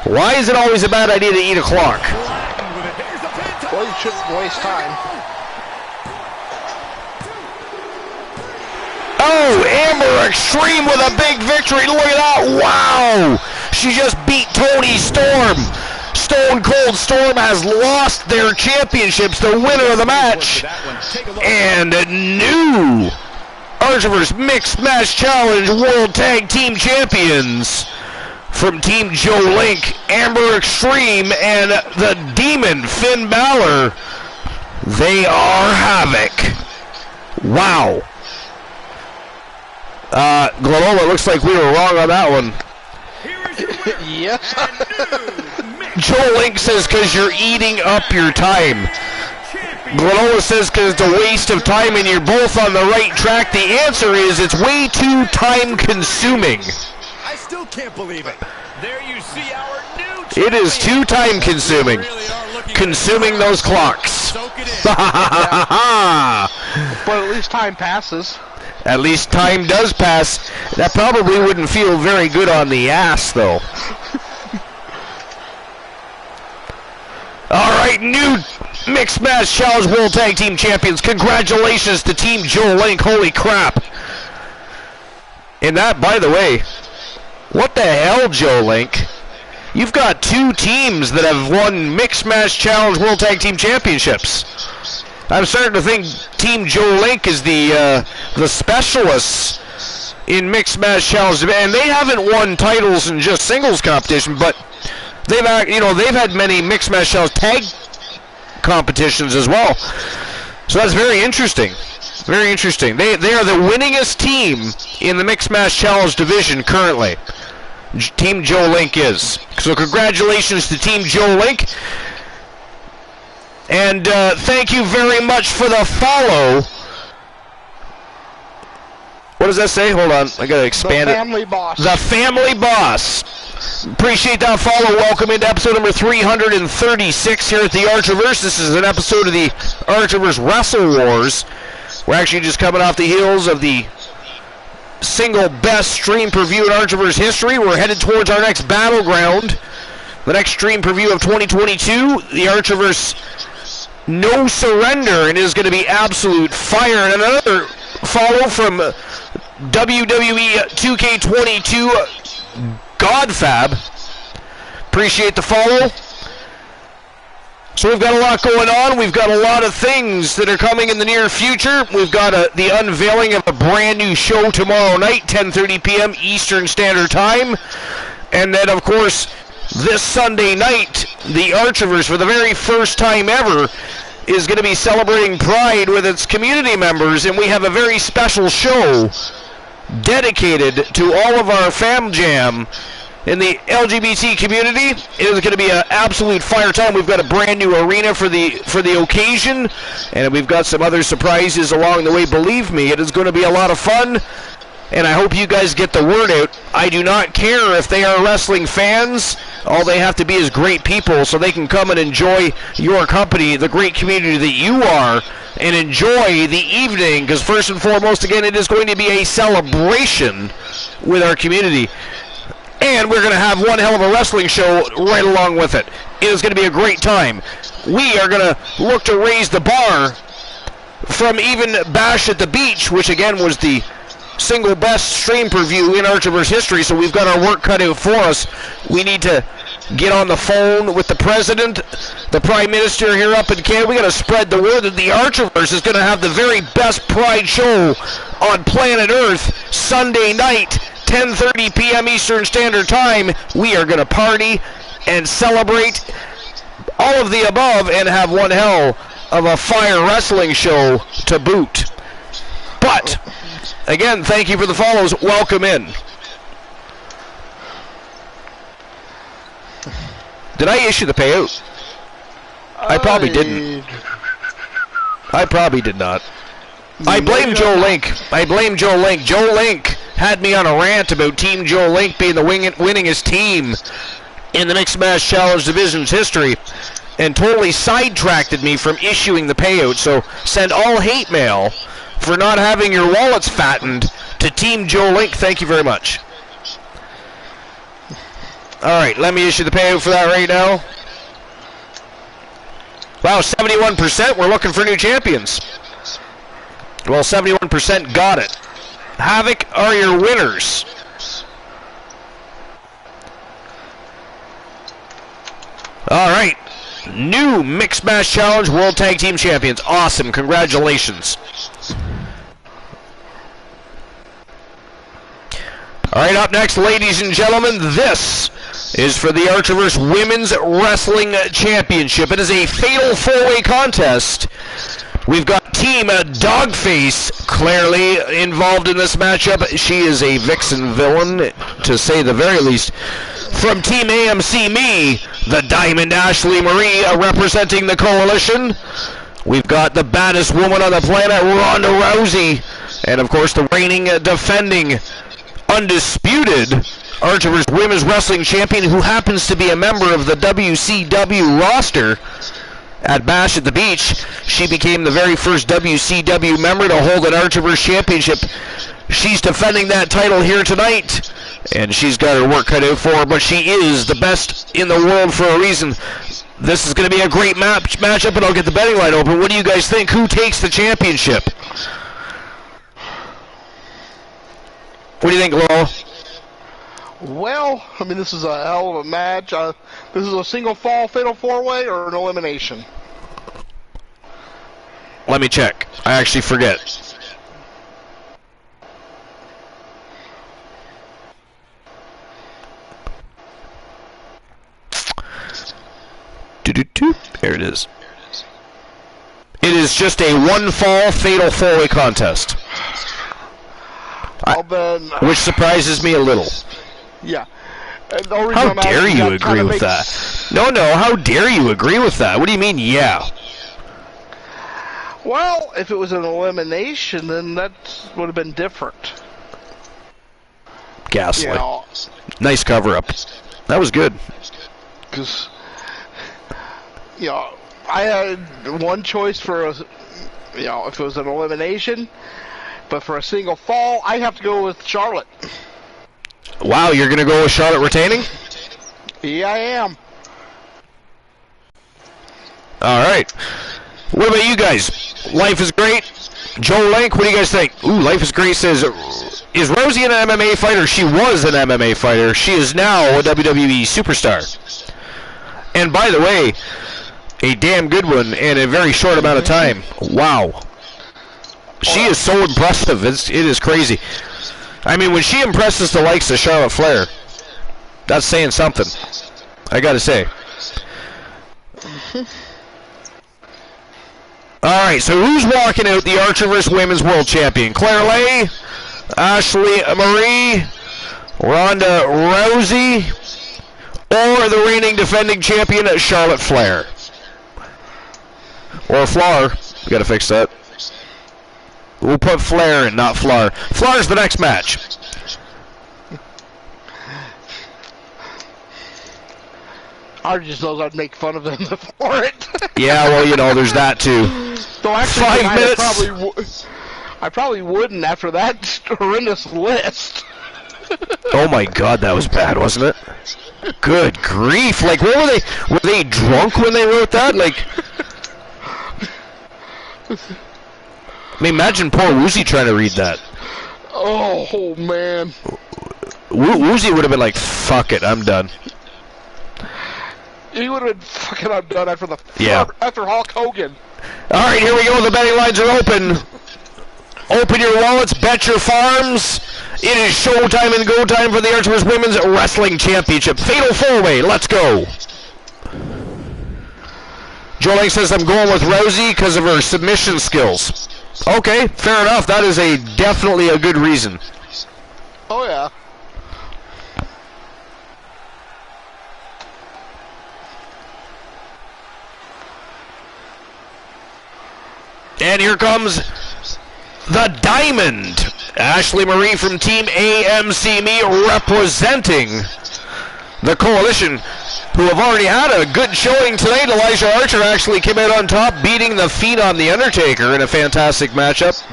why is it always a bad idea to eat a clock? Well, you shouldn't waste time. Oh, Amber Extreme with a big victory. Look at that. Wow. She just beat Toni Storm. Stone Cold Storm has lost their championships, the winner of the match. And new Archiver's Mixed Match Challenge World Tag Team Champions from Team Joe Link, Amber Extreme, and the Demon Finn Balor. They are Havoc. Wow. Glenola, looks like we were wrong on that one. Yes. Joe Link says because you're eating up your time. Glenola says because it's a waste of time and you're both on the right track. The answer is it's way too time consuming. I still can't believe it. There you see our new It is too time consuming. Consuming those clocks. But at least time passes. At least time does pass. That probably wouldn't feel very good on the ass, though. All right, new Mixed Match Challenge World Tag Team Champions. Congratulations to Team Joe Link. Holy crap. And that, by the way, what the hell, Joe Link? You've got two teams that have won Mixed Match Challenge World Tag Team Championships. I'm starting to think Team Joe Link is the specialists in Mixed Match Challenge, and they haven't won titles in just singles competition, but they've had many Mixed Match Challenge tag competitions as well. So that's very interesting. Very interesting. They are the winningest team in the Mixed Match Challenge division currently. Team Joe Link is. So congratulations to Team Joe Link. And thank you very much for the follow. What does that say? Hold on. I got to expand it. The Family Boss. The Family Boss. Appreciate that follow. Welcome into episode number 336 here at the Archiverse. This is an episode of the Archiverse Wrestle Wars. We're actually just coming off the heels of the single best stream preview in Archiverse history. We're headed towards our next battleground. The next stream preview of 2022, the Archiverse No Surrender, and it is going to be absolute fire. And another follow from WWE 2K22 Godfab. Appreciate the follow. So we've got a lot going on. We've got a lot of things that are coming in the near future. We've got the unveiling of a brand new show tomorrow night, 10:30 p.m. Eastern Standard Time. And then, of course, this Sunday night, the Archiverse, for the very first time ever, is going to be celebrating Pride with its community members. And we have a very special show dedicated to all of our Fam Jam in the LGBT community. It is going to be an absolute fire time. We've got a brand new arena for the occasion, and we've got some other surprises along the way. Believe me, it is going to be a lot of fun, and I hope you guys get the word out. I do not care if they are wrestling fans. All they have to be is great people, so they can come and enjoy your company, the great community that you are, and enjoy the evening, because first and foremost, again, it is going to be a celebration with our community. And we're going to have one hell of a wrestling show right along with it. It is going to be a great time. We are going to look to raise the bar from even Bash at the Beach, which again was the single best stream per view in Archiverse history, so we've got our work cut out for us. We need to get on the phone with the president, the prime minister here up in Canada. We got to spread the word that the Archiverse is going to have the very best Pride show on planet Earth Sunday night, 10:30 p.m. Eastern Standard Time. We are going to party and celebrate all of the above and have one hell of a fire wrestling show to boot. But, again, thank you for the follows. Welcome in. Did I issue the payout? I probably didn't. I probably did not. I blame Joe Link. Joe Link had me on a rant about Team Joe Link being the winningest team in the Mixed Match Challenge Division's history, and totally sidetracked me from issuing the payout. So send all hate mail for not having your wallets fattened to Team Joe Link. Thank you very much. All right, let me issue the payout for that right now. Wow, 71%. We're looking for new champions. Well, 71% got it. Havoc are your winners. All right. New Mixed Match Challenge World Tag Team Champions. Awesome. Congratulations. All right, up next, ladies and gentlemen, this is for the Archiverse Women's Wrestling Championship. It is a fatal four-way contest. We've got Team Dogface clearly involved in this matchup. She is a vixen villain, to say the very least. From Team AMC Me, the Diamond Ashley Marie representing the Coalition. We've got the baddest woman on the planet, Ronda Rousey. And, of course, the reigning, defending, undisputed Archiverse Women's Wrestling Champion, who happens to be a member of the WCW roster at Bash at the Beach. She became the very first WCW member to hold an Archiverse Championship. She's defending that title here tonight, and she's got her work cut out for her, but she is the best in the world for a reason. This is going to be a great matchup, and I'll get the betting line open. What do you guys think? Who takes the championship? What do you think, Laurel? Well, I mean, this is a hell of a match. This is a single fall fatal four-way or an elimination? Let me check. I actually forget. There it is. It is just a one-fall fatal four-way contest. Which surprises me a little. Yeah. How dare you agree with that? No, how dare you agree with that? What do you mean, yeah? Well, if it was an elimination, then that would have been different. Gaslight. You know, nice cover-up. That was good. Because, you know, I had one choice for a, you know, if it was an elimination, but for a single fall, I have to go with Charlotte. Wow, you're going to go with Charlotte retaining? Yeah, I am. All right. What about you guys? Life is Great? Joe Lank, what do you guys think? Ooh, Life is Great says Is Rosie an MMA fighter? She was an MMA fighter. She is now a WWE superstar. And by the way, a damn good one in a very short amount of time. Wow. She is so impressive. It is crazy. I mean, when she impresses the likes of Charlotte Flair, that's saying something. I gotta say. Alright, so who's walking out the Archerverse Women's World Champion? Claire Lay, Ashley Marie, Ronda Rousey, or the reigning defending champion Charlotte Flair? Or Flair. We gotta fix that. We'll put Flair in, not Flair. Flair's the next match. I just knows I'd make fun of them for it. Yeah, well, you know, there's that too. So actually, 5 minutes. I probably wouldn't after that horrendous list. Oh my God, that was bad, wasn't it? Good grief! Like, what were they? Were they drunk when they wrote that? Like, I mean, imagine poor Woozy trying to read that. Oh man. Woozy would have been like, "Fuck it, I'm done." He would have been fucking undone after after Hulk Hogan. All right, here we go. The betting lines are open. Open your wallets, bet your farms. It is showtime and go time for the Archerverse Women's Wrestling Championship. Fatal 4-way. Let's go. Joe Lang says I'm going with Rousey because of her submission skills. Okay, fair enough. That is definitely a good reason. Oh yeah. And here comes the Diamond. Ashley Marie from Team AMC representing the Coalition, who have already had a good showing tonight. Elijah Archer actually came out on top, beating the Phenom The Undertaker in a fantastic matchup.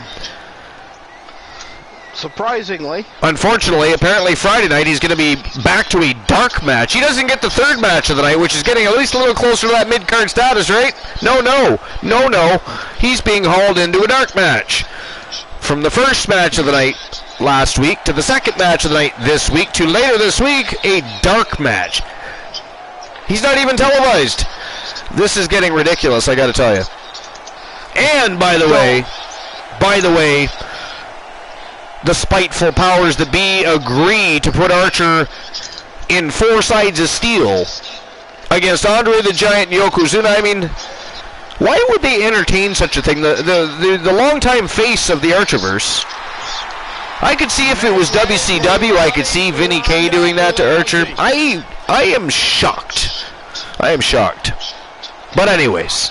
Surprisingly. Unfortunately, apparently Friday night he's going to be back to a dark match. He doesn't get the third match of the night, which is getting at least a little closer to that mid-card status, right? No. He's being hauled into a dark match. From the first match of the night last week to the second match of the night this week to later this week, a dark match. He's not even televised. This is getting ridiculous, I got to tell you. And by the way, the spiteful powers that be agree to put Archer in 4 sides of steel against Andre the Giant and Yokozuna. I mean, why would they entertain such a thing? The longtime face of the Archerverse. I could see if it was WCW, I could see Vinny K doing that to Archer. I am shocked. I am shocked. But anyways.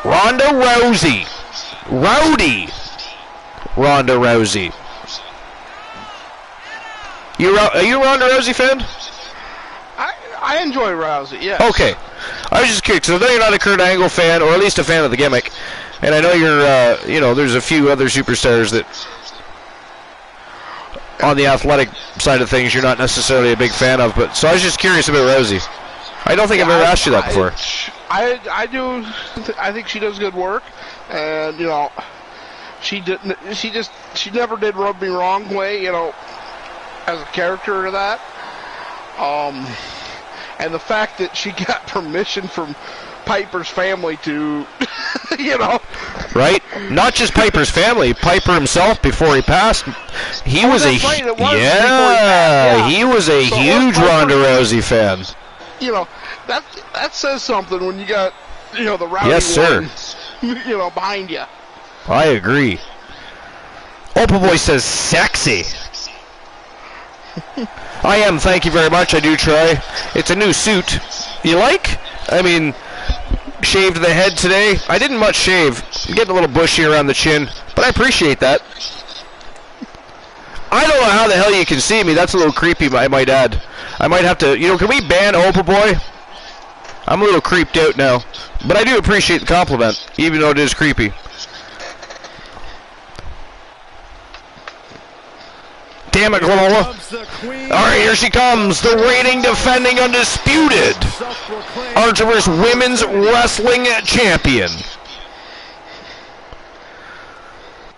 Ronda Rousey. Rowdy Ronda Rousey. Are you a Ronda Rousey fan? I enjoy Rousey, yeah. Okay. I was just curious, because I know you're not a Kurt Angle fan, or at least a fan of the gimmick. And I know you're, there's a few other superstars that, on the athletic side of things, you're not necessarily a big fan of. But so I was just curious about Rousey. I don't think I've ever asked you that before. I do. I think she does good work, and she never did rub me wrong way, as a character or that. And the fact that she got permission from Piper's family to, Right? Not just Piper's family, Piper himself before he passed. He was a huge Ronda Rousey fan. That says something when you got, the rowdy yes, sir. one, behind you. I agree. Opal Boy says sexy. I am, thank you very much, I do try. It's a new suit. You like? I mean, shaved the head today. I didn't much shave. I'm getting a little bushy around the chin, but I appreciate that. I don't know how the hell you can see me. That's a little creepy, I might add. I might have to, can we ban Opal Boy? I'm a little creeped out now. But I do appreciate the compliment, even though it is creepy. Damn it, Glomola. Alright, here she comes. The reigning, defending, undisputed Archerverse Women's Wrestling Champion.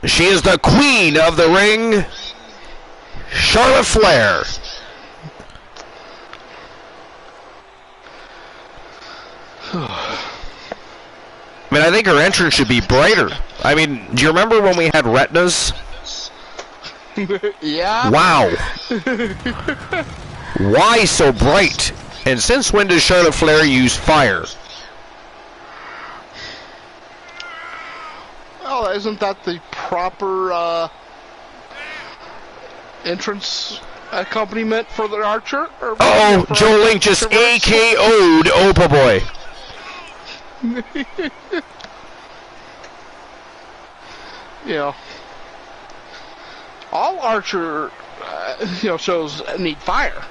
She is the queen of the ring, Charlotte Flair. I mean, I think her entrance should be brighter. I mean, do you remember when we had retinas? Yeah. Wow. Why so bright? And since when does Charlotte Flair use fire? Well, isn't that the proper entrance accompaniment for the archer? Uh-oh, Joe Link just AKO'd Opa Boy. You know, all archer, shows need fire.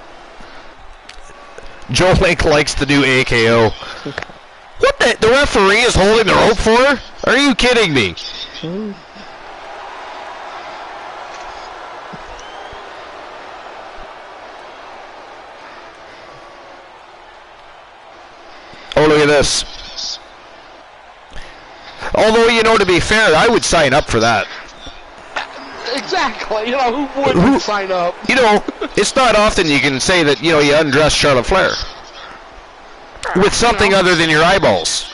Joe Link likes the new AKO. What the referee is holding the rope for her? Are you kidding me? Oh, look at this. Although, to be fair, I would sign up for that. Exactly. Who wouldn't sign up? It's not often you can say that, you undress Charlotte Flair with something other than your eyeballs.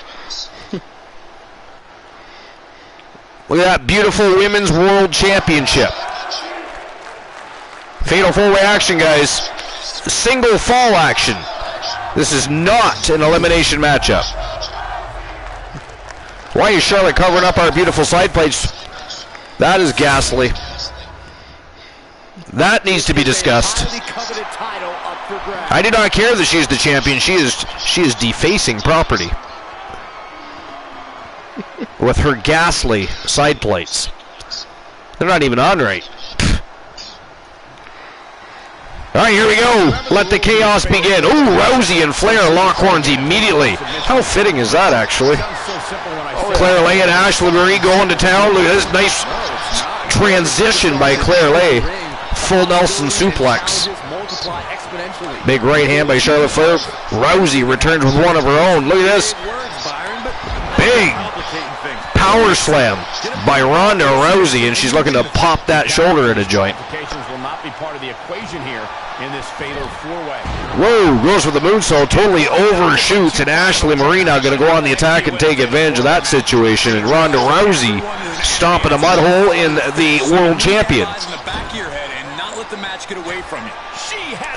Look at that beautiful Women's World Championship. Fatal 4-way action, guys. Single fall action. This is not an elimination matchup. Why is Charlotte covering up our beautiful side plates? That is ghastly. That needs to be discussed. I do not care that she's the champion. She is defacing property with her ghastly side plates. They're not even on right. All right, here we go. Let the chaos begin. Ooh, Rousey and Flair lock horns immediately. How fitting is that, actually? Claire Lay and Ashley Marie going to town. Look at this nice transition by Claire Lay. Full Nelson suplex. Big right hand by Charlotte Flair. Rousey returns with one of her own. Look at this. Big power slam by Ronda Rousey, and she's looking to pop that shoulder at a joint. Will not be part of the equation here in this fatal four-way. Whoa, goes for the moonsault, totally overshoots, and Ashley Marie now going to go on the attack and take advantage of that situation. And Ronda Rousey stomping a mud hole in the world champion.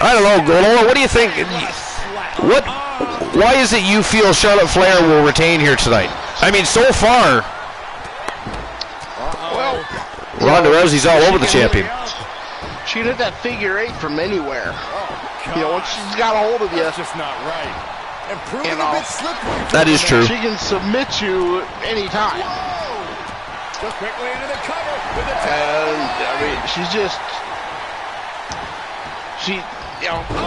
I don't know, Golola, what do you think? Why is it you feel Charlotte Flair will retain here tonight? I mean, so far, Ronda Rousey's all over the champion. She did that figure 8 from anywhere. Once she's got a hold of you. That's just not right. That is true. She can submit you anytime. Just quickly into the cover with the she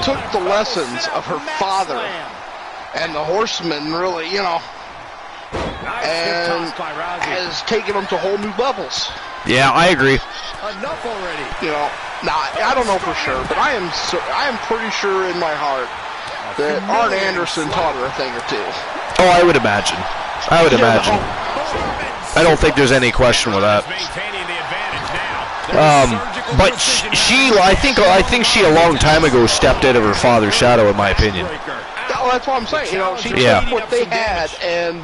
took the lessons of her father and the Horsemen, really, and has taken them to whole new levels. Yeah, I agree. Enough already. I don't know for sure, but I am pretty sure in my heart that Arn Anderson taught her a thing or two. Oh, I would imagine. I don't think there's any question with that. But I think she a long time ago stepped out of her father's shadow, in my opinion. Well, that's what I'm saying. She took what they had and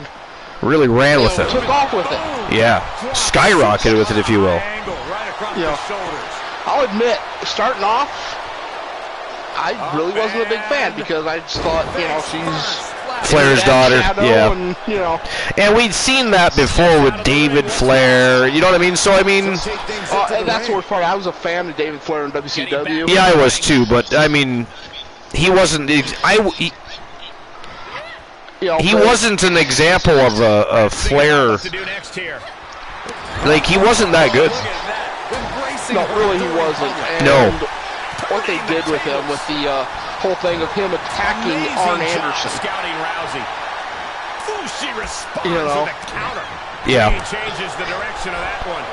really ran with it. Took off with it. Yeah, skyrocketed with it, if you will. I'll admit, starting off, I really wasn't a big fan because I just thought, she's Flair's daughter. Yeah. And we'd seen that before with David Flair. You know what I mean? So, that's the worst part. I was a fan of David Flair in WCW. Yeah, I was too, but, he wasn't... He wasn't an example of a Flair. Like, he wasn't that good. No, really, he wasn't. And no. What they did with him, with the whole thing of him attacking Arn Anderson. Scouting Rousey. She responds with a counter. Yeah. He changes the direction of that one.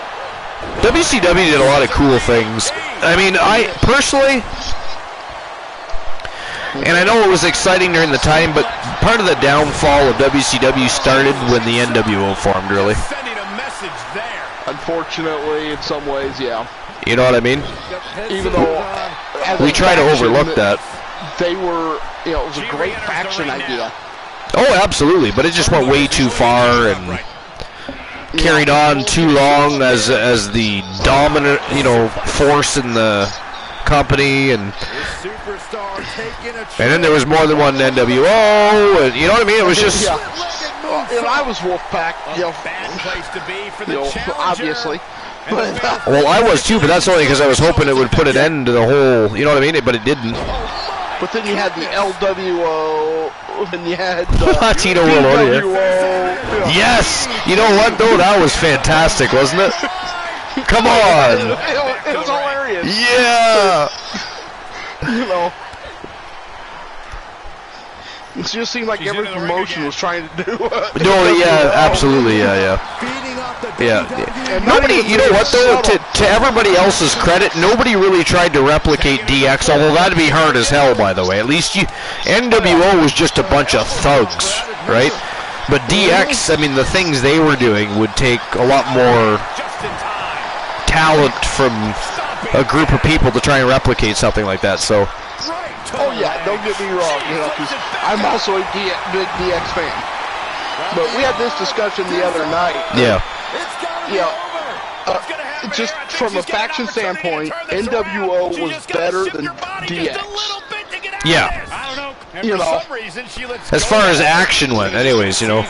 WCW did a lot of cool things. I personally, and I know it was exciting during the time, but part of the downfall of WCW started when the NWO formed, really. Sending a message there. Unfortunately, in some ways, yeah. You know what I mean? Even though we try to overlook that. They were, you know, it was a great faction idea. Oh, absolutely, but it just went way too far and carried on too long as the dominant, you know, force in the company, and then there was more than one NWO, and you know what I mean? It was just. Yeah. And I was Wolfpack, you know, obviously. But, well, I was too, but that's only because I was hoping it would put an end to the whole, you know what I mean? But it didn't. But then you had the LWO, and you had Latino World Order. Yes! You know what, though? That was fantastic, wasn't it? Come on! It was hilarious. Yeah! You know. It just seemed like every promotion was trying to do. No, yeah, absolutely, yeah. Nobody, you know what though? To everybody else's credit, nobody really tried to replicate DX. Although that'd be hard as hell, by the way. At least NWO was just a bunch of thugs, right? But DX, I mean, the things they were doing would take a lot more talent from a group of people to try and replicate something like that. So. Oh yeah, don't get me wrong, you know, 'cause I'm also a big DX fan. But we had this discussion the other night. Yeah. Just from a faction standpoint, NWO was better than DX. Yeah. You know. As far as action went, anyways, you know.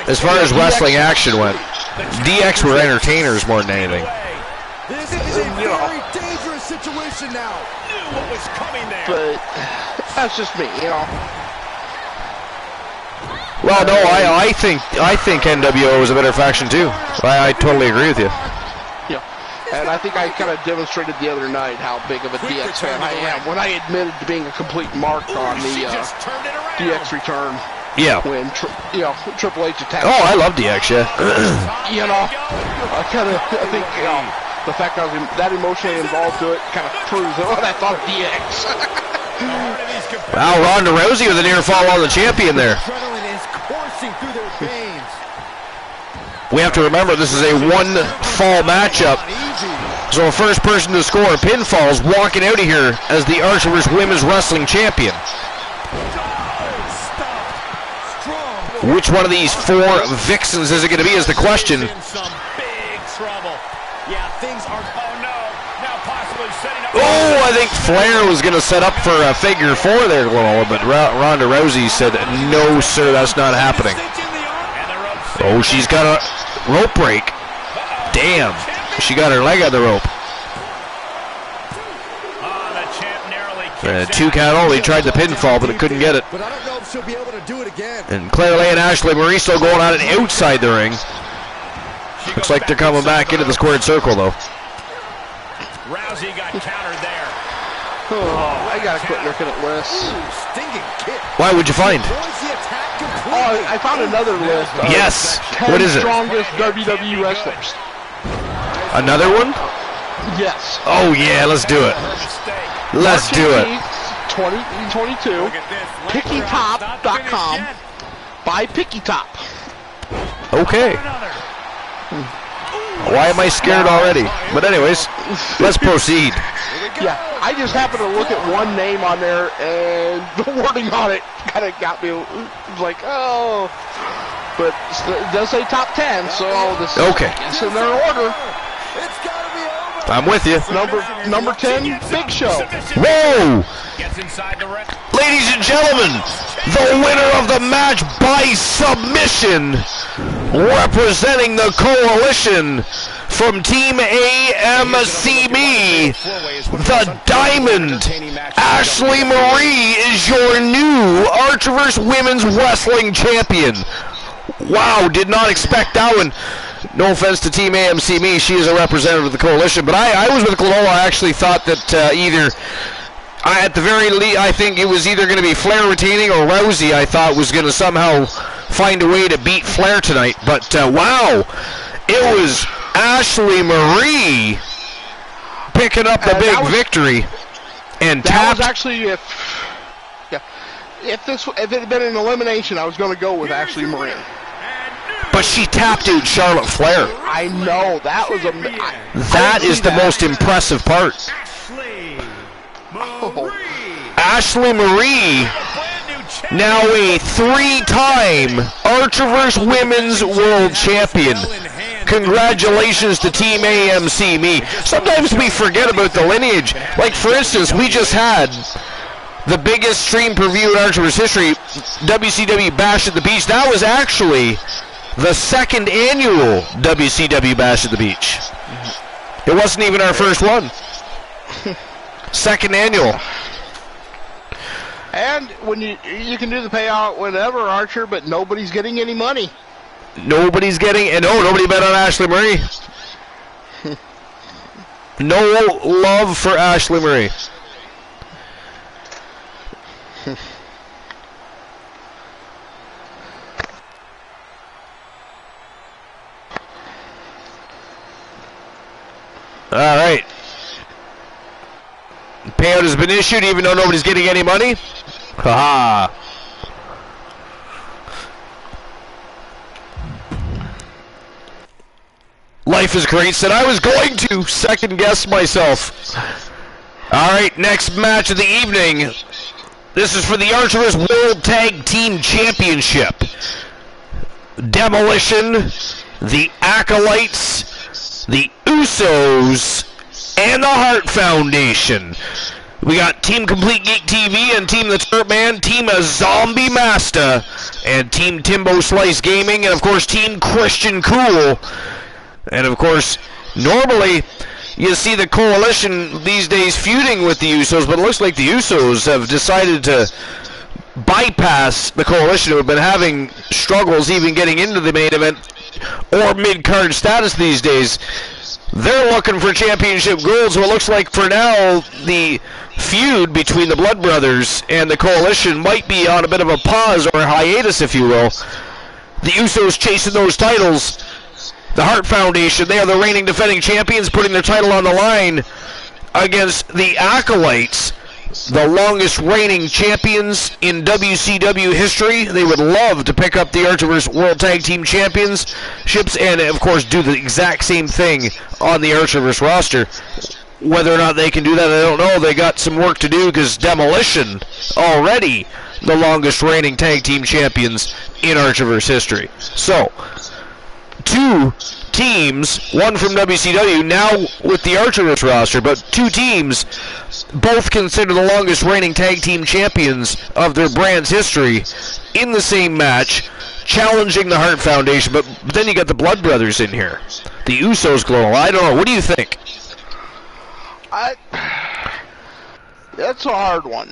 As far as wrestling action went, DX were entertainers more than anything. This is a very dangerous situation now. Knew what was coming there. But that's just me, you know. Well, no, I think NWO was a better faction too. I totally agree with you. Yeah, and I think I kind of demonstrated the other night how big of a DX fan I am when I admitted to being a complete mark on the DX return. Yeah. When Triple H attacked. Oh, I love DX, yeah. You know, I think the fact I was that emotionally involved to it kind of proves what I thought of DX. Wow, Ronda Rousey with a near fall on the champion there. Adrenaline is coursing through their veins. We have to remember this is a one-fall matchup. So the first person to score a pinfall is walking out of here as the Archerverse Women's Wrestling Champion. Which one of these four vixens is it going to be is the question. Oh, I think Flair was going to set up for a figure four there, but Ronda Rousey said, no, sir, that's not happening. Oh, she's got a rope break. Damn, she got her leg on the rope. Two count only, tried the pinfall, but it couldn't get it. But I don't know if she'll be able to do it again. And Claire Lay and Ashley Marie still going on it outside the ring. Looks like they're coming back into the squared circle, though. Rousey got countered there. Oh, I gotta quit looking at lists. Stinging kick. Why would you find? Oh, I found another list. Yes. 10 What is it? strongest WWE wrestlers. Another one? Yes. Oh yeah, let's do it. Let's do it. 2022. PickyTop.com. Buy PickyTop. Okay. Why am I scared already? But anyways, let's proceed. Yeah, I just happened to look at one name on there, and the wording on it kind of got me like, oh. But it does say top 10, so this is okay. It's in their order. I'm with you. Number 10, Big Show. Whoa! Ladies and gentlemen, the winner of the match by submission, representing the coalition from Team AMCB, the Diamond, Ashley Marie is your new Archerverse Women's Wrestling Champion. Wow, did not expect that one. No offense to Team AMCB, she is a representative of the coalition, but I was with Glenola. I actually thought that at the very least, I think it was either going to be Flair retaining or Rousey, I thought, was going to somehow find a way to beat Flair tonight. But, wow, it was Ashley Marie picking up the big victory. And that was actually, if it had been an elimination, I was going to go with Ashley Marie. But she tapped out Charlotte Flair. I know, that was That is the most impressive part. Ashley Marie, now a 3-time Archerverse Women's World Champion. Congratulations to Team AMC Me. Sometimes we forget about the lineage. Like, for instance, we just had the biggest stream per view in Archerverse history, WCW Bash at the Beach. That was actually the 2nd annual WCW Bash at the Beach. It wasn't even our first one. 2nd annual. And when you can do the payout whenever, Archer, but nobody's getting any money. Nobody's getting, and nobody bet on Ashley Marie. No love for Ashley Marie. All right. Payout has been issued even though nobody's getting any money. Haha. Life is great said I was going to second guess myself. All right, next match of the evening. This is for the Archerverse World Tag Team Championship. Demolition, the Acolytes, the Usos, and the Hart Foundation. We got Team Complete Geek TV and Team The Turp Man, Team Zombie Master, and Team Timbo Slice Gaming, and of course Team Christian Cool. And of course, normally you see the Coalition these days feuding with the Usos, but it looks like the Usos have decided to bypass the Coalition, who have been having struggles even getting into the main event or mid-card status these days. They're looking for championship gold, so it looks like for now the feud between the Blood Brothers and the Coalition might be on a bit of a pause or a hiatus, if you will. The Usos chasing those titles. The Hart Foundation, they are the reigning defending champions, putting their title on the line against the Acolytes, the longest reigning champions in WCW history. They would love to pick up the Archerverse World Tag Team Championships and, of course, do the exact same thing on the Archerverse roster. Whether or not they can do that, I don't know. They got some work to do because Demolition, already the longest reigning tag team champions in Archerverse history. So, 2 teams, one from WCW, now with the Archerverse roster, but 2 teams, both considered the longest reigning tag team champions of their brand's history, in the same match, challenging the Hart Foundation. But then you got the Blood Brothers in here. The Usos glow. I don't know. What do you think? That's a hard one.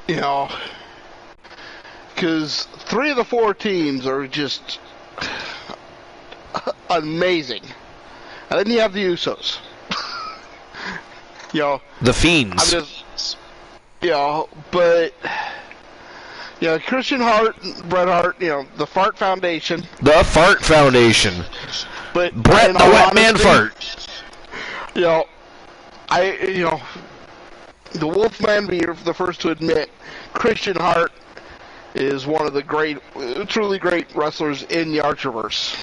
You know, because 3 of the 4 teams are just amazing. And then you have the Usos. You know, the Fiends. I'm just, you know, but, you know, Christian Hart, Bret Hart, you know, the Fart Foundation. The Fart Foundation. But Bret the Wet Man Fart. You know, you know, the Wolfman, be the first to admit, Christian Hart is one of the truly great wrestlers in the Archerverse.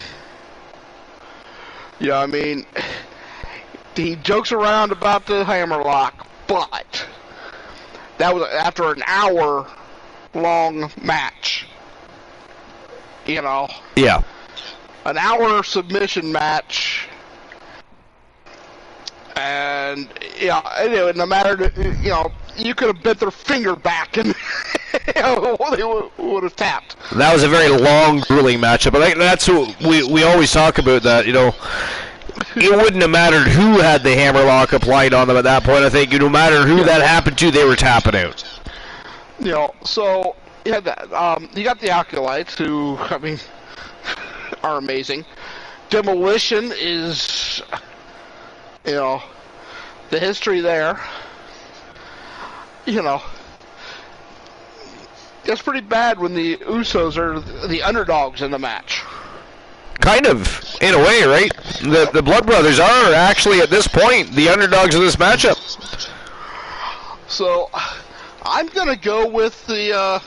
Yeah, I mean, he jokes around about the hammerlock, but that was after an hour-long match. You know? Yeah. An hour submission match. And, yeah, anyway, no matter, you know, you could have bent their finger back and you know, they would have tapped. That was a very long, grueling matchup. But that's what we always talk about, that, you know, it wouldn't have mattered who had the hammerlock applied on them at that point. I think no matter who that happened to, they were tapping out. You know, so you had that. You got the Acolytes, who, I mean, are amazing. Demolition is, you know, the history there. You know, it's pretty bad when the Usos are the underdogs in the match. Kind of, in a way, right? The Blood Brothers are actually, at this point, the underdogs of this matchup. So, I'm going to go with the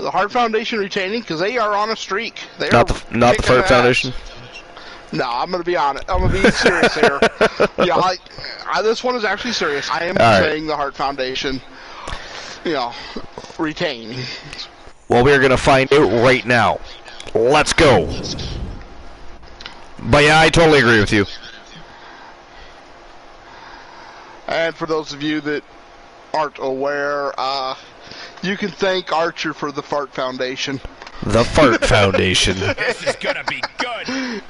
the Hart Foundation retaining because they are on a streak. They Not are the Hart Foundation. No, I'm going to be honest. I'm going to be serious here. Yeah, this one is actually serious. I am saying the Hart Foundation, retain. Well, we're going to find out right now. Let's go. But yeah, I totally agree with you. And for those of you that aren't aware, you can thank Archer for the Fart Foundation. The Fart Foundation. This is going to be good.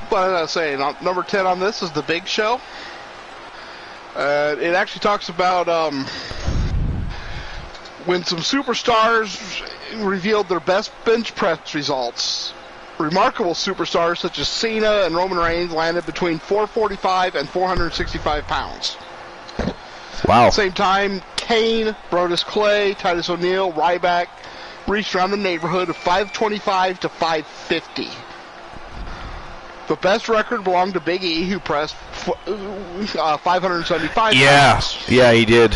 But as I was saying, number 10 on this is The Big Show. It actually talks about when some superstars revealed their best bench press results. Remarkable superstars such as Cena and Roman Reigns landed between 445 and 465 pounds. Wow. At the same time, Kane, Brodus Clay, Titus O'Neil, Ryback reached around the neighborhood of 525 to 550. The best record belonged to Big E, who pressed 575 pounds. Yeah, he did.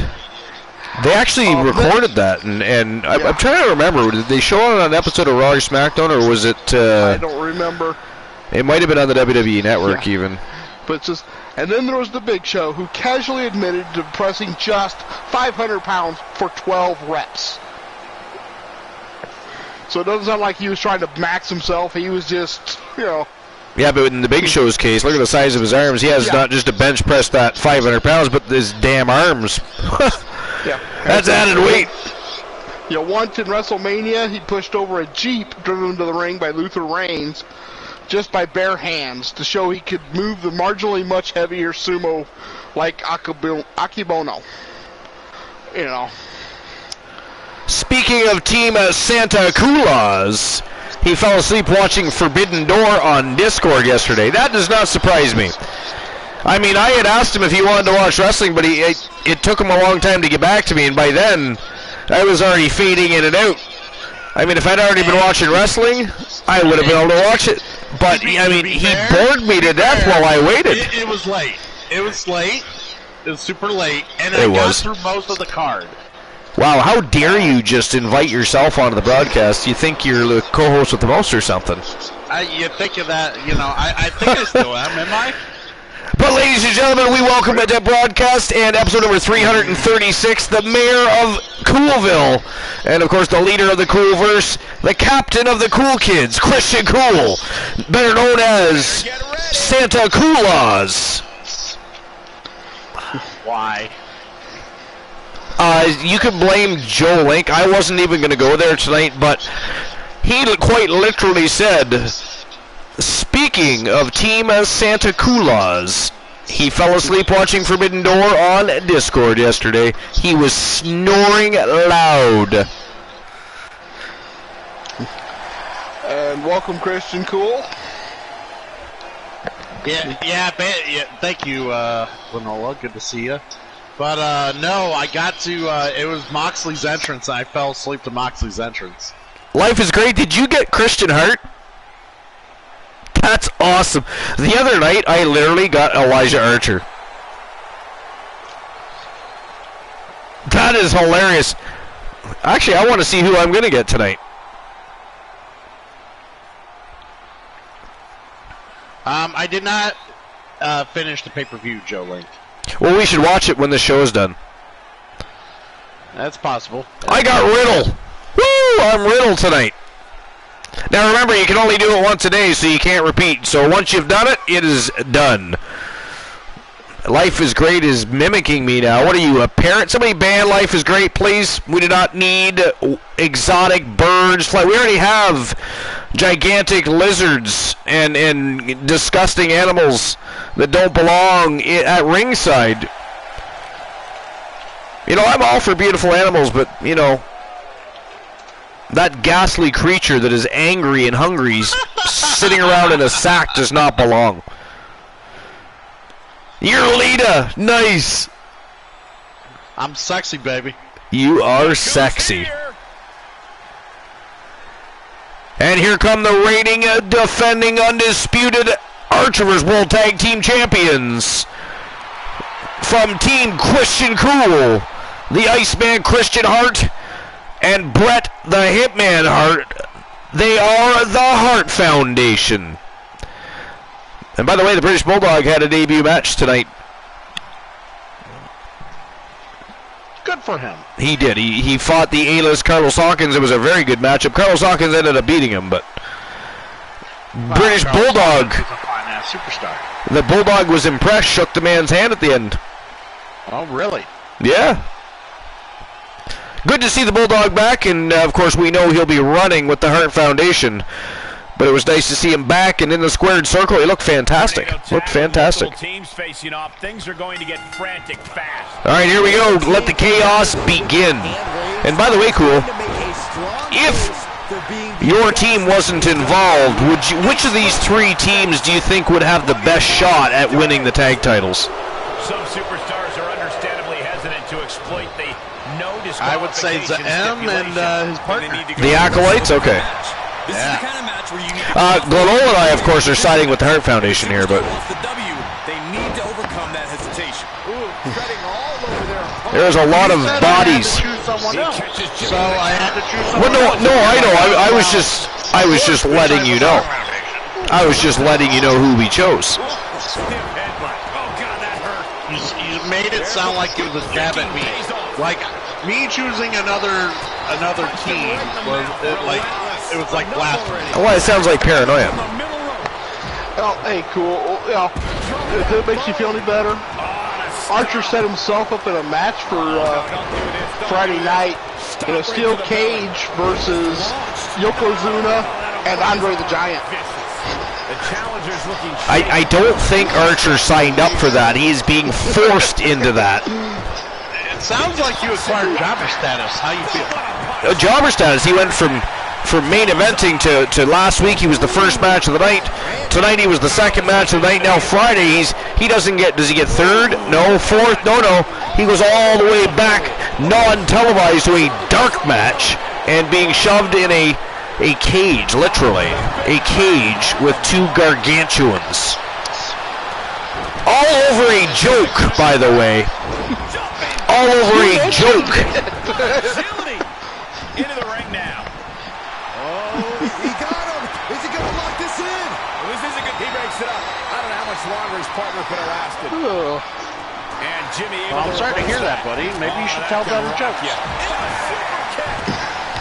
They actually recorded that, and I'm trying to remember. Did they show it on an episode of Raw or SmackDown, or was it... I don't remember. It might have been on the WWE Network, even. But and then there was The Big Show, who casually admitted to pressing just 500 pounds for 12 reps. So it doesn't sound like he was trying to max himself. He was just, Yeah, but in the Big Show's case, look at the size of his arms. He has not just a bench press that 500 pounds, but his damn arms. That's added weight. Once in WrestleMania, he pushed over a Jeep driven into the ring by Luther Reigns just by bare hands to show he could move the marginally much heavier sumo like Akibono. Speaking of Team Santa Claus, he fell asleep watching Forbidden Door on Discord yesterday. That does not surprise me. I mean, I had asked him if he wanted to watch wrestling, but it took him a long time to get back to me, and by then, I was already fading in and out. I mean, if I'd already been watching wrestling, I would have been able to watch it. But, I mean, he bored me to death while I waited. It was late. It was late. It was super late, and I got through most of the card. Wow, how dare you just invite yourself onto the broadcast? You think you're the co-host with the most or something? You think of that, I think I still am I? But ladies and gentlemen, we welcome to the broadcast and episode number 336, the mayor of Coolville, and of course the leader of the Coolverse, the captain of the Cool Kids, Christian Cool, better known as Santa Claus. Why? You can blame Joe Link. I wasn't even going to go there tonight, but he quite literally said, speaking of Team Santa Claus, he fell asleep watching Forbidden Door on Discord yesterday. He was snoring loud. And welcome, Christian Cool. Yeah, thank you, Lanola. Good to see you. But, no, I got to, it was Moxley's entrance, and I fell asleep to Moxley's entrance. Life is great. Did you get Christian Hart? That's awesome. The other night, I literally got Elijah Archer. That is hilarious. Actually, I want to see who I'm going to get tonight. I did not finish the pay-per-view, Joe Link. Well, we should watch it when the show's done. That's possible. I got Riddle. Woo! I'm Riddle tonight. Now remember, you can only do it once a day, so you can't repeat. So once you've done it, it is done. Life is Great is mimicking me now. What are you, a parent? Somebody ban Life is Great, please. We do not need exotic birds. We already have gigantic lizards and disgusting animals that don't belong at ringside. I'm all for beautiful animals, but, that ghastly creature that is angry and hungry sitting around in a sack does not belong. You're Lita. Nice. I'm sexy, baby. You are sexy. And here come the reigning, defending, undisputed Archers World Tag Team Champions, from Team Christian Cool, the Iceman Christian Hart, and Bret the Hitman Hart. They are the Hart Foundation. And by the way, the British Bulldog had a debut match tonight. Good for him. He did. He fought the A-list Carlos Hawkins. It was a very good matchup. Carlos Hawkins ended up beating him, but British Carlos Bulldog. Hawkins is a fine-ass superstar. The Bulldog was impressed, shook the man's hand at the end. Oh, really? Yeah. Good to see the Bulldog back, and of course we know he'll be running with the Hart Foundation. But it was nice to see him back and in the squared circle. He looked fantastic. Looked fantastic. Teams facing off. Things are going to get frantic fast. All right, here we go. Let the chaos begin. And by the way, Cool, if your team wasn't involved, which of these three teams do you think would have the best shot at winning the tag titles? Some superstars are understandably hesitant to exploit the no disqualification. I would say M and his partner. The Acolytes? Okay. This is the kind of match where you need Glenol and I, of course, are siding with the Hart Foundation here, but the W, they need to overcome that hesitation. there's a lot of bodies. So I had to choose someone Well, else. no, I know. I was just letting you know. I was just letting you know who we chose. You made it sound like it was a jab at me. Like me choosing another team was it was like blasphemy. Well, it sounds like paranoia. Oh, hey, Cool. If it makes you feel any better, Archer set himself up in a match for Friday night in a steel cage versus Yokozuna and Andre the Giant. I don't think Archer signed up for that. He is being forced into that. It sounds like you acquired jobber status. How you feel? Jobber status. He went from main eventing to last week. He was the first match of the night. Tonight he was the second match of the night. Now Friday he doesn't get. Does he get third? No. Fourth? No. He goes all the way back, non-televised, to a dark match and being shoved in a cage, literally a cage with two gargantuans. All over a joke, by the way. All over a joke. Into the ring now. He got him. Is he going to lock this in? This isn't good. He breaks it up. I don't know how much longer his partner could have lasted. And Jimmy. Well, I'm sorry to hear that, buddy. Maybe you should tell better jokes.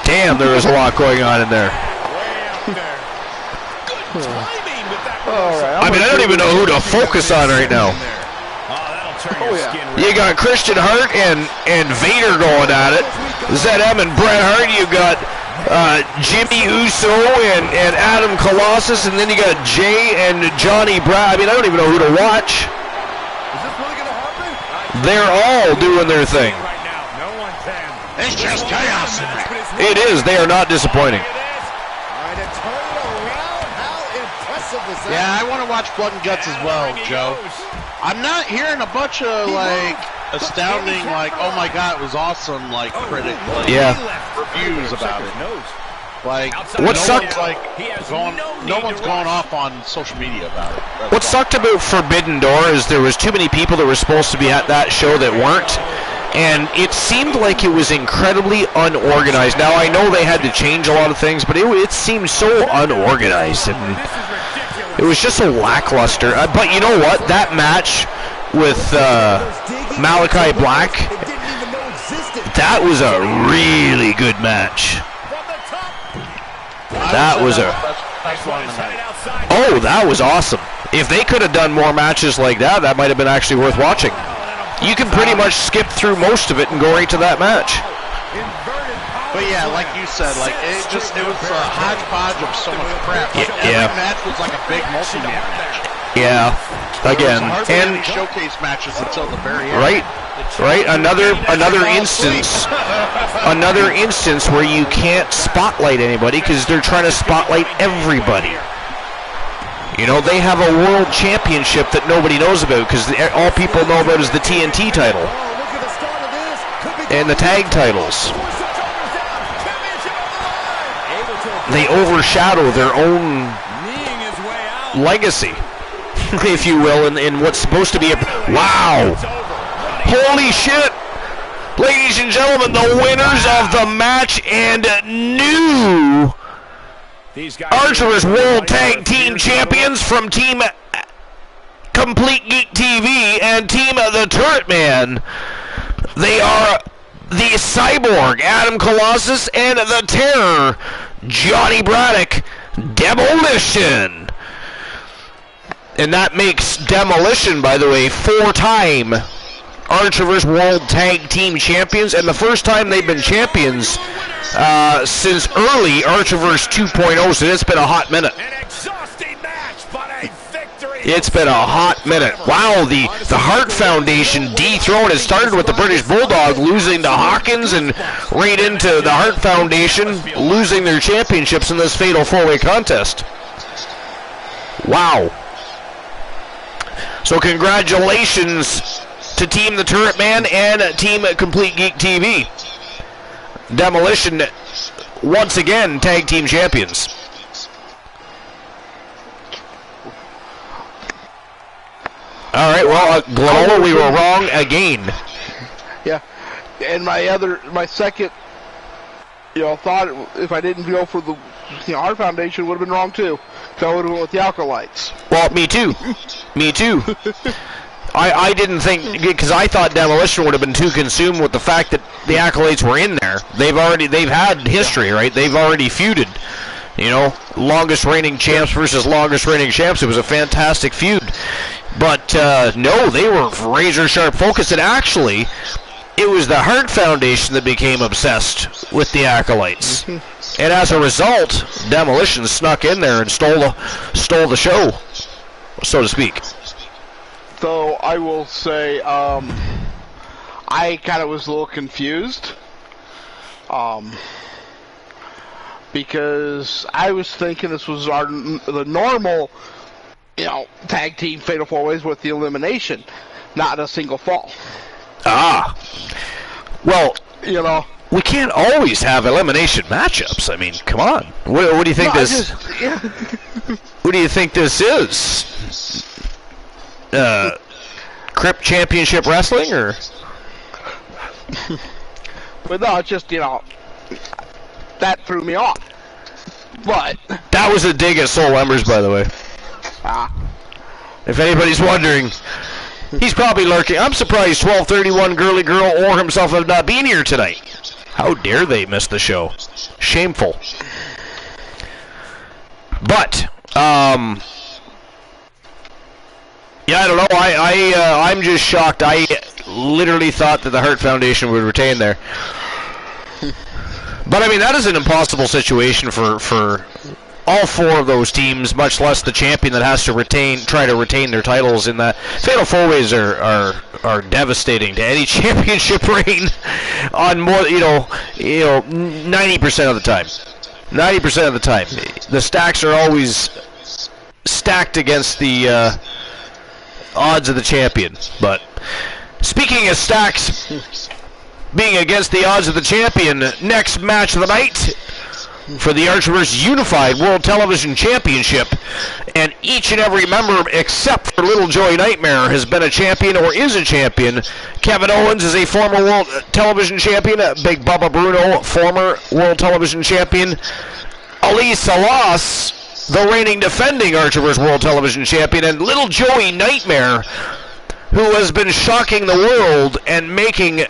Damn, there is a lot going on in there. Good timing with that. All right, I mean, I don't even know who to focus on right now. That'll turn your skin red. You got Christian Hart and Vader going at it. ZM and Bret Hart. You got Jimmy Uso and Adam Colossus, and then you got Jay and Johnny Brad. I mean, I don't even know who to watch. Is this really going to happen? They're all doing their thing. Right now, no one can. It's just chaos in there. It is. They are not disappointing. All right, to turn it around. How impressive was that? Yeah, I want to watch Blood and Guts as well, Joe. I'm not hearing a bunch of astounding, oh my god, it was awesome, critic reviews about it. What sucked? No one's going off on social media about it. What sucked about Forbidden Door is there was too many people that were supposed to be at that show that weren't, and it seemed like it was incredibly unorganized. Now I know they had to change a lot of things, but it seemed so unorganized, and it was just so lackluster. But you know what? That match with Malachi Black, that was a really good match. That was that was awesome. If they could have done more matches like that, that might have been actually worth watching. You can pretty much skip through most of it and go right to that match. But yeah, like you said, it was a hodgepodge of so much crap. Every match was like a big multi-man match. Yeah, again, and showcase matches until the very end. Right. Another instance where you can't spotlight anybody because they're trying to spotlight everybody. You know, they have a world championship that nobody knows about because all people know about is the TNT title and the tag titles. They overshadow their own legacy, if you will, in what's supposed to be a... Wow! Holy shit! Ladies and gentlemen, the winners of the match and new Archer's World Tag Team Champions from Team Complete Geek TV and Team The Turret Man. They are the Cyborg, Adam Colossus, and the Terror, Johnny Braddock, Demolition. And that makes Demolition, by the way, 4-time Archerverse World Tag Team Champions, and the first time they've been champions since early Archerverse 2.0, so it's been a hot minute. It's been a hot minute. Wow, the Hart Foundation dethroned. It started with the British Bulldog losing to Hawkins, and right into the Hart Foundation losing their championships in this fatal four-way contest. Wow. So congratulations to Team The Turret Man and Team Complete Geek TV. Demolition, once again, tag team champions. All right, well, Glenola, we were wrong again. Yeah, and my second, thought, if I didn't go for the Hart Foundation, would have been wrong too. So I would have went with the Acolytes. Well, me too. Me too. I didn't think, because I thought Demolition would have been too consumed with the fact that the Acolytes were in there. They've had history, right? They've already feuded. Longest reigning champs versus longest reigning champs. It was a fantastic feud. But no, they were razor sharp focused, and actually, it was the Hart Foundation that became obsessed with the Acolytes. And as a result, Demolition snuck in there and stole the show, so to speak. So I will say, I kind of was a little confused, because I was thinking this was the normal, tag team fatal four ways with the elimination, not a single fall. Ah, well, we can't always have elimination matchups. I mean, come on. What do you think What do you think this is? Crip Championship Wrestling, or? But no, it's just, that threw me off. But that was a dig at Soul Embers, by the way. If anybody's wondering, he's probably lurking. I'm surprised 1231 Girly Girl or himself have not been here tonight. How dare they miss the show? Shameful. But, yeah, I don't know. I'm just shocked. I literally thought that the Hart Foundation would retain there. But, I mean, that is an impossible situation for all four of those teams, much less the champion that has to try to retain their titles in that. Fatal four-ways are devastating to any championship reign on more, 90% of the time. 90% of the time. The stacks are always stacked against the odds of the champion. But speaking of stacks being against the odds of the champion, next match of the night for the Archerverse Unified World Television Championship, and each and every member except for Little Joey Nightmare has been a champion or is a champion. Kevin Owens is a former World Television Champion. Big Bubba Bruno, former World Television Champion. Ali Salas, the reigning defending Archerverse World Television Champion, and Little Joey Nightmare, who has been shocking the world and making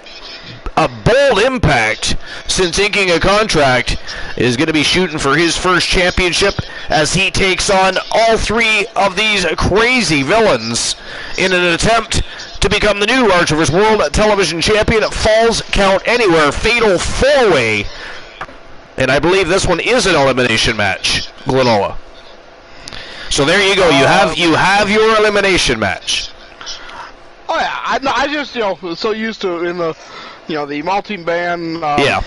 a bold impact since inking a contract, is going to be shooting for his first championship as he takes on all three of these crazy villains in an attempt to become the new Archerverse World Television Champion. Falls Count Anywhere Fatal 4-Way. And I believe this one is an elimination match, Glenola. So there you go. You have your elimination match. Oh yeah, I just so used to in the the multi-man. Yeah.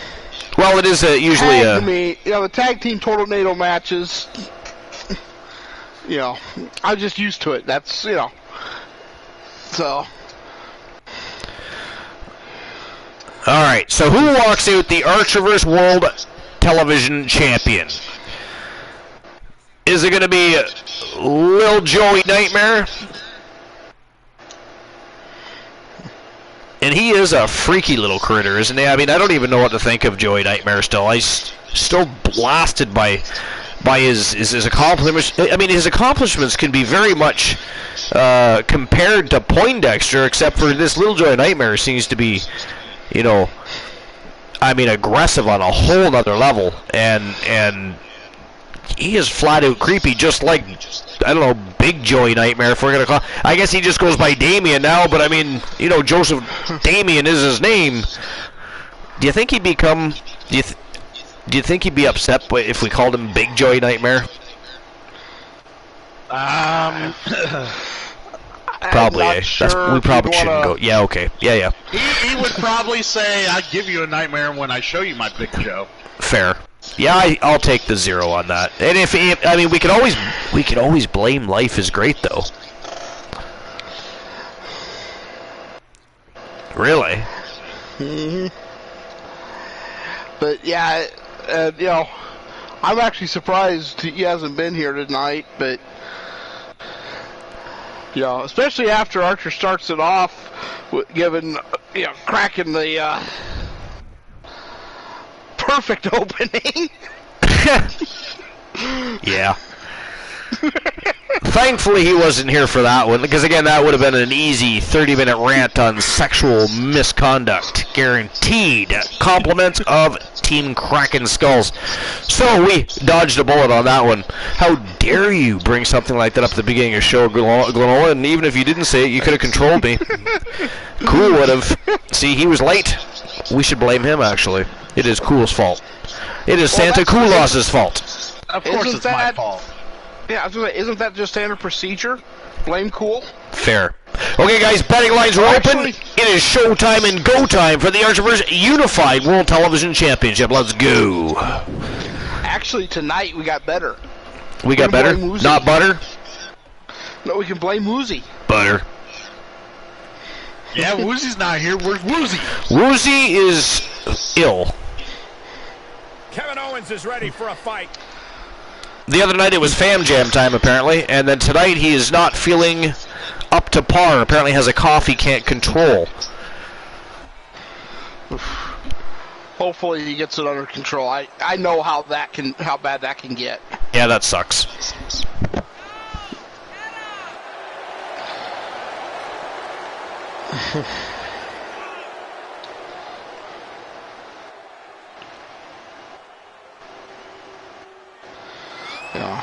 Well, it is usually the tag team tornado matches. I'm just used to it. That's so. All right. So who walks out the Archerverse World Television Champion? Is it going to be Lil Joey Nightmare? And he is a freaky little critter, isn't he? I mean, I don't even know what to think of Joey Nightmare still. I'm still blasted by his accomplishments. I mean, his accomplishments can be very much compared to Poindexter, except for this little Joey Nightmare seems to be, you know, I mean, aggressive on a whole nother level, and he is flat out creepy, just like, I don't know, Big Joey Nightmare, if we're gonna call. I guess he just goes by Damien now, but I mean, you know, Joseph Damien is his name. Do you think he'd become? Do you think he'd be upset if we called him Big Joey Nightmare? Probably. Sure we probably shouldn't go. Yeah. Okay. Yeah. He would probably say, "I'll give you a nightmare when I show you my Big Joe." Fair. Yeah, I'll take the 0 on that. And if I mean, we could always blame Life is Great though. Really? Mm-hmm. But yeah, you know, I'm actually surprised he hasn't been here tonight. But you know, especially after Archer starts it off, cracking the perfect opening. Yeah. Thankfully he wasn't here for that one, because again, that would have been an easy 30-minute rant on sexual misconduct. Guaranteed. Compliments of Team Kraken Skulls. So we dodged a bullet on that one. How dare you bring something like that up at the beginning of the show, Glenola, and even if you didn't say it, you could have controlled me. Cool would have. See, he was late. We should blame him, actually. It is Cool's fault. It is Santa Claus's fault. Of course it's my fault. Yeah, I was gonna say, isn't that just standard procedure? Blame Cool? Fair. Okay, guys, betting lines are open. It is showtime and go time for the Archerverse Unified World Television Championship. Let's go. Actually, tonight we got better. We got better? Not butter? No, we can blame Woozy. Butter. Yeah, Woozy's not here. Where's Woozy? Woozy is ill. Kevin Owens is ready for a fight. The other night it was Fam Jam time, apparently, and then tonight he is not feeling up to par. Apparently has a cough he can't control. Hopefully he gets it under control. I know how bad that can get. Yeah, that sucks. Yeah.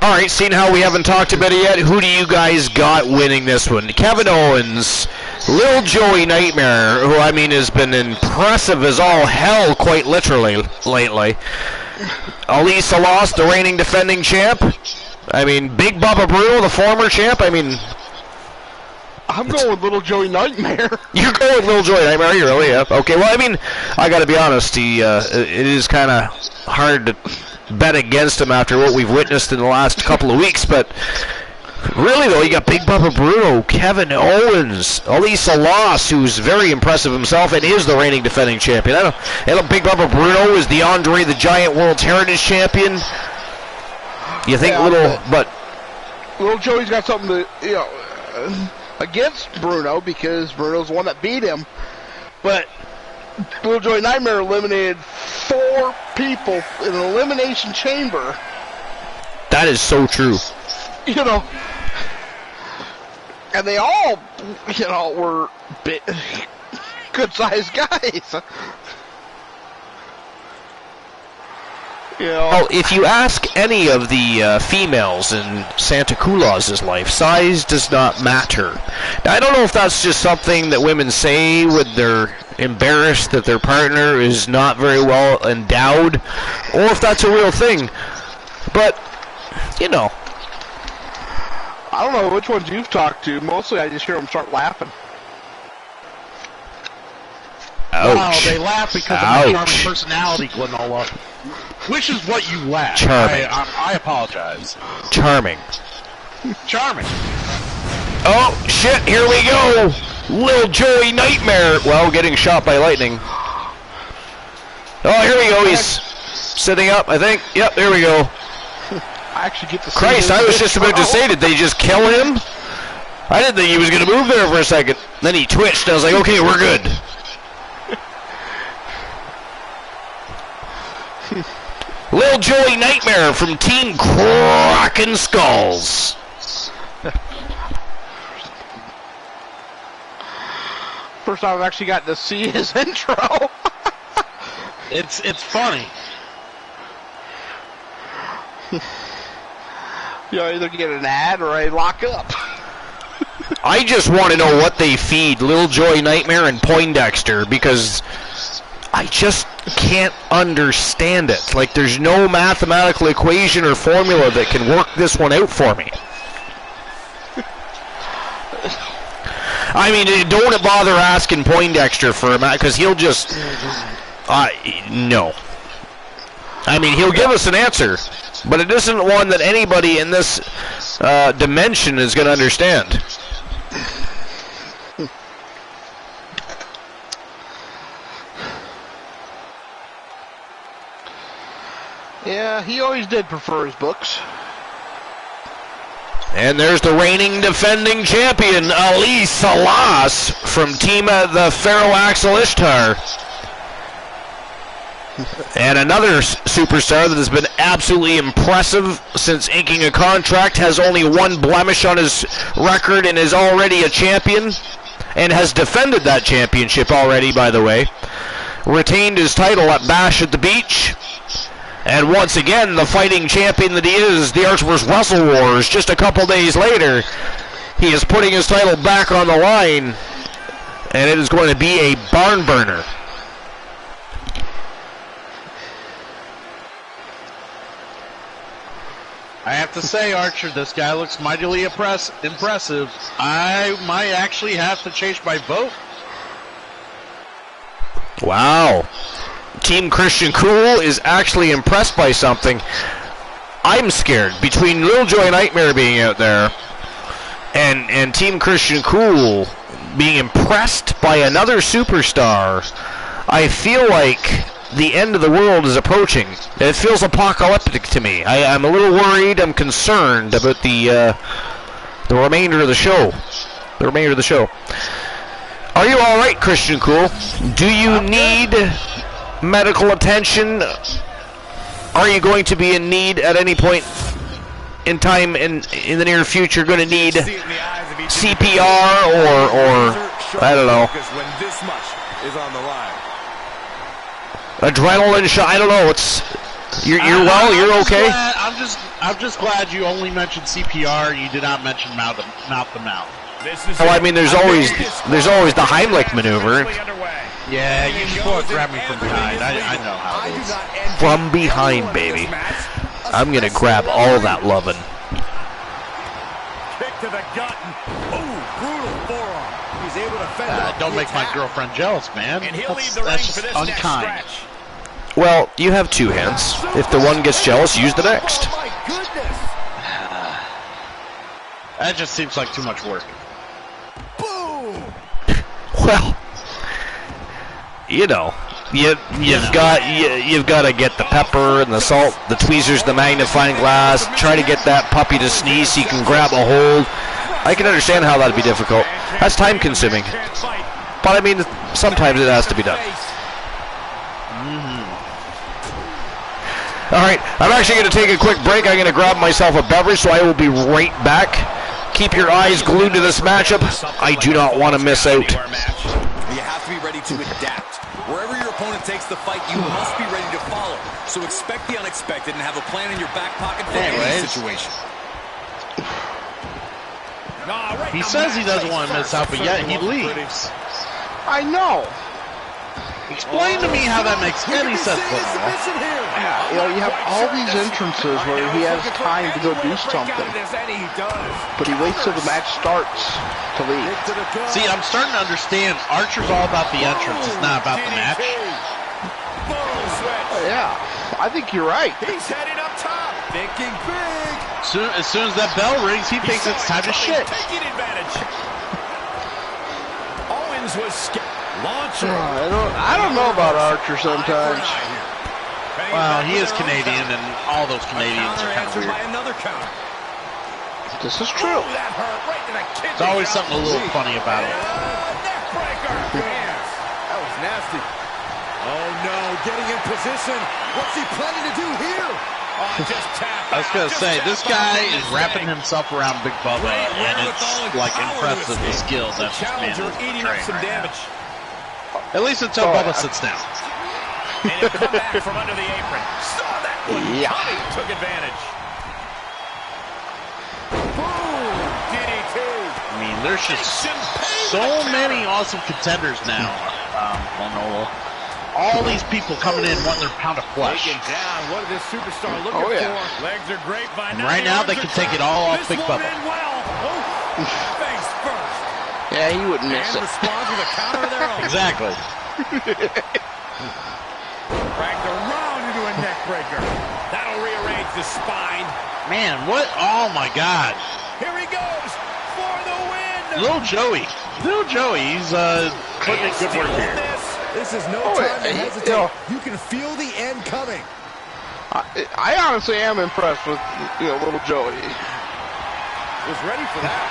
Alright, seeing how we haven't talked about it yet, who do you guys got winning this one? Kevin Owens, Lil Joey Nightmare, who I mean has been impressive as all hell quite literally lately. Elisa lost, the reigning defending champ. I mean, Big Bubba Bruno, the former champ. I mean, I'm going with Little Joey Nightmare. You're going with Little Joey Nightmare, you really? Yeah. Okay, well, I mean, I gotta be honest, it is kind of hard to bet against him after what we've witnessed in the last couple of weeks, but really, though, you got Big Bubba Bruno, Kevin Owens, Elisa Loss, who's very impressive himself and is the reigning defending champion. I know Big Bubba Bruno is the Andre the Giant World's Heritage Champion. You think Little Joey's got something to, against Bruno, because Bruno's the one that beat him, but Little Joey Nightmare eliminated 4 people in an elimination chamber. That is so true. And they all, were good-sized guys. Well, if you ask any of the females in Santa Claus's life, size does not matter. Now, I don't know if that's just something that women say when they're embarrassed that their partner is not very well endowed, or if that's a real thing. But, I don't know which ones you've talked to. Mostly I just hear them start laughing. Ouch. Wow, they laugh because of my charming personality, Glenola. Which is what you laugh. Charming. I apologize. Charming. Charming. Oh, shit, here we go. Lil Joey Nightmare. Well, getting shot by lightning. Oh, here we go. He's sitting up, I think. Yep, there we go. I actually get to see Christ, I was just about to say, did they just kill him? I didn't think he was going to move there for a second. Then he twitched. I was like, okay, we're good. Lil Joey Nightmare from Team Crackin' Skulls. First time I've actually gotten to see his intro. It's funny. You either get an ad or a lock up. I just want to know what they feed Lil Joey Nightmare and Poindexter, because I just can't understand it. Like, there's no mathematical equation or formula that can work this one out for me. I mean, don't bother asking Poindexter for a match, because he'll just... no. I mean, he'll give us an answer, but it isn't one that anybody in this dimension is going to understand. Yeah, he always did prefer his books. And there's the reigning defending champion, Ali Salas, from Team the Pharaoh Axel Ishtar. And another superstar that has been absolutely impressive since inking a contract, has only one blemish on his record and is already a champion, and has defended that championship already, by the way. Retained his title at Bash at the Beach. And once again, the fighting champion that he is, the Arch vs. Wrestle Wars, just a couple days later, he is putting his title back on the line, and it is going to be a barn burner. I have to say, Archer, this guy looks mightily impressive. I might actually have to change my vote. Wow. Team Christian Cool is actually impressed by something. I'm scared. Between Lil Joy Nightmare being out there and Team Christian Cool being impressed by another superstar, I feel like the end of the world is approaching. It feels apocalyptic to me. I'm a little worried. I'm concerned about the remainder of the show. The remainder of the show. Are you all right, Christian Cool? Do you need medical attention? Are you going to be in need at any point in time in the near future? Going to need CPR or I don't know, adrenaline shot? I don't know. You're well. You're okay. I'm just glad you only mentioned CPR. You did not mention mouth to mouth. Well, I mean, there's always the Heimlich maneuver. Yeah, you just grab me from behind. I know how it is. From behind, baby. I'm gonna grab all that lovin'. Kick to the gut. Ooh, brutal forearm. He's able to fend. Don't make my girlfriend jealous, man. And he'll leave the ring for this unkind. Well, you have two hands. If the one gets jealous, use the next. Oh my goodness! That just seems like too much work. Boom! Well, you know, you've got to get the pepper and the salt, the tweezers, the magnifying glass. Try to get that puppy to sneeze so you can grab a hold. I can understand how that'd be difficult. That's time consuming, but I mean, sometimes it has to be done. All right, I'm actually going to take a quick break. I'm going to grab myself a beverage, so I will be right back. Keep your eyes glued to this matchup. I do not want to miss out. You have to be ready to adapt. Wherever your opponent takes the fight, you must be ready to follow. So expect the unexpected and have a plan in your back pocket for any situation. He says he doesn't want to miss out, but yet he leaves. I know. Explain to me how that makes any sense at all. You know, you have all these entrances where he has time to go do something, but he waits till the match starts to leave. See, I'm starting to understand. Archer's all about the entrance. It's not about the match. Yeah, I think you're right. He's heading up top, thinking big. As soon as that bell rings, he thinks it's time to shit. Taking advantage. Owens was launching. I don't know about Archer sometimes. Well, he is Canadian, and all those Canadians are kind of weird. By another counter. This is true. Ooh, that hurt right to the kidney. There's always something a little funny about it. Neck breaker. Man, That was nasty. Oh no, getting in position. What's he planning to do here? just tap I was out, gonna just say, tap this out guy on is this wrapping thing. himself around Big Bubba, Great and wherewithal it's and like power to impressive the escape. skill that The this man challenger is eating up portraying some right damage. now. At least until Bubba sits down. And he'll come back from under the apron. Saw that one coming. Took advantage. Boom. DDT. I mean, there's just so many awesome contenders now, Manola. All these people coming in wanting their pound of flesh. Taken down. What is this superstar looking for? Legs are great by now. Right now, they can take it all off Big Bubba. Well. Oh, face first. Yeah, he wouldn't miss And it. responds with a counter of their own. Exactly. Cracked around into a neck breaker. That'll rearrange the spine. Man, what? Oh my God. Here he goes for the win. Little Joey, he's putting in good work here. This is no time to hesitate. You can feel the end coming. I honestly am impressed with little Joey. Was ready for that.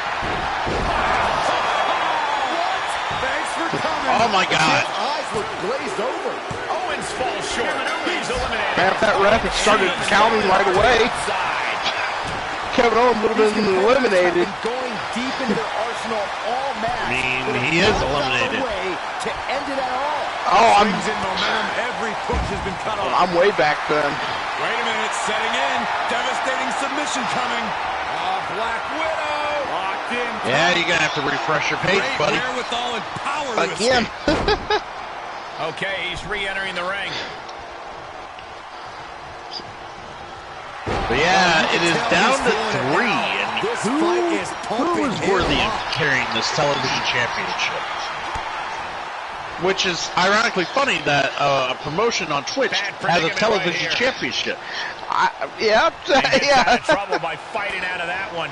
Thanks for coming. Oh my God. His eyes look glazed over. Owens falls short. He's eliminated. Man, if that ref had started counting right away, Kevin Owens would have been eliminated. Going deep into their arsenal all match. I mean, he is eliminated. Way to end it at all. Oh, Swings in momentum. Every push has been cut off. I'm way back then. Wait a minute. Setting in. Devastating submission coming. Black Widow. Locked in. Yeah, you're gonna have to refresh your page, Great buddy. wherewithal and power to Again. escape. Okay, he's re-entering the ring. But yeah, it is down to 3, and This fight is who is pumping worthy him of up. carrying this television championship? Which is ironically funny that a promotion on Twitch has a television championship. Yeah. Out of trouble by fighting out of that one.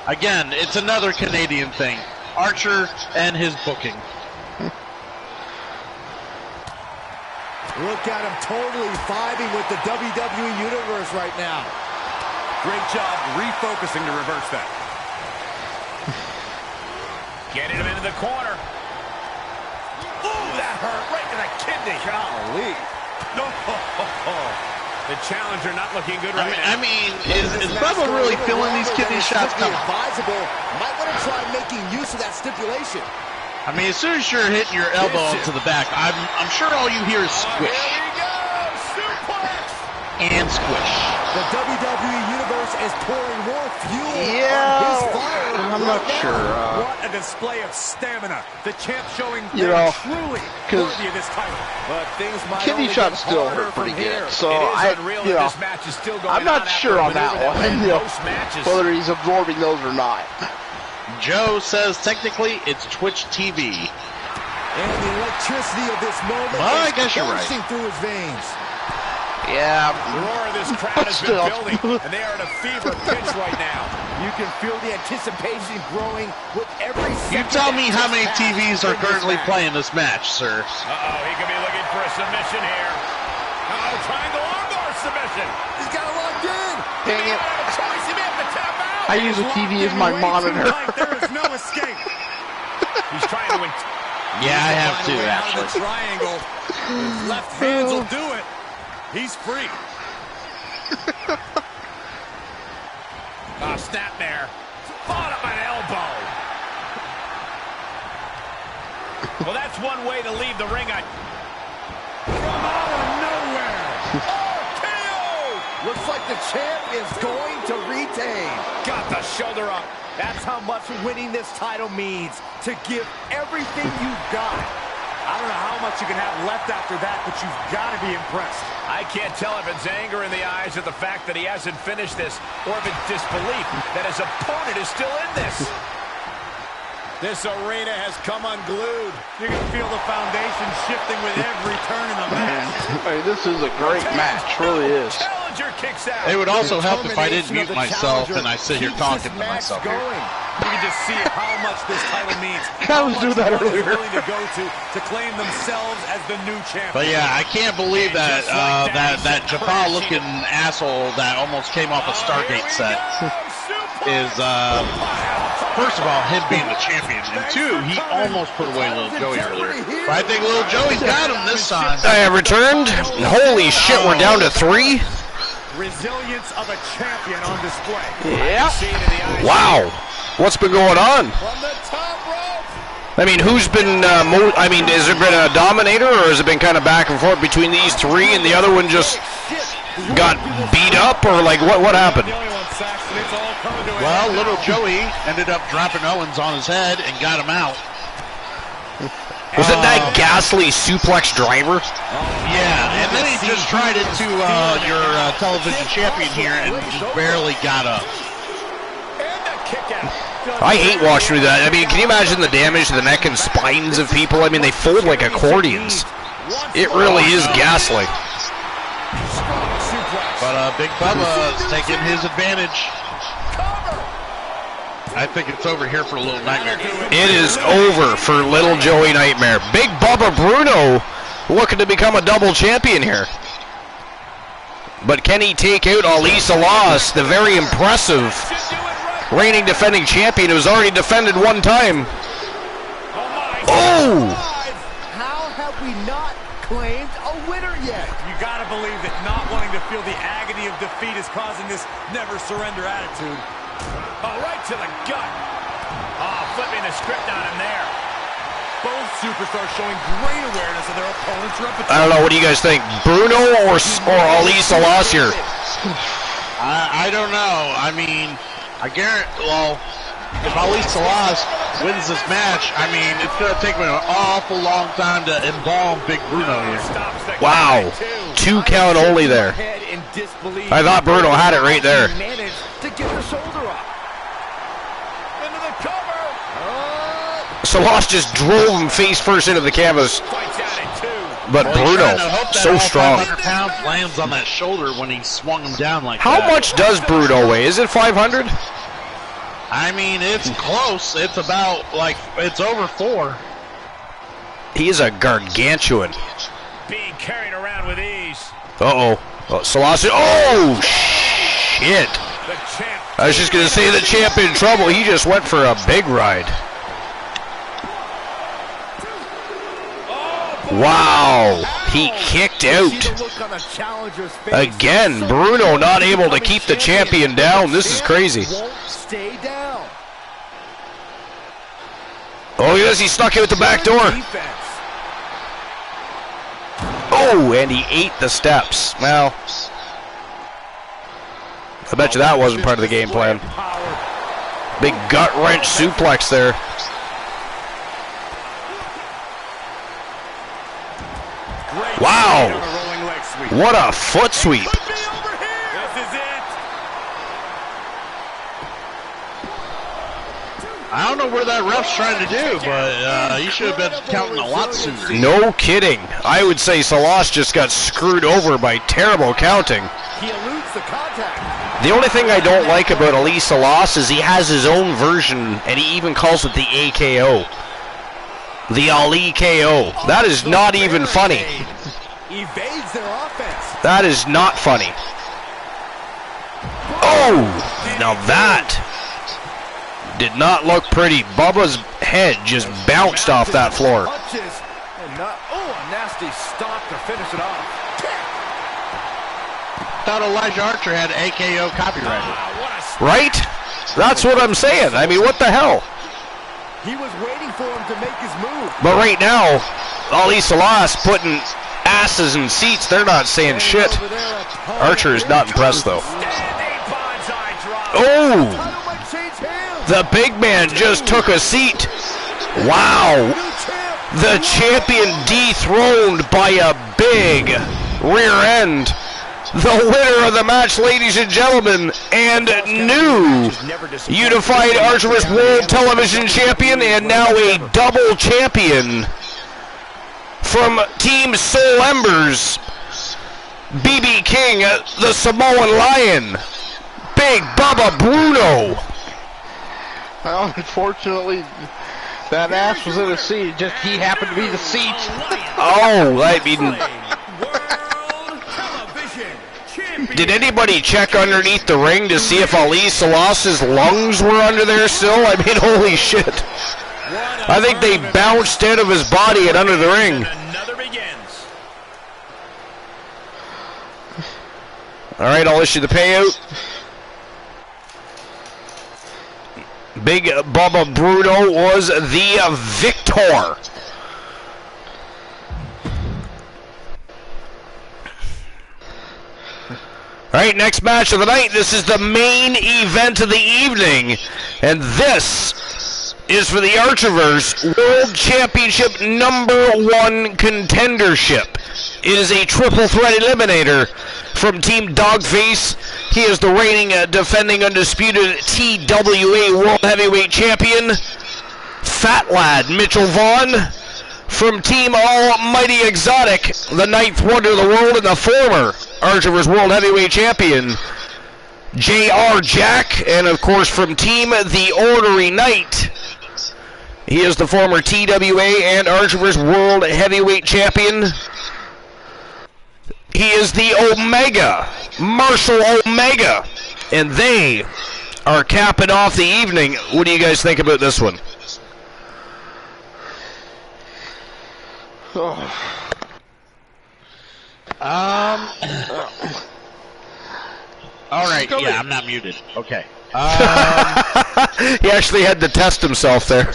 Again, it's another Canadian thing. Archer and his booking. Look at him totally vibing with the WWE Universe right now. Great job refocusing to reverse that. Getting him into the corner. Ooh, that hurt right to the kidney. Golly. No. The challenger not looking good right now. I mean, is Bubba really feeling these kidney shots coming? Advisable. Might want to try making use of that stipulation. I mean, as soon as you're hitting your elbow into the back, I'm sure all you hear is squish. Here we go. Suplex. And squish. The WWE Universe is pouring more fuel on his Yeah, fire. I'm not sure. What a display of stamina. The champ showing You they're know, truly 'cause worthy of this title. But things might Kidney only shots get still harder hurt pretty from here. good. So It is unreal that this match is still going I'm not on after sure a on that maneuver one. wins most matches. Whether he's absorbing those or not. Joe says technically it's Twitch TV. And the electricity of this moment Well, I is guess you're right. coursing through his veins. Yeah. The roar of this crowd has been Still. building, and they are at a fever pitch right now. You can feel the anticipation growing with every You second tell that me how just many passed TVs are in this currently match. playing this match, sir. Uh-oh, he could be looking for a submission here. Uh-oh, triangle armbar submission. He's got it locked in. Dang it. A choice, he may have to tap out. I use a TV as my monitor. There is no escape. He's trying to... Yeah, I have Find a to, way out of actually. the triangle. His left hands will do it. He's free. Snap there. Followed up by an elbow. Well, that's one way to leave the ring. From out of nowhere. KO! Looks like the champ is going to retain. Got the shoulder up. That's how much winning this title means. To give everything you've got. I don't know how much you can have left after that, but you've got to be impressed. I can't tell if it's anger in the eyes at the fact that he hasn't finished this, or if it's disbelief that his opponent is still in this. This arena has come unglued. You can feel the foundation shifting with every turn in the match. I mean, this is a great match, really is. Challenger kicks out. It would also help if I didn't Determination of mute the myself challenger and I sit here keeps talking this to match myself here. going. You can just see how much this title means. I was doing that How much earlier. one is willing to go to claim themselves as the new champion. But yeah, I can't believe that that Jafar looking asshole that almost came off a Stargate set. is, first of all, him being the champion, and two, he almost put away Little Joey earlier. But I think Little Joey's got him this time. I have returned. Holy shit, we're down to 3. Resilience of a champion on display. Yeah. Wow. What's been going on? From the top rope. I mean, who's been, I mean, has it been a dominator, or has it been kind of back and forth between these 3 and the other one just got beat up, or like, what happened? Well, Little Joey ended up dropping Owens on his head and got him out. Was it that ghastly suplex driver? Yeah, and then he just tried it to your television champion here and just barely got up. I hate watching that. I mean, can you imagine the damage to the neck and spines of people? I mean, they fold like accordions. It really is ghastly. But Big Bubba is taking his advantage. I think it's over here for Little Nightmare. It is over for Little Joey Nightmare. Big Bubba Bruno looking to become a double champion here. But can he take out Ali Salas, the very impressive reigning defending champion who's already defended 1 time? Oh! How have we not claimed a winner yet? You gotta believe that not wanting to feel the agony of defeat is causing this never surrender attitude. Oh, right to the gut. Oh, flipping the script on him there. Both superstars showing great awareness of their opponent's repertoire. I don't know, what do you guys think? Bruno or Ali Salas here? I don't know. I mean, I guarantee, well, if Ali Salas wins this match, I mean, it's going to take me an awful long time to embalm Big Bruno here. Wow. 2 count only there. I thought Bruno had it right there. To get the shoulder up. Into the cover. Salas just drove him face first into the canvas. But Bruno, so strong. 500 pounds lands on that shoulder when he swung him down like How that. much does Bruno weigh? Is it 500? I mean, it's close. It's about, like, it's over 4. He is a gargantuan. Being carried around with ease. Uh-oh. Salas. Oh, shit. I was just going to say the champ in trouble. He just went for a big ride. Wow. He kicked out. Again, Bruno not able to keep the champion down. This is crazy. Oh, yes, he snuck out the back door. Oh, and he ate the steps. Well, I bet you that wasn't part of the game plan. Big gut wrench suplex there. Wow. What a foot sweep. I don't know where that ref's trying to do, but he should have been counting a lot sooner. No kidding. I would say Salas just got screwed over by terrible counting. He eludes the contact. The only thing I don't like about Ali Salas is he has his own version, and he even calls it the AKO. The Ali KO. That is not even funny. Evades their offense. That is not funny. Oh! Now that did not look pretty. Bubba's head just bounced off that floor. A nasty stop to finish it off. Thought Elijah Archer had AKO copyrighted. Right? That's what I'm saying. I mean, what the hell? He was waiting for him to make his move. But right now, Ali Salas putting asses in seats. They're not saying shit. Archer is not impressed, though. Oh! The big man just took a seat. Wow. The champion dethroned by a big rear end. The winner of the match, ladies and gentlemen, and new Unified Archerist World Television Champion, and now a double champion from Team Soul Embers, BB King, the Samoan Lion, Big Bubba Bruno. Well, unfortunately, that ass was in a seat. Just he happened to be the seat. Oh, I mean, Did anybody check underneath the ring to see if Ali Salas's lungs were under there still? I mean, holy shit. I think they bounced out of his body and under the ring. Another begins. All right, I'll issue the payout. Big Bubba Bruno was the victor. All right, next match of the night. This is the main event of the evening, and this is for the Archiverse World Championship #1 contendership. It is a triple threat eliminator from Team Dogface. He is the reigning, defending, undisputed TWA World Heavyweight Champion. Fat Lad Mitchell Vaughn. From Team Almighty Exotic, the 9th wonder of the world and the former Archiver's World Heavyweight Champion, J.R. Jack. And of course from Team The Ornery Knight, he is the former TWA and Archiver's World Heavyweight Champion. He is the Omega, Marshall Omega, and they are capping off the evening. What do you guys think about this one? All right, yeah, I'm not muted. Okay. He actually had to test himself there.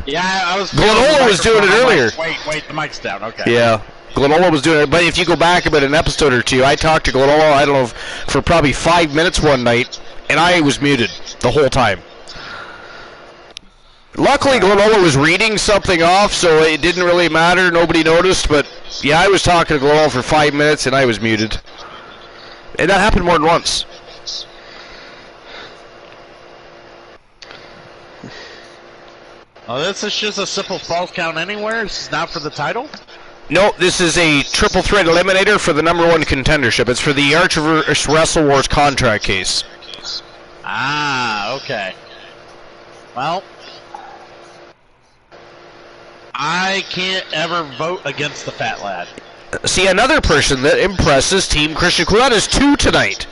Yeah, I was. Glenola was doing it earlier. Wait, the mic's down. Okay. Yeah, Glenola was doing it. But if you go back about an episode or two, I talked to Glenola, I don't know, for probably 5 minutes one night, and I was muted the whole time. Luckily, Glenola was reading something off, so it didn't really matter. Nobody noticed, but yeah, I was talking to Glenola for 5 minutes, and I was muted. And that happened more than once. Oh, this is just a simple false count anywhere? This is not for the title? No, this is a triple threat eliminator for the #1 contendership. It's for the Archiverse Wrestle Wars contract case. Ah, okay. Well, I can't ever vote against the Fat Lad. See, another person that impresses Team Christian Clout is 2 tonight.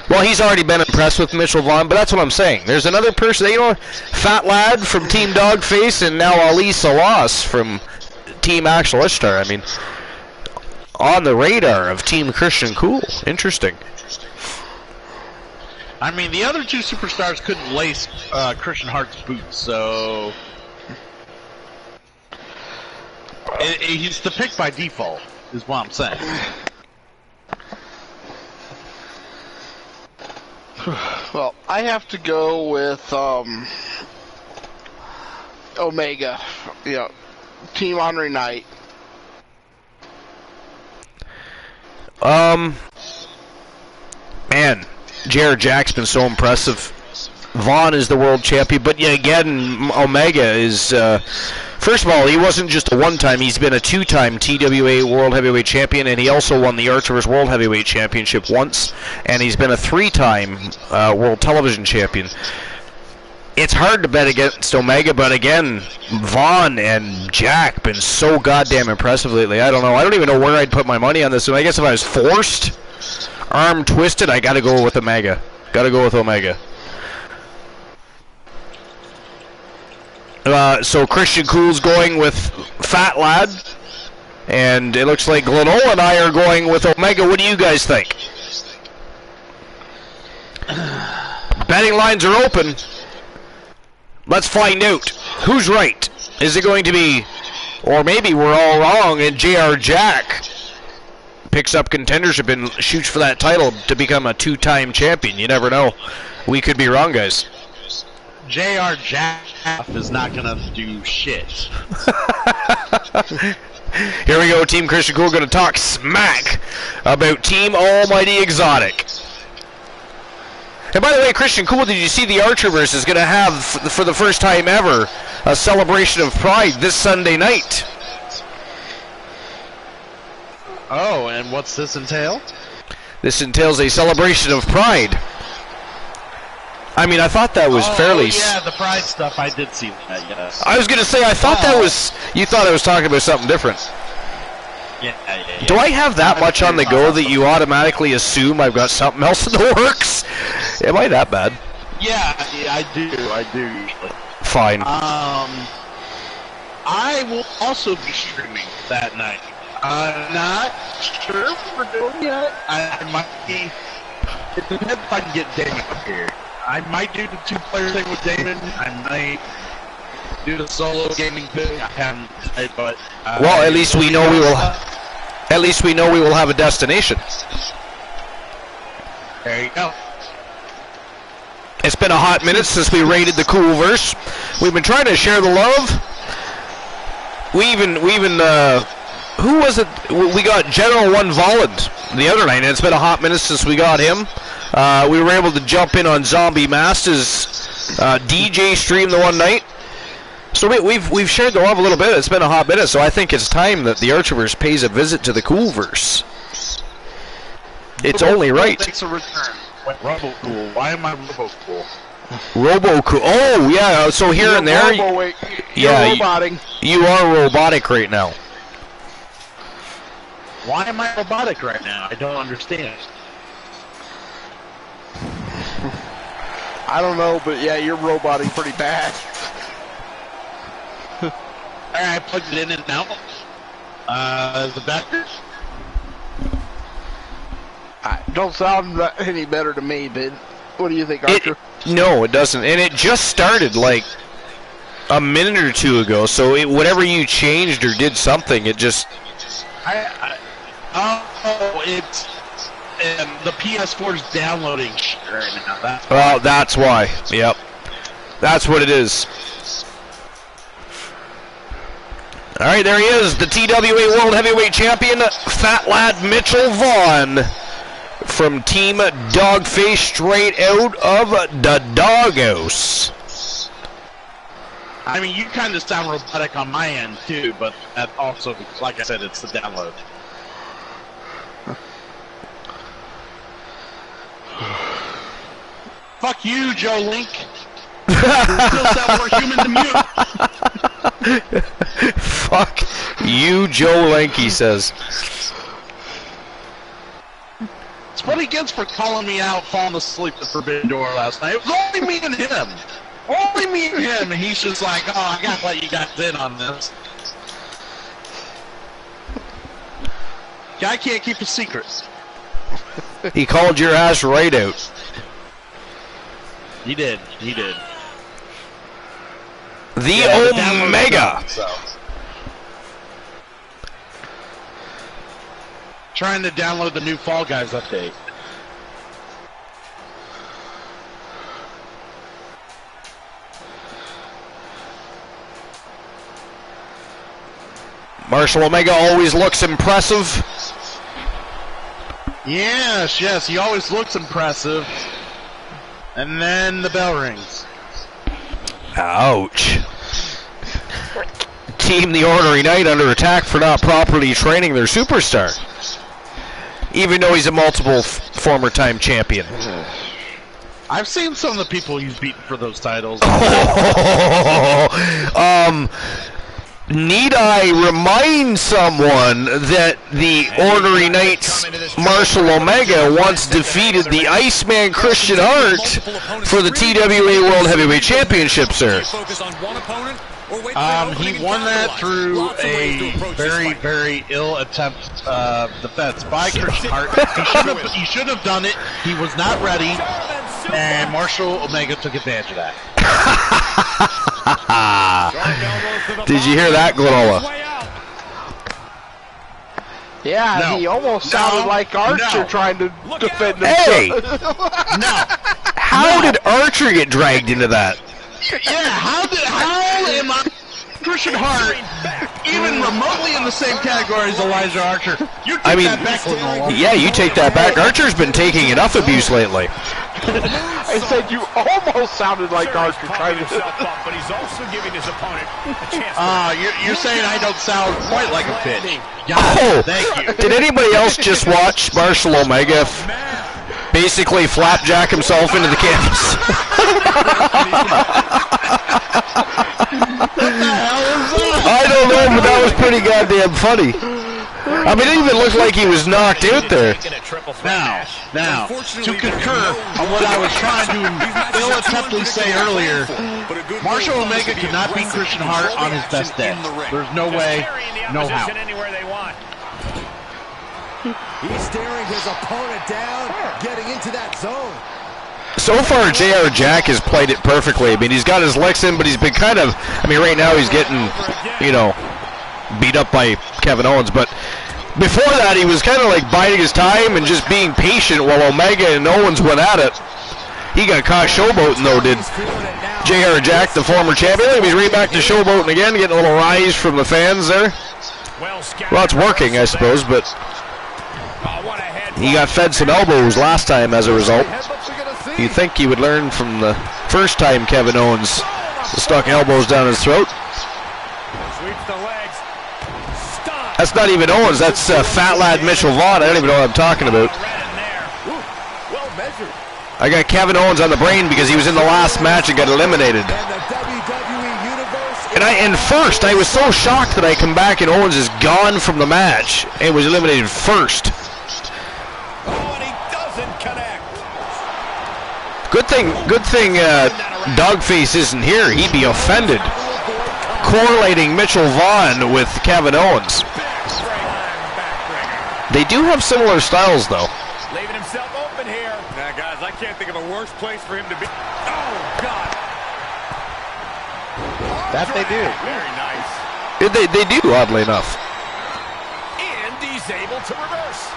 Well, he's already been impressed with Mitchell Vaughn, but that's what I'm saying. There's another person, you know, Fat Lad from Team Dogface, and now Ali Salas from Team Axel Ishtar. I mean, on the radar of Team Christian Cool. Interesting. I mean, the other 2 superstars couldn't lace Christian Hart's boots, so he's the pick by default, is what I'm saying. Well, I have to go with Omega, you know, Team Honorary Knight. Man, J.R. Jack's been so impressive. Vaughn is the world champion, but yeah, again, Omega is, first of all, he wasn't just a one-time, he's been a 2-time TWA World Heavyweight Champion, and he also won the Archiver's World Heavyweight Championship once, and he's been a 3-time World Television Champion. It's hard to bet against Omega, but again, Vaughn and Jack been so goddamn impressive lately. I don't know. I don't even know where I'd put my money on this one. I guess if I was forced, arm twisted, I gotta go with Omega. Gotta go with Omega. So Christian Cool's going with Fat Lad, and it looks like Glenola and I are going with Omega. What do you guys think? Betting lines are open. Let's find out. Who's right? Is it going to be, or maybe we're all wrong, and J.R. Jack picks up contendership and shoots for that title to become a 2-time champion? You never know. We could be wrong, guys. J.R. Jack is not going to do shit. Here we go, Team Christian Cool going to talk smack about Team Almighty Exotic. And by the way, Christian Cool, did you see the Archiverse is going to have, for the first time ever, a celebration of Pride this Sunday night? Oh, and what's this entail? This entails a celebration of Pride. I mean, I thought that was fairly... yeah, the Pride stuff, I did see that, yes. I was going to say, I thought that was... You thought I was talking about something different. Yeah. Do I have that much on the go that you automatically assume I've got something else in the works? Am I that bad? Yeah, I do usually. Fine. I will also be streaming that night. I'm not sure if we're doing yet. I might be. It depends if I can get Damon up here. I might do the 2-player thing with Damon. I might do the solo gaming thing. I haven't decided, but well, at least we know we will. At least we know we will have a destination. There you go. It's been a hot minute since we raided the Coolverse. We've been trying to share the love. We even who was it? We got General One Volland the other night, and it's been a hot minute since we got him. We were able to jump in on Zombie Master's DJ stream the one night. So we've shared the love a little bit. It's been a hot minute, so I think it's time that the Archiverse pays a visit to the Coolverse. It's only right. Takes a return. Robo-cool. Why am I Robo-cool? Robo-cool. Oh, yeah. So here and there. You're roboting. You are robotic right now. Why am I robotic right now? I don't understand. I don't know, but yeah, you're roboting pretty bad. Alright, I plugged it in and out. The backer? Don't sound any better to me, but what do you think, Archer? No, it doesn't. And it just started like a minute or two ago, so whatever you changed or did something, it just... it's... the PS4's downloading shit right now. Well, that's why. Yep. That's what it is. Alright, there he is, the TWA World Heavyweight Champion, Fat Lad Mitchell Vaughn, from Team Dogface, straight out of the Doghouse. I mean, you kind of sound robotic on my end, too, but that also, like I said, it's the download. Fuck you, Joe Link. You still sound more human than you. Fuck you, Joe Link, he says. It's what he gets for calling me out, falling asleep at Forbidden Door last night. It was only me and him. Only me and him. And he's just like, oh, I gotta let you guys in on this. Guy can't keep a secret. He called your ass right out. He did. He did. The Omega. Trying to download the new Fall Guys update. Marshall Omega always looks impressive. Yes, he always looks impressive. And then the bell rings. Ouch. Team The Ornery Knight under attack for not properly training their superstar. Even though he's a multiple former time champion. I've seen some of the people he's beaten for those titles. Need I remind someone that the Ornery Knight's Marshall Omega once defeated the Iceman Christian Hart for the TWA World Heavyweight Championship, sir? He won that through a very, very ill attempt defense by Christian Hart. He should have done it. He was not ready, and Marshall Omega took advantage of that. Did you hear that, Glenola? Yeah, No. he almost sounded like Archer trying to defend himself. Hey! No. How did Archer get dragged into that? Yeah, how am I Christian Hart even remotely in the same category as Elijah Archer? You take that back to normal. Yeah, you take that back. Archer's been taking enough abuse lately. I said you almost sounded like Archer trying to... But he's also giving his opponent a chance. You're saying I don't sound quite like a bitch. Oh, thank you. did anybody else just watch Marshall Omega basically flapjack himself into the canvas? What the hell is that? I don't know, but that was pretty goddamn funny. I mean, it even looked like he was knocked out there. Now, to concur on what I was trying to ill-attemptedly say earlier, Marshall Omega could not beat Christian Hart on his best day. There's no way, no how. He's staring his opponent down, getting into that zone. So far, JR Jack has played it perfectly. I mean, he's got his licks in, but he's been kind of, I mean, right now he's getting, you know, beat up by Kevin Owens. But before that, he was kind of like biding his time and just being patient while Omega and Owens went at it. He got caught showboating, though, did JR Jack, the former champion. He's right back to showboating again, getting a little rise from the fans there. Well, it's working, I suppose, but he got fed some elbows last time as a result. You'd think he would learn from the first time Kevin Owens stuck elbows down his throat. That's not even Owens, that's fat lad Mitchell Vaughn. I don't even know what I'm talking about. I got Kevin Owens on the brain because he was in the last match and got eliminated. And first, I was so shocked that I come back and Owens is gone from the match and was eliminated first. Good thing Dogface isn't here. He'd be offended. Correlating Mitchell Vaughn with Kevin Owens. They do have similar styles, though. Leaving himself open here. Now, guys, I can't think of a worse place for him to be. Oh, God. That they do. Very nice. They do, oddly enough. And he's able to reverse.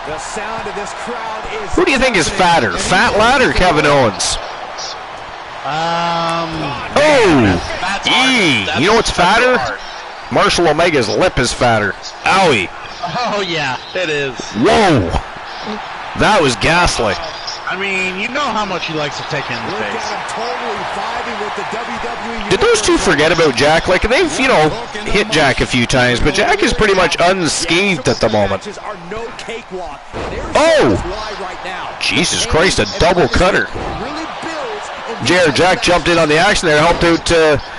The sound of this crowd is... Who do you think is fatter, Fat Lad or Kevin Owens? You know what's fatter? Marshall Omega's lip is fatter. Owie. Oh, yeah, it is. Whoa. That was ghastly. I mean, you know how much he likes to take in the face. Did those two forget about Jack? Like, they've, you know, hit Jack a few times, but Jack is pretty much unscathed at the moment. Oh! Jesus Christ, a double cutter. JR Jack jumped in on the action there, helped out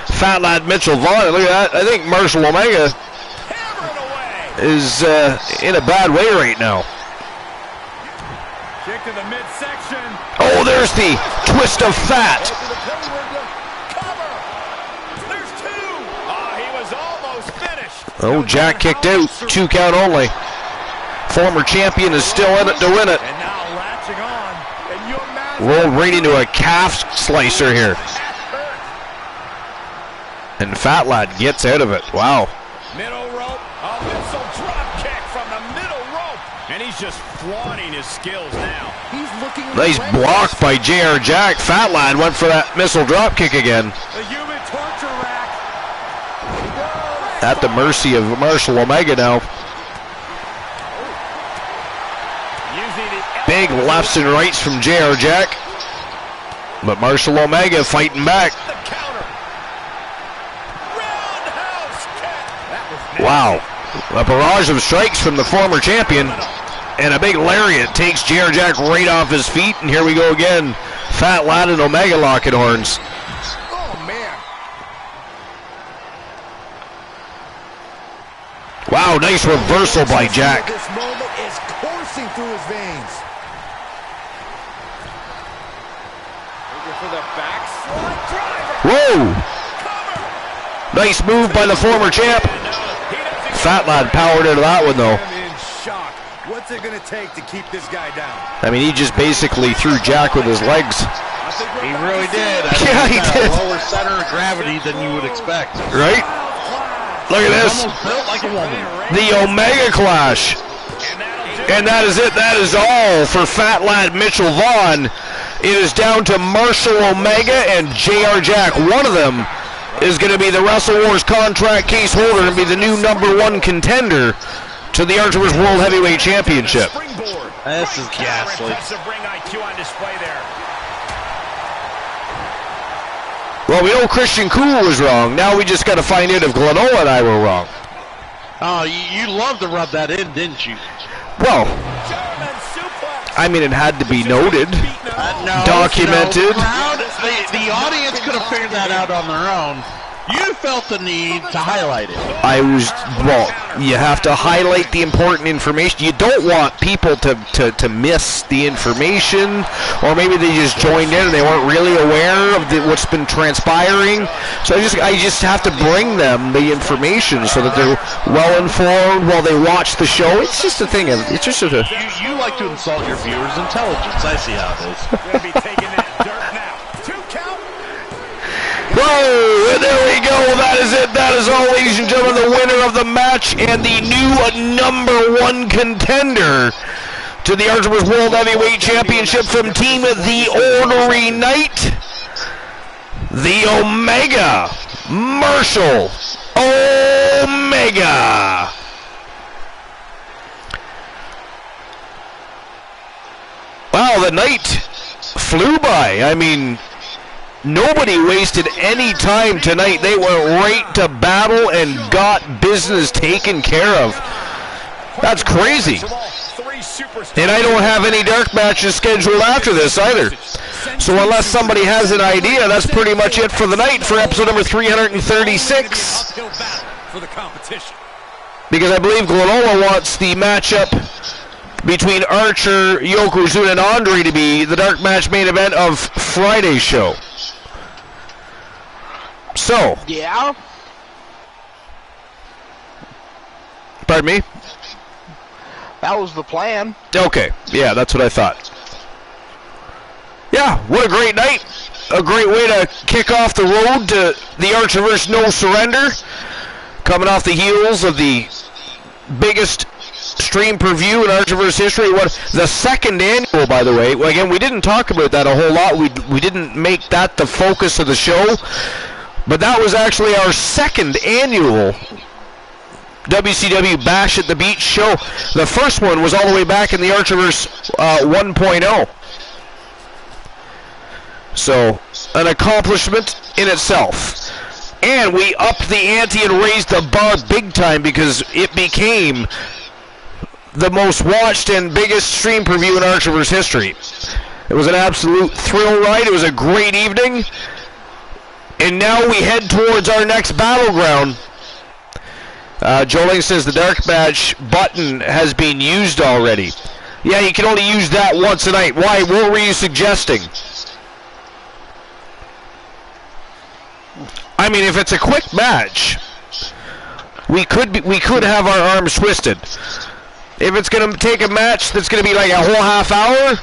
Fat Lad Mitchell Vaughn. Look at that. I think Marshall Omega is in a bad way right now. Kick to the midsection. Oh, there's the twist of fat. There's two. Oh, he was almost finished. Oh, Jack kicked out. 2 count only. Former champion is still in it to win it. And now latching on. And your man Rolled right into a calf slicer here. And Fat Lad gets out of it. Wow. middle rope. A missile drop kick from the middle rope. And he's just flaunting his skills now. He's looking Nice block by JR Jack. Fat Lad went for that missile drop kick again. The human torture rack. At the mercy of Marshall Omega now. Big lefts and rights from JR Jack. But Marshall Omega fighting back. Wow. A barrage of strikes from the former champion. And a big lariat takes JR Jack right off his feet. And here we go again. Fat Lad and Omega locking horns. Oh, man. Wow, nice reversal by Jack. This moment is coursing through his veins. For the backslide driver. Whoa! Nice move by the former champ. Fat Lad powered into that one, though. In shock. What's it going to take to keep this guy down? I mean, he just basically threw Jack with his legs. He really did. Yeah, he did. A lower center of gravity than you would expect. Right? Look at this. Almost built like a woman. The Omega Clash. And that is it. That is all for Fat Lad Mitchell Vaughn. It is down to Marshall Omega and JR Jack. One of them is going to be the Wrestle Wars contract case holder and be the new #1 contender to the Artemis World Heavyweight Championship. This is ghastly. Well, we know Christian Cool was wrong. Now we just got to find out if Glenoa and I were wrong. Oh, you loved to rub that in, didn't you? Well, I mean, it had to be noted, documented. The audience could have figured that out on their own. You felt the need to highlight it. I was, well, You have to highlight the important information. You don't want people to miss the information, or maybe they just joined in and they weren't really aware of what's been transpiring. So I just have to bring them the information so that they're well informed while they watch the show. It's just a thing of it's just a. You like to insult your viewers' intelligence. I see how it is. Gonna be taking that dirt now. 2 count. Whoa, and there we go. That is it. That is all, ladies and gentlemen, the winner of the match and the new #1 contender to the Artemis World Heavyweight Championship from Team The Ornery Knight, the Omega Marshall Omega. Wow, the night flew by. I mean, nobody wasted any time tonight. They went right to battle and got business taken care of. That's crazy. And I don't have any dark matches scheduled after this either. So unless somebody has an idea, that's pretty much it for the night for episode number 336. Because I believe Glenola wants the matchup between Archer, Yokozuna, and Andre to be the dark match main event of Friday's show. So. Yeah. Pardon me? That was the plan. Okay. Yeah, that's what I thought. Yeah, what a great night. A great way to kick off the road to the Archerverse No Surrender. Coming off the heels of the biggest stream per view in Archerverse history. What the second annual, by the way. Again, we didn't talk about that a whole lot. We didn't make that the focus of the show. But that was actually our second annual WCW Bash at the Beach show. The first one was all the way back in the Archerverse 1.0. So, an accomplishment in itself. And we upped the ante and raised the bar big time because it became the most watched and biggest stream per view in Archerverse history. It was an absolute thrill ride. It was a great evening. And now we head towards our next battleground. Joling says the dark match button has been used already. Yeah, you can only use that once a night. Why? What were you suggesting? I mean, if it's a quick match, we could have our arms twisted. If it's going to take a match that's going to be like a whole half hour,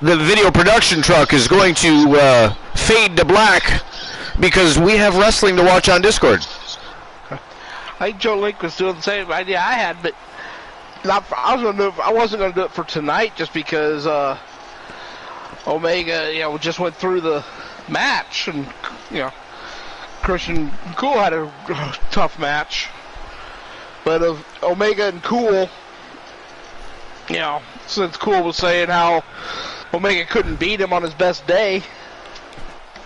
the video production truck is going to fade to black because we have wrestling to watch on Discord. I think Joe Link was doing the same idea I had, but I wasn't going to do it for tonight just because Omega, just went through the match, and Christian and Cool had a tough match. But of Omega and Cool, since Cool was saying how Omega couldn't beat him on his best day.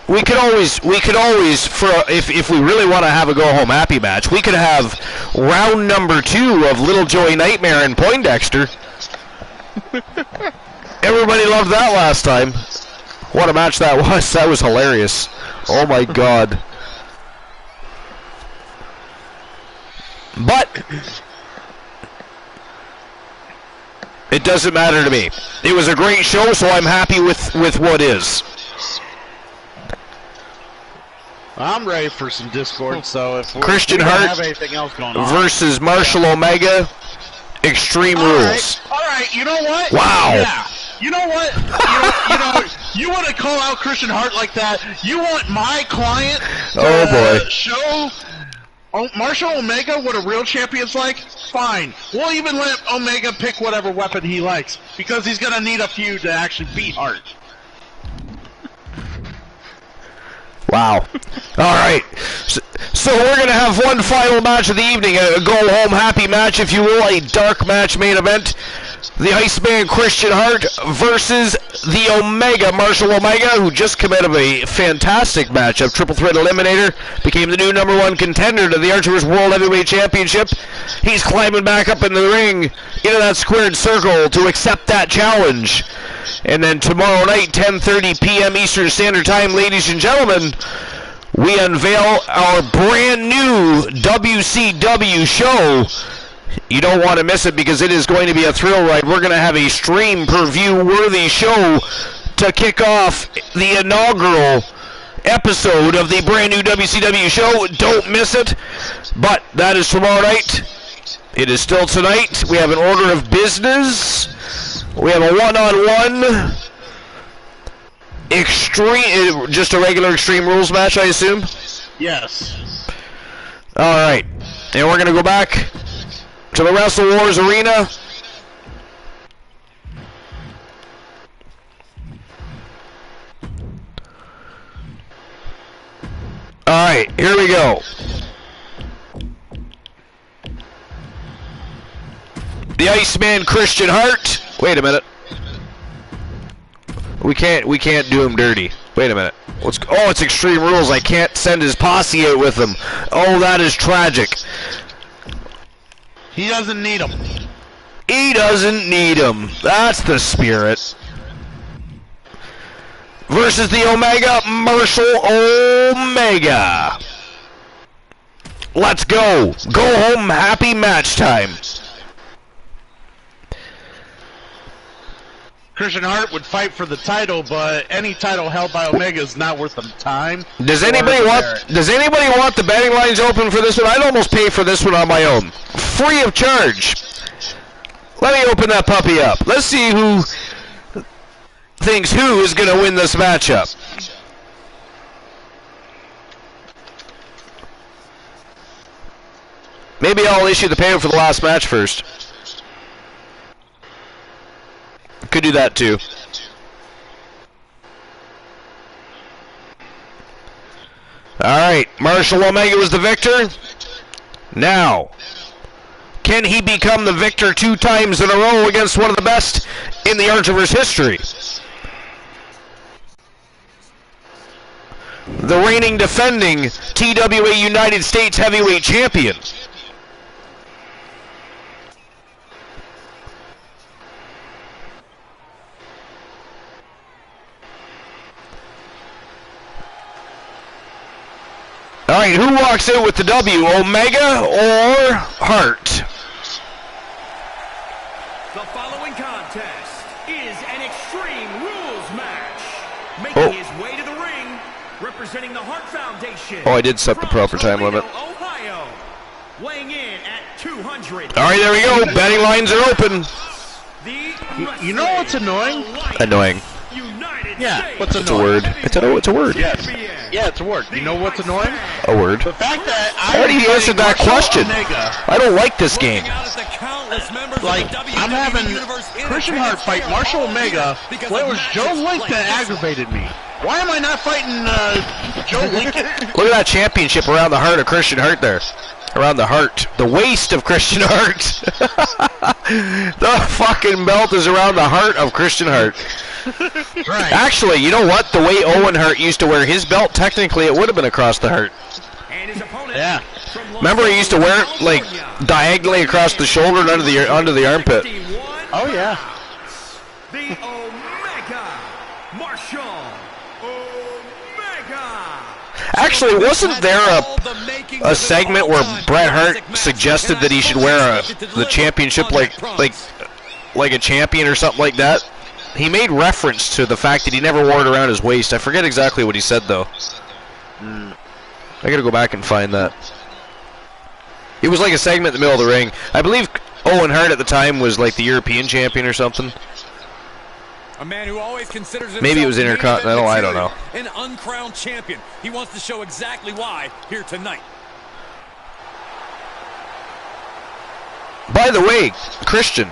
We could always, if we really want to have a go-home happy match, we could have round number 2 of Little Joey Nightmare and Poindexter. Everybody loved that last time. What a match that was. That was hilarious. Oh my God. But it doesn't matter to me. It was a great show, so I'm happy with what is. I'm ready for some Discord, so if Christian we don't Hart have anything else going on versus Marshall Omega, Extreme Rules. All right, you know what? Wow. Yeah. You know what? You want to call out Christian Hart like that? You want my client to show Marshall Omega what a real champion's like? Fine. We'll even let Omega pick whatever weapon he likes because he's going to need a few to actually beat Hart. Wow. All right. So we're going to have one final match of the evening, a go-home happy match, if you will, a dark match main event. The Iceman Christian Hart versus the Omega, Marshall Omega, who just came out of a fantastic matchup, Triple Threat Eliminator, became the new #1 contender to the Archerverse World Heavyweight Championship. He's climbing back up in the ring into that squared circle to accept that challenge. And then tomorrow night, 10:30 p.m. Eastern Standard Time, ladies and gentlemen, we unveil our brand new WCW show. You don't want to miss it because it is going to be a thrill ride. We're going to have a stream per view worthy show to kick off the inaugural episode of the brand new WCW show. Don't miss it. But that is tomorrow night. It is still tonight. We have an order of business. We have a one-on-one extreme, just a regular Extreme Rules match, I assume? Yes. All right. And we're going to go back to the Wrestle Wars arena. All right, here we go. The Iceman Christian Hart. Wait a minute. We can't do him dirty. Wait a minute. It's Extreme Rules. I can't send his posse out with him. Oh, that is tragic. He doesn't need him. He doesn't need him. That's the spirit. Versus the Omega, Marshall Omega. Let's go. Go home happy match time. Christian Hart would fight for the title, but any title held by Omega is not worth the time. Does anybody want the betting lines open for this one? I'd almost pay for this one on my own. Free of charge. Let me open that puppy up. Let's see who thinks who is going to win this matchup. Maybe I'll issue the payment for the last match first. Could do that too. Alright, Marshall Omega was the victor. Now, can he become the victor 2 times in a row against one of the best in the Archiver's history? The reigning defending TWA United States Heavyweight Champion. All right, who walks in with the W, Omega or Hart? The following contest is an Extreme Rules match. Making his way to the ring, representing the Hart Foundation. Oh, I did set the proper time limit. Ohio, weighing in at 200. All right, there we go. Betting lines are open. You know what's annoying? Annoying. Yeah, what's It's a word. It's a word. Yes. Yeah, it's a word. You know what's annoying? A word. The fact that I already answered that question. I don't like this game. Like, I'm having Christian Hart fight Marshall Omega. Well, it was Joe Lincoln that aggravated me. Why am I not fighting Joe Lincoln? Look at that championship around the heart of Christian Hart there. Around the heart. The waist of Christian Hart. The fucking belt is around the heart of Christian Hart. Right. Actually, you know what? The way Owen Hart used to wear his belt, technically it would have been across the heart. Yeah. Remember he used to wear it like diagonally across the shoulder and under the armpit. Oh yeah. The Omega Marshall Omega. Actually, wasn't there a segment where Bret Hart suggested that he should wear the championship like a champion or something like that? He made reference to the fact that he never wore it around his waist. I forget exactly what he said though. I gotta go back and find that. It was like a segment in the middle of the ring. I believe Owen Hart at the time was like the European champion or something. A man who always considers himself Maybe it was Intercontinental, I don't know. An uncrowned champion. He wants to show exactly why here tonight. By the way, Christian,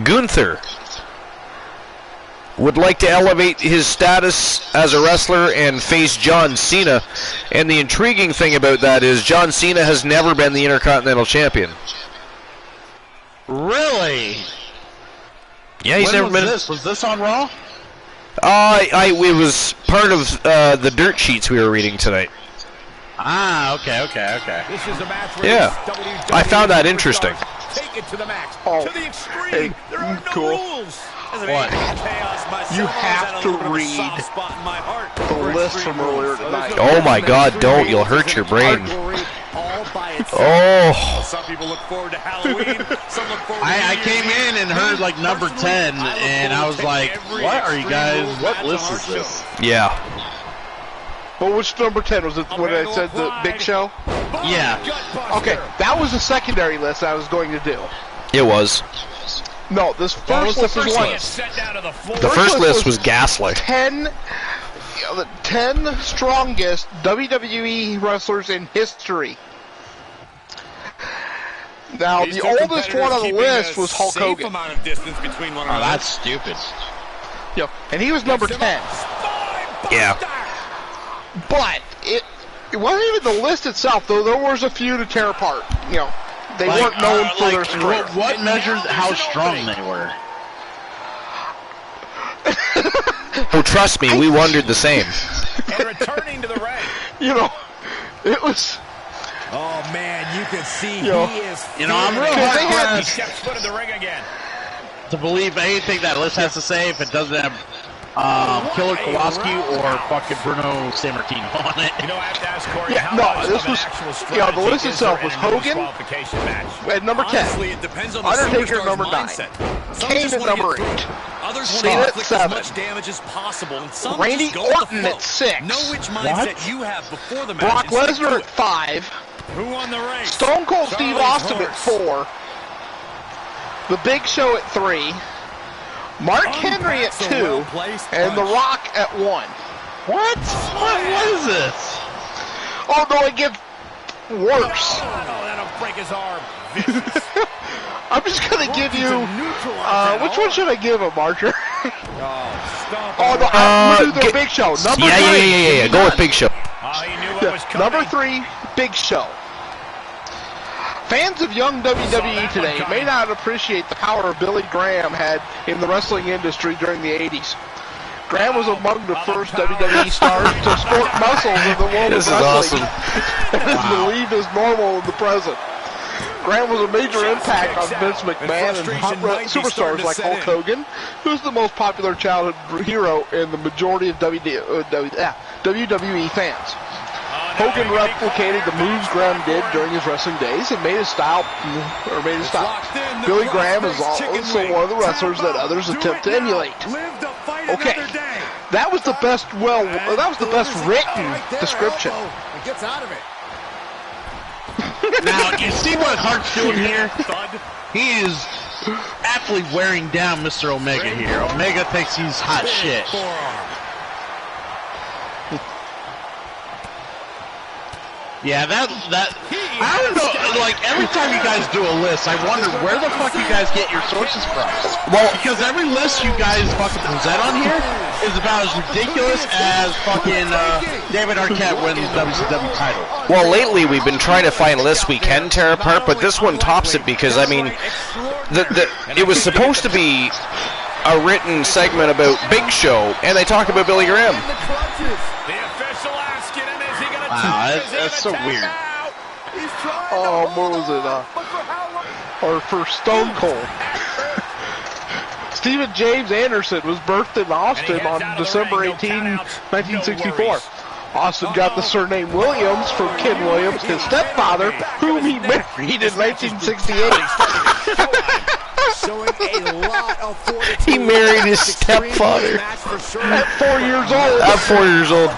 Gunther would like to elevate his status as a wrestler and face John Cena. And the intriguing thing about that is John Cena has never been the Intercontinental Champion. Really? Yeah, he's never been. Was this on Raw? It was part of the dirt sheets we were reading tonight. Ah, okay. This is a match where Yeah, I found that interesting. Take it to the max, Oh, to the extreme. hey, There are no cool. rules. What? You have to read the list from earlier tonight. Oh my God, don't. You'll hurt your brain. Oh. Some people look forward to Halloween. Some look forward to I came in and heard like number 10, and I was like, what are you guys, what list is this? Yeah. Well, which number 10 was it when I said the Big Show? Yeah. Okay, that was the secondary list I was going to do. It was. No, this first list is one. The first list was Gaslight. 10 strongest WWE wrestlers in history. Now, the oldest one on the list was Hulk Hogan. Oh, that's stupid. Yep, and he was number 10. Yeah. But it wasn't even the list itself, though. There was a few to tear apart. You know, they weren't known for their strength. What measured how strong they were? Oh, trust me, we wondered the same. And returning to the ring. You know, it was. Oh man, you can see Yo. he is. I'm real Because they hard had- He steps foot in the ring again. to believe anything that list has to say if it doesn't have Killer Kowalski or fucking Bruno Sammartino on it. You know, I have to ask Corey, Yeah, how no, much this of an was- actual yeah, the strategy list is itself there was in a Hogan disqualification match? At number 10. Honestly, it depends on the Undertaker superstar's number 9. mindset. Some Kane just at wanna number get through 8. it. Others want Cena to at inflict 7. as much damage as possible, and some Randy just go with the Orton flow. at 6. Know which mindset you have before the match. Brock and stick to Lesnar it. at 5. Who won the race? Stone Cold Steve Charlie's Austin at horse. 4. The Big Show at 3. Mark Henry at 2. And The Rock at 1. What? What is this? Oh no, it gets worse. Oh, that'll break his arm. Vicious. I'm just gonna give you. Which one should I give him, Archer? Oh no, I'm gonna do the Big Show. Number 3. Yeah. Go with Big Show. Oh, he knew what was coming. Number 3, Big Show. Fans of young WWE today may not appreciate the power of Billy Graham had in the wrestling industry during the 80s. Graham was among the first WWE stars to sport muscles in the world This of is wrestling. awesome. And is believed as normal in the present. Graham was a major impact on Vince McMahon and superstars like Hulk Hogan, who's the most popular childhood hero in the majority of WWE fans. Hogan replicated the moves Graham did during his wrestling days and made his style. Billy Graham is also one of the wrestlers that others attempt to emulate. Okay, that was the best. That was the best written description. It gets out of it. Now, you see what Hart's doing here? He is aptly wearing down Mr. Omega here. Omega thinks he's hot shit. Yeah, that, I don't know, like, every time you guys do a list, I wonder where the fuck you guys get your sources from. Well, because every list you guys fucking present on here is about as ridiculous as fucking David Arquette wins the WCW title. Well, lately we've been trying to find lists we can tear apart, but this one tops it because, I mean, it was supposed to be a written segment about Big Show, and they talk about Billy Graham. The official asking him, is he going to Wow, that's so weird. Oh, what was it? Or for Stone Cold. Stephen James Anderson was birthed in Austin on December 18, 1964. Austin got the surname Williams from Ken Williams, his stepfather, whom he married in 1968. Showing a lot of fortitude. He married his stepfather. At 4 years old. I'm 4 years old.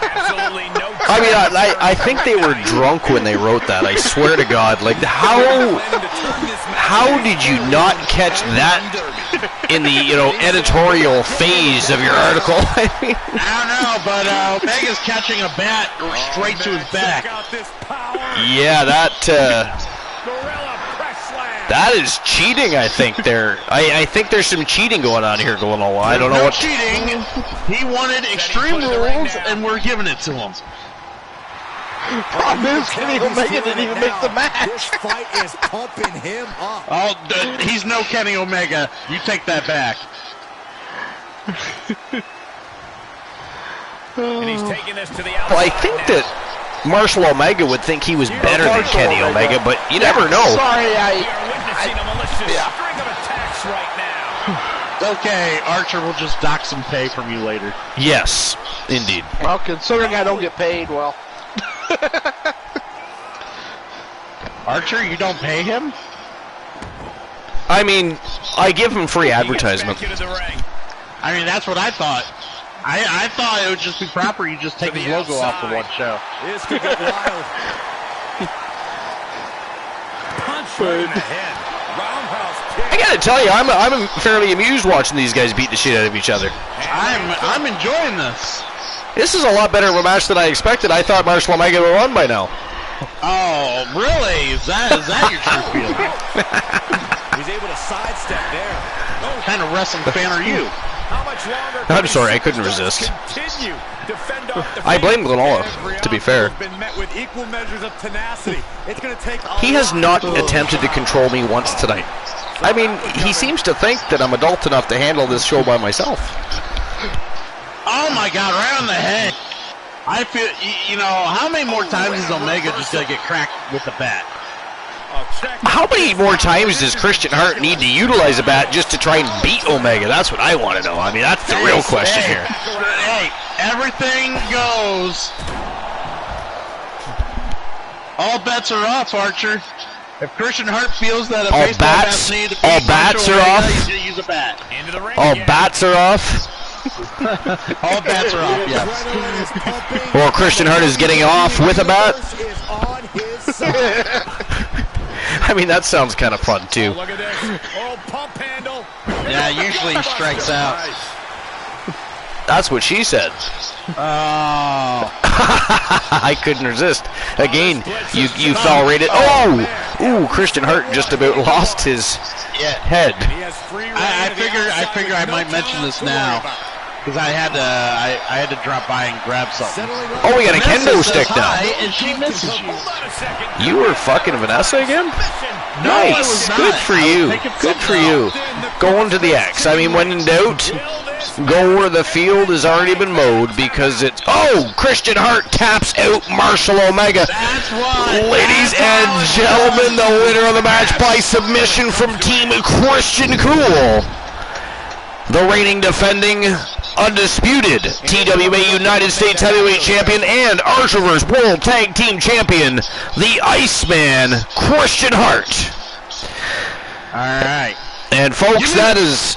absolutely no I mean, I think they were drunk when they wrote that. I swear to God. Like, how did you not catch that in the, editorial phase of your article? I mean, I don't know, but Omega's catching a bat straight to his back. yeah, that is cheating, I think. I think there's some cheating going on here going on. I don't know what. Cheating. He wanted extreme rules, and we're giving it to him. Problem is, Kenny Omega didn't even make the match. This fight is pumping him up. Oh, he's no Kenny Omega. You take that back. And he's taking this to the outside. Well, I think that Marshall Omega would think he was better than Kenny Omega, but you never know. Sorry, We are witnessing a malicious string of attacks right now. okay, Archer will just dock some pay from you later. Yes, indeed. Well, considering I don't get paid, well. Archer, you don't pay him? I mean, I give him free advertisement. I mean, that's what I thought. I thought it would just be proper you just take his logo off the one show. This could get wild. Punch right in the head. Roundhouse kick. I gotta tell you, I'm fairly amused watching these guys beat the shit out of each other. I'm enjoying this. This is a lot better of a match than I expected. I thought Marshall Omega would won by now. Oh, really? Is that your true feeling? He's able to sidestep there. What kind of wrestling fan are you? How much longer I'm sorry, I couldn't resist. Continue to fend off the I blame Granola, to be fair. Been met with equal measures of tenacity. It's going to take He has not attempted to control me once tonight. I mean, he seems to think that I'm adult enough to handle this show by myself. Oh my God, right on the head. I feel, you know, how many more times is Omega just going to get cracked with the bat? How many more times does Christian Hart need to utilize a bat just to try and beat Omega? That's what I want to know. I mean, that's the real question here. Hey, everything goes. All bets are off, Archer. If Christian Hart feels that a All baseball bats- bat needs to all beat bats Marshall are Omega, off? he's going to use a bat. Into the ring All again. bats are off. All bats are off, yes. Adrenaline is pumping. Or Christian Hart is getting off with a bat. Is on his side. I mean, that sounds kind of fun, too. Look at this. Oh, pump handle. Yeah, usually he strikes out. That's what she said. Oh. I couldn't resist. Again, you fell right at... Oh! Ooh, Christian Hart just about lost his head. He has free reign I to the figure I outside with might no mention talent this to worry now about. because I had to drop by and grab something. Settling up. Oh, we got a Vanessa kendo says stick now. hi, and she misses you. Hold on a second. You were fucking Vanessa again? No, I Nice. was not. Good for I was you. taking Good for something you. Going to the X. I mean, when in doubt, go where the field has already been mowed because it's... Oh! Christian Hart taps out Marshall Omega. That's why. Ladies and gentlemen, the winner of the match by submission from Team Christian Cool. The reigning, defending, undisputed TWA United States Heavyweight Champion and Archerverse World Tag Team Champion, the Iceman, Christian Hart. All right. And folks, that is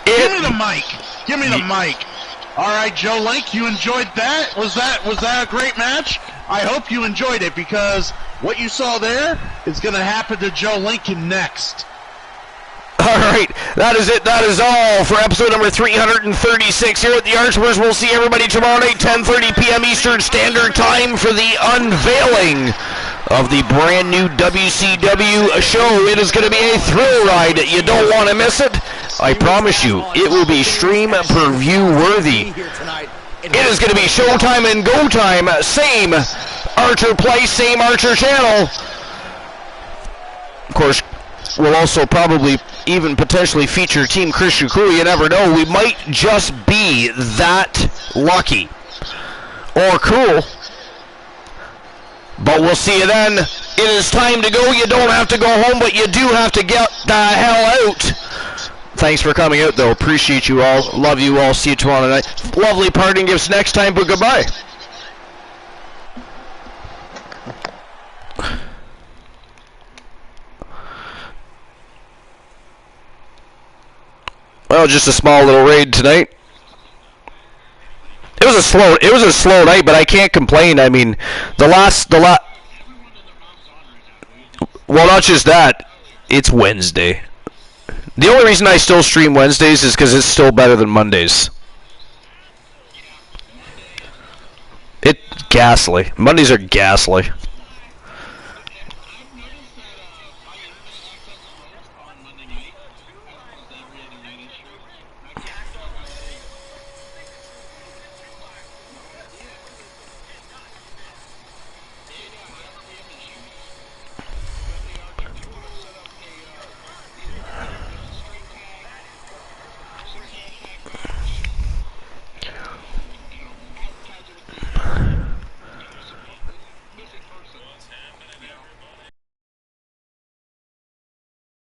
Give me it. the mic. Give me the mic. All right, Joe Link, you enjoyed that? Was that a great match? I hope you enjoyed it because what you saw there is going to happen to Joe Lincoln next. All right, that is it. That is all for episode number 336 here at the Archers. We'll see everybody tomorrow night, 10:30 p.m. Eastern Standard Time for the unveiling of the brand new WCW show. It is going to be a thrill ride. You don't want to miss it. I promise you, it will be stream per view worthy. It is going to be showtime and go time. Same Archer place, same Archer channel. Of course, we'll also probably even potentially feature Team Christian Crew. You never know. We might just be that lucky or cool. But we'll see you then. It is time to go. You don't have to go home, but you do have to get the hell out. Thanks for coming out, though. Appreciate you all. Love you all. See you tomorrow night. Lovely parting gifts next time, but goodbye. Well, just a small little raid tonight. It was a slow night, but I can't complain. I mean, well, not just that, it's Wednesday. The only reason I still stream Wednesdays is because it's still better than Mondays. It's ghastly. Mondays are ghastly.